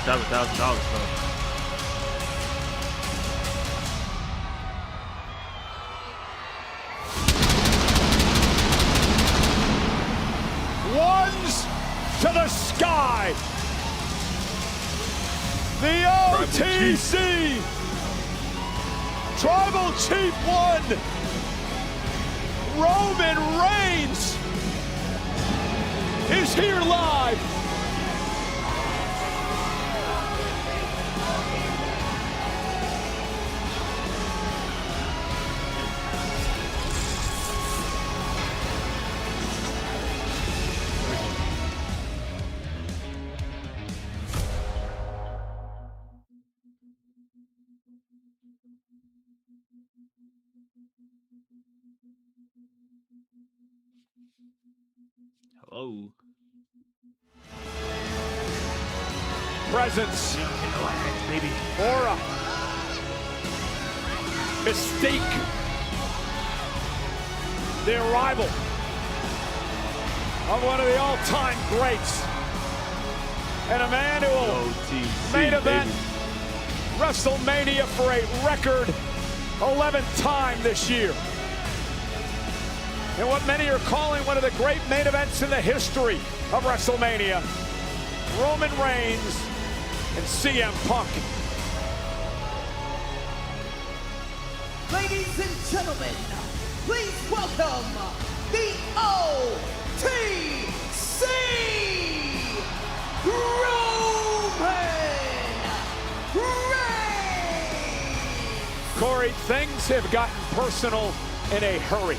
$1,000, though. Ones to the sky. The OTC Tribal Chief 1, Roman Reigns, is here live. Hello. Presence, baby. aura, mystique, the arrival of one of the all-time greats, and a man who will OTC, main event baby. WrestleMania for a record 11th time this year. And what many are calling one of the great main events in the history of WrestleMania, Roman Reigns and CM Punk. Ladies and gentlemen, please welcome the OTC Roman Reigns! Corey, things have gotten personal in a hurry.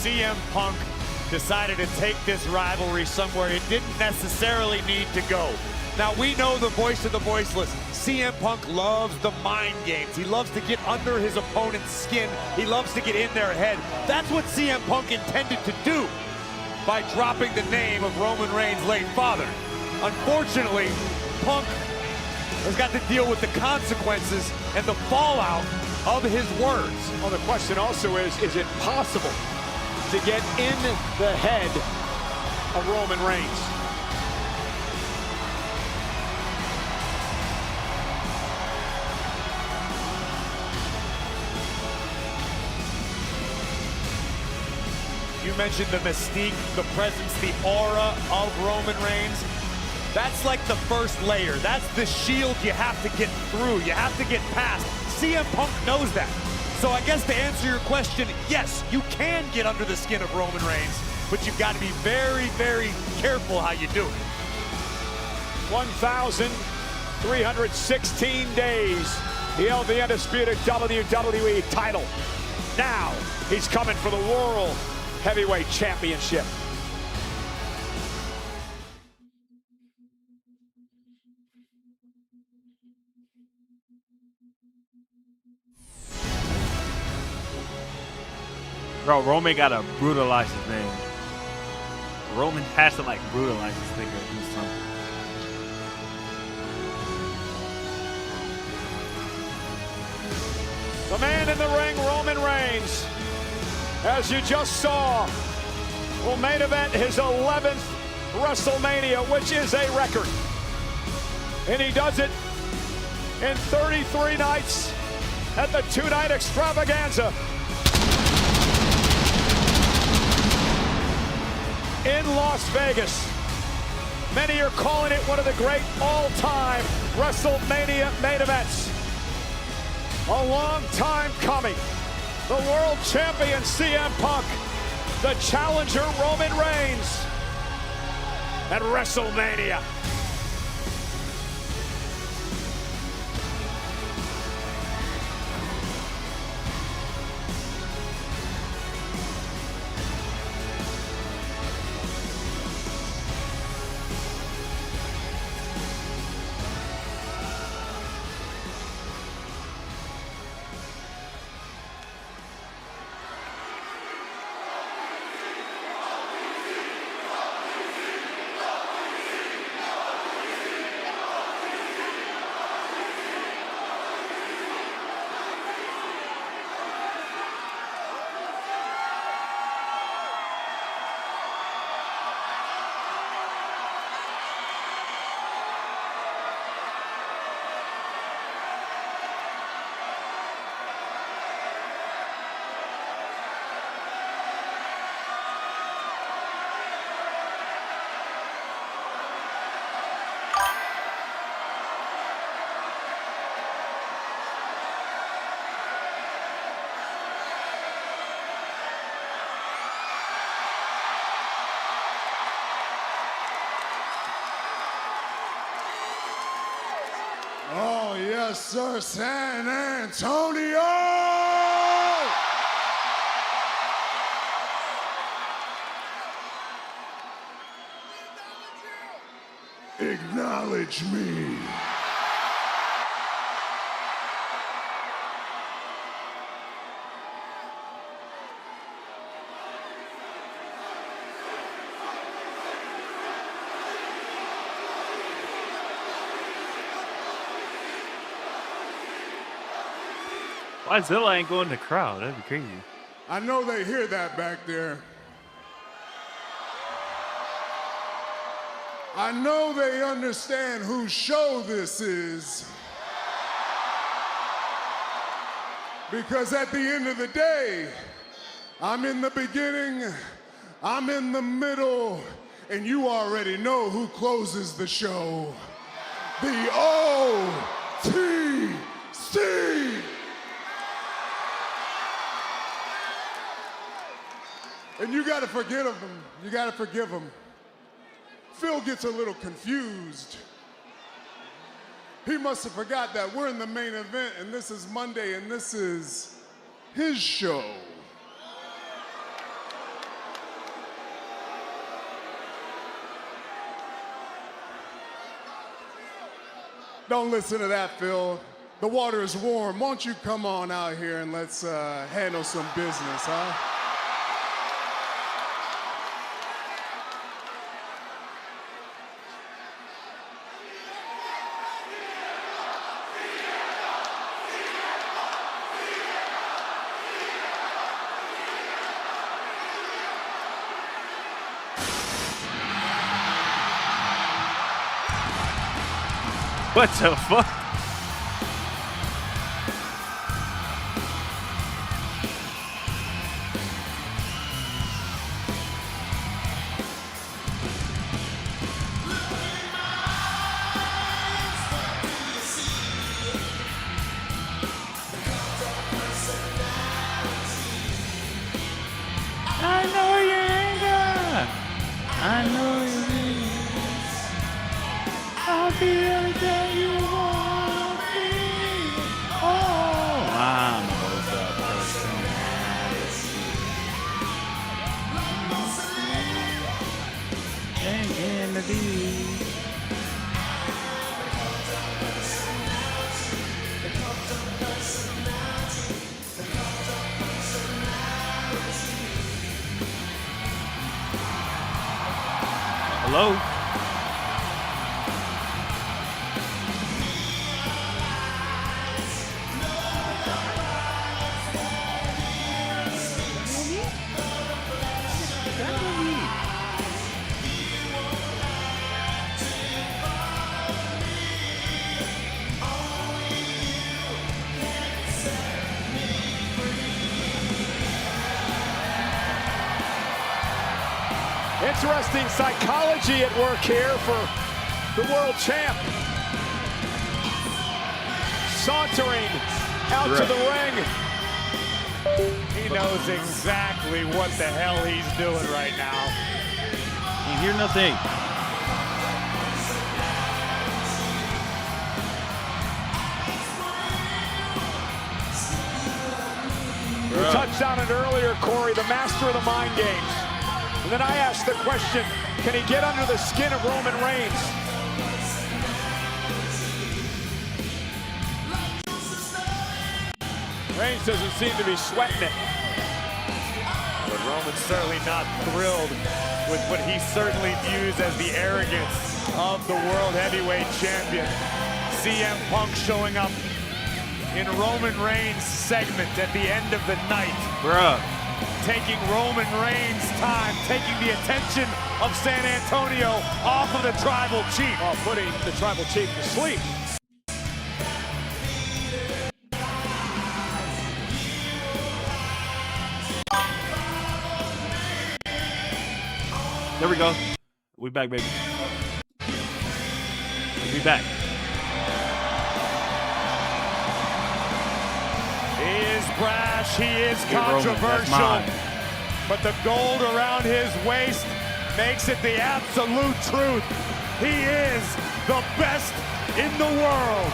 CM Punk decided to take this rivalry somewhere it didn't necessarily need to go. Now, we know the voice of the voiceless. CM Punk loves the mind games. He loves to get under his opponent's skin. He loves to get in their head. That's what CM Punk intended to do by dropping the name of Roman Reigns' late father. Unfortunately, Punk has got to deal with the consequences and the fallout of his words. Well, the question also is it possible to get in the head of Roman Reigns? You mentioned the mystique, the presence, the aura of Roman Reigns. That's like the first layer. That's the shield you have to get through. You have to get past. CM Punk knows that. So I guess to answer your question, yes, you can get under the skin of Roman Reigns, but you've got to be very, very careful how you do it. 1,316 days he held the undisputed WWE title. Now he's coming for the World Heavyweight Championship. Bro, Roman gotta brutalize his name. Roman has to like brutalize this thing or do something. The man in the ring, Roman Reigns, as you just saw, will main event his 11th WrestleMania, which is a record. And he does it in 33 nights at the two-night extravaganza in Las Vegas. Many are calling it one of the great all-time WrestleMania main events. A long time coming. The world champion CM Punk, the challenger Roman Reigns at WrestleMania. Oh, yes, sir, San Antonio! Acknowledge me. Why Zilla ain't going to the crowd? That'd be crazy. I know they hear that back there. I know they understand whose show this is. Because at the end of the day, I'm in the beginning, I'm in the middle, and you already know who closes the show. The OTC! And you gotta forgive him. You gotta forgive him. Phil gets a little confused. He must have forgot that we're in the main event and this is Monday and this is his show. Don't listen to that, Phil. The water is warm. Won't you come on out here and let's handle some business, huh? What the fuck? I know your anger. I know your weakness. I'll be everything you want me. Oh, I'm hold up personality. Ain't in the deep. Hello? Interesting psychology at work here for the world champ. Sauntering out to the ring. He knows exactly what the hell he's doing right now. You hear nothing. You touched on it earlier, Corey, the master of the mind games. And then I asked the question, can he get under the skin of Roman Reigns? Reigns doesn't seem to be sweating it. But Roman's certainly not thrilled with what he certainly views as the arrogance of the World Heavyweight Champion. CM Punk showing up in Roman Reigns' segment at the end of the night. Bruh. Taking Roman Reigns' time, taking the attention of San Antonio off of the Tribal Chief. While putting the Tribal Chief to sleep. There we go. We back, baby. We back. He is brash, he is controversial, but the gold around his waist makes it the absolute truth. He is the best in the world.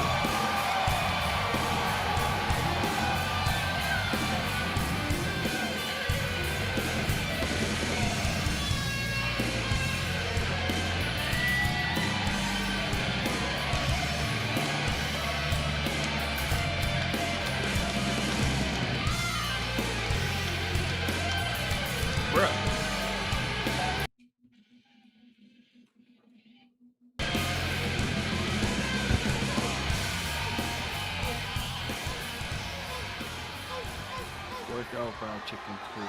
Workout fried chicken cool.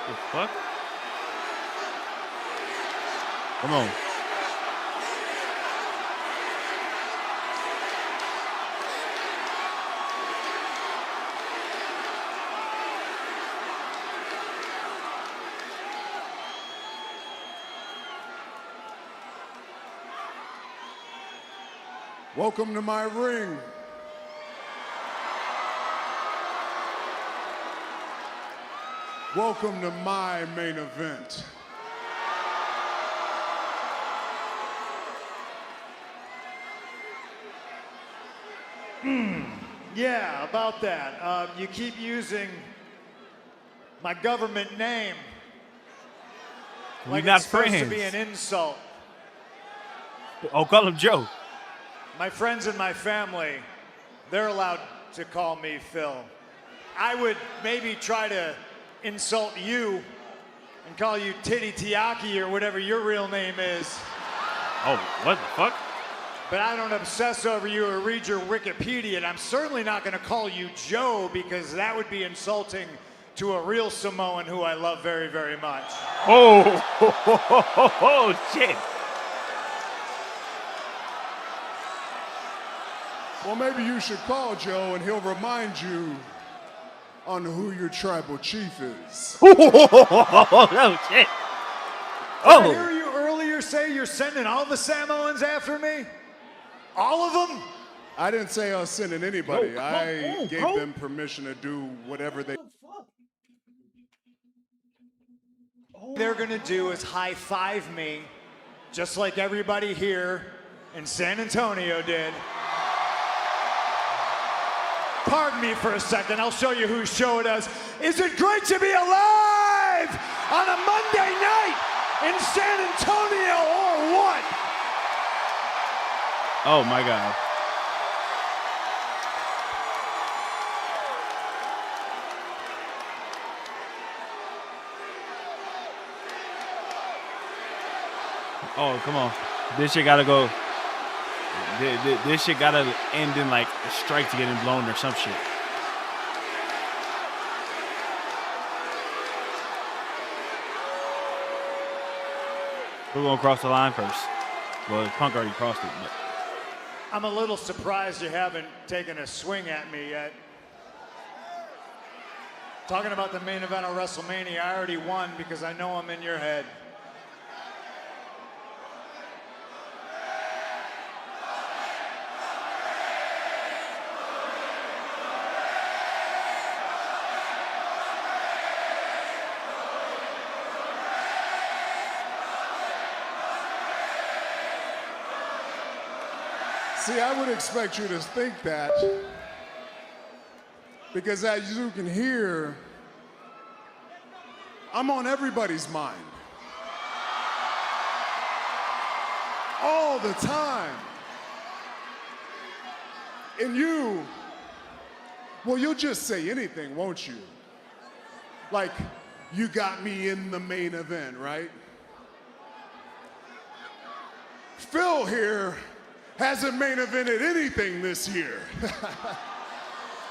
The fuck? Come on. Welcome to my ring. Welcome to my main event. Yeah, about that. You keep using my government name like not it's supposed to friends. be an insult. Oh, call him Joe. My friends and my family, they're allowed to call me Phil. I would maybe try to insult you and call you Titty Tiaki or whatever your real name is. Oh, what the fuck? But I don't obsess over you or read your Wikipedia, and I'm certainly not going to call you Joe because that would be insulting to a real Samoan who I love very, very much. Oh, shit. Well, maybe you should call Joe and he'll remind you on who your tribal chief is. Oh, shit. Did I hear you earlier say you're sending all the Samoans after me? All of them? I didn't say I was sending anybody. Yo, I gave them permission to do whatever they... They're gonna do is high-five me, just like everybody here in San Antonio did. Pardon me for a second, I'll show you whose show it is. Is it great to be alive on a Monday night in San Antonio or what? Oh, my God. Oh, come on. This shit gotta go. This shit gotta end in like a strike to getting blown or some shit. We're gonna cross the line first. Well, Punk already crossed it, but. I'm a little surprised you haven't taken a swing at me yet. Talking about the main event of WrestleMania, I already won because I know I'm in your head. See, I would expect you to think that because as you can hear, I'm on everybody's mind. All the time. And you, well, you'll just say anything, won't you? Like, you got me in the main event, right? Phil here hasn't main evented anything this year.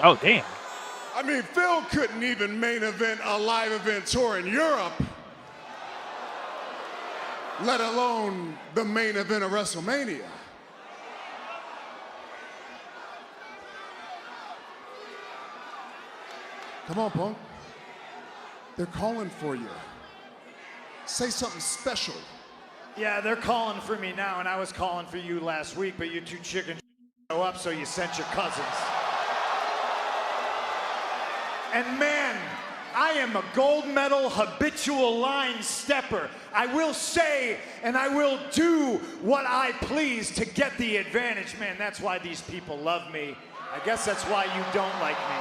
Oh, damn. I mean, Phil couldn't even main event a live event tour in Europe, let alone the main event of WrestleMania. Come on, Punk. They're calling for you. Say something special. Yeah, they're calling for me now, and I was calling for you last week, but you two chickens show up, so you sent your cousins. And man, I am a gold medal habitual line stepper. I will say and I will do what I please to get the advantage. Man, that's why these people love me. I guess that's why you don't like me.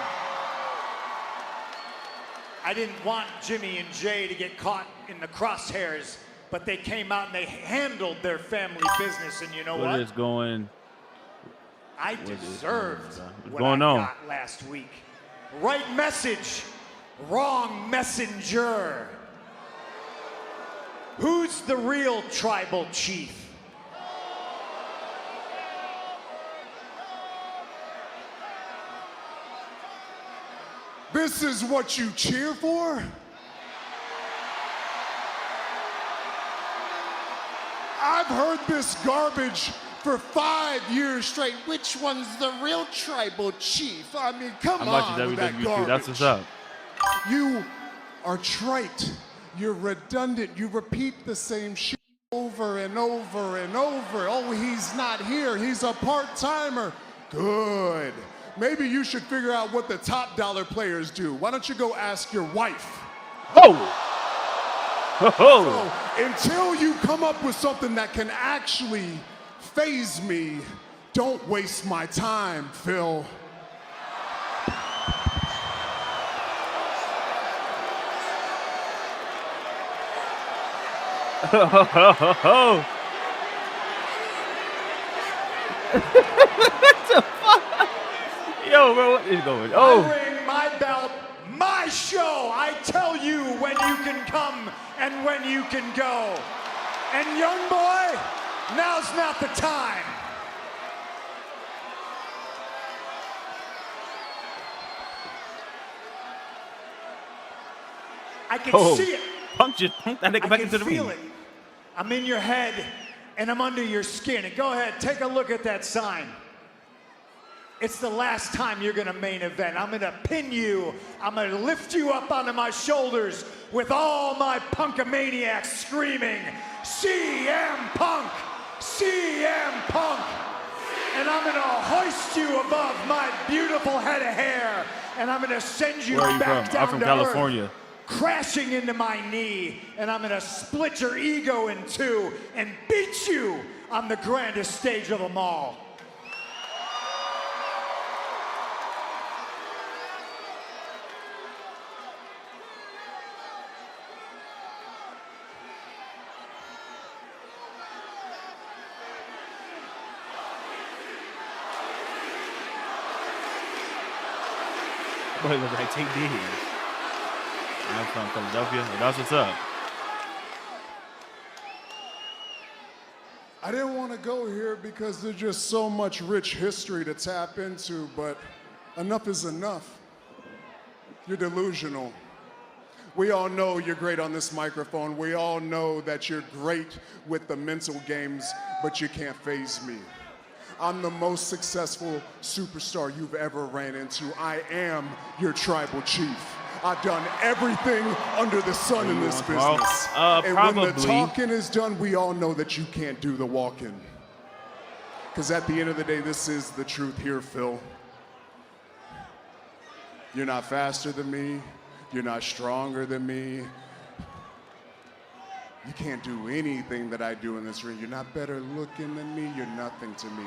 I didn't want Jimmy and Jay to get caught in the crosshairs, but they came out and they handled their family business, and you know what? What is going? I deserved what going I on? got last week. Right message, wrong messenger. Who's the real tribal chief? This is what you cheer for? I've heard this garbage for 5 years straight. Which one's the real tribal chief? I mean, come I'm on watching with that WWE too. garbage. That's what's up. You are trite. You're redundant. You repeat the same shit Over and over and over. Oh, he's not here. He's a part-timer. Good. Maybe you should figure out what the top dollar players do. Why don't you go ask your wife? Oh! So, until you come up with something that can actually faze me, don't waste my time, Phil. What the fuck? Yo, bro, what is going on? My ring, my belt, my show. I tell you when you can come and when you can go. And young boy, now's not the time. I can see it. Punk just punked that nigga back into the ring. Feel it. I'm in your head and I'm under your skin. And go ahead, take a look at that sign. It's the last time you're gonna main event. I'm gonna pin you. I'm gonna lift you up onto my shoulders with all my punkamaniacs screaming, CM Punk, CM Punk. And I'm gonna hoist you above my beautiful head of hair. And I'm gonna send you Where are you back from? down I'm from to California. Earth, crashing into my knee, and I'm gonna split your ego in two and beat you on the grandest stage of them all. Boy, look like Take D's. I'm from Philadelphia. That's what's up. I didn't want to go here because there's just so much rich history to tap into, but enough is enough. You're delusional. We all know you're great on this microphone. We all know that you're great with the mental games, but you can't faze me. I'm the most successful superstar you've ever ran into. I am your tribal chief. I've done everything under the sun in this business. And when the talking is done, we all know that you can't do the walking. Because at the end of the day, this is the truth here, Phil. You're not faster than me. You're not stronger than me. You can't do anything that I do in this ring. You're not better looking than me. You're nothing to me.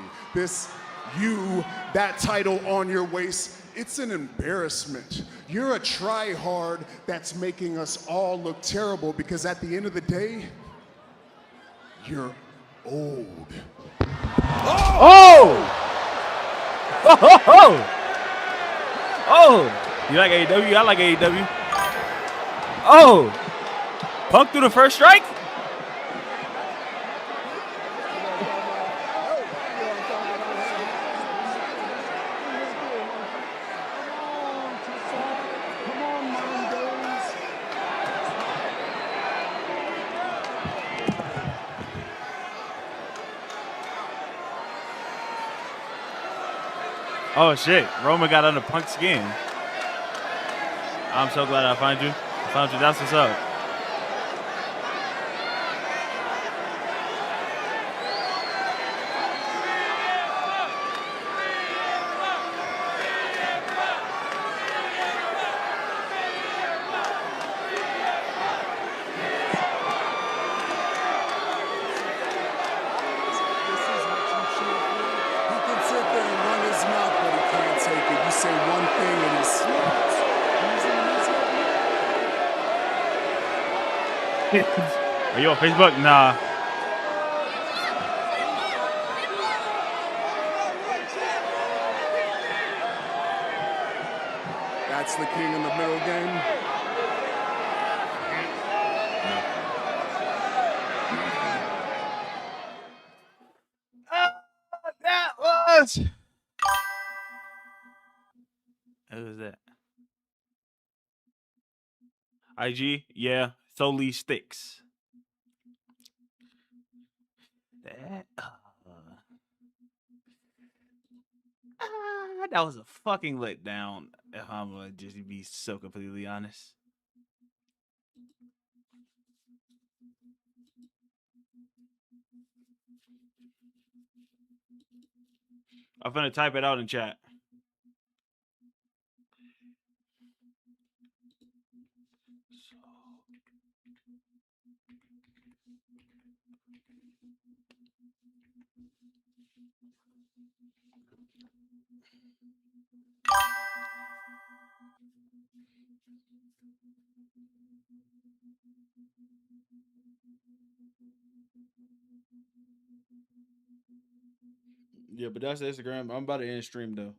That title on your waist, it's an embarrassment. You're a try-hard that's making us all look terrible because at the end of the day, you're old. Oh! Oh! You like AEW? I like AEW. Oh! Punk through the first strike? Oh shit, Roman got under Punk's skin. I'm so glad I found you. That's what's up. Are you on Facebook? Nah. That's the king in the middle game. That was. Who was that? IG? Yeah. Solely Sticks. That was a fucking letdown, if I'm gonna just be so completely honest. I'm finna type it out in chat. Yeah, but that's Instagram. I'm about to end stream though.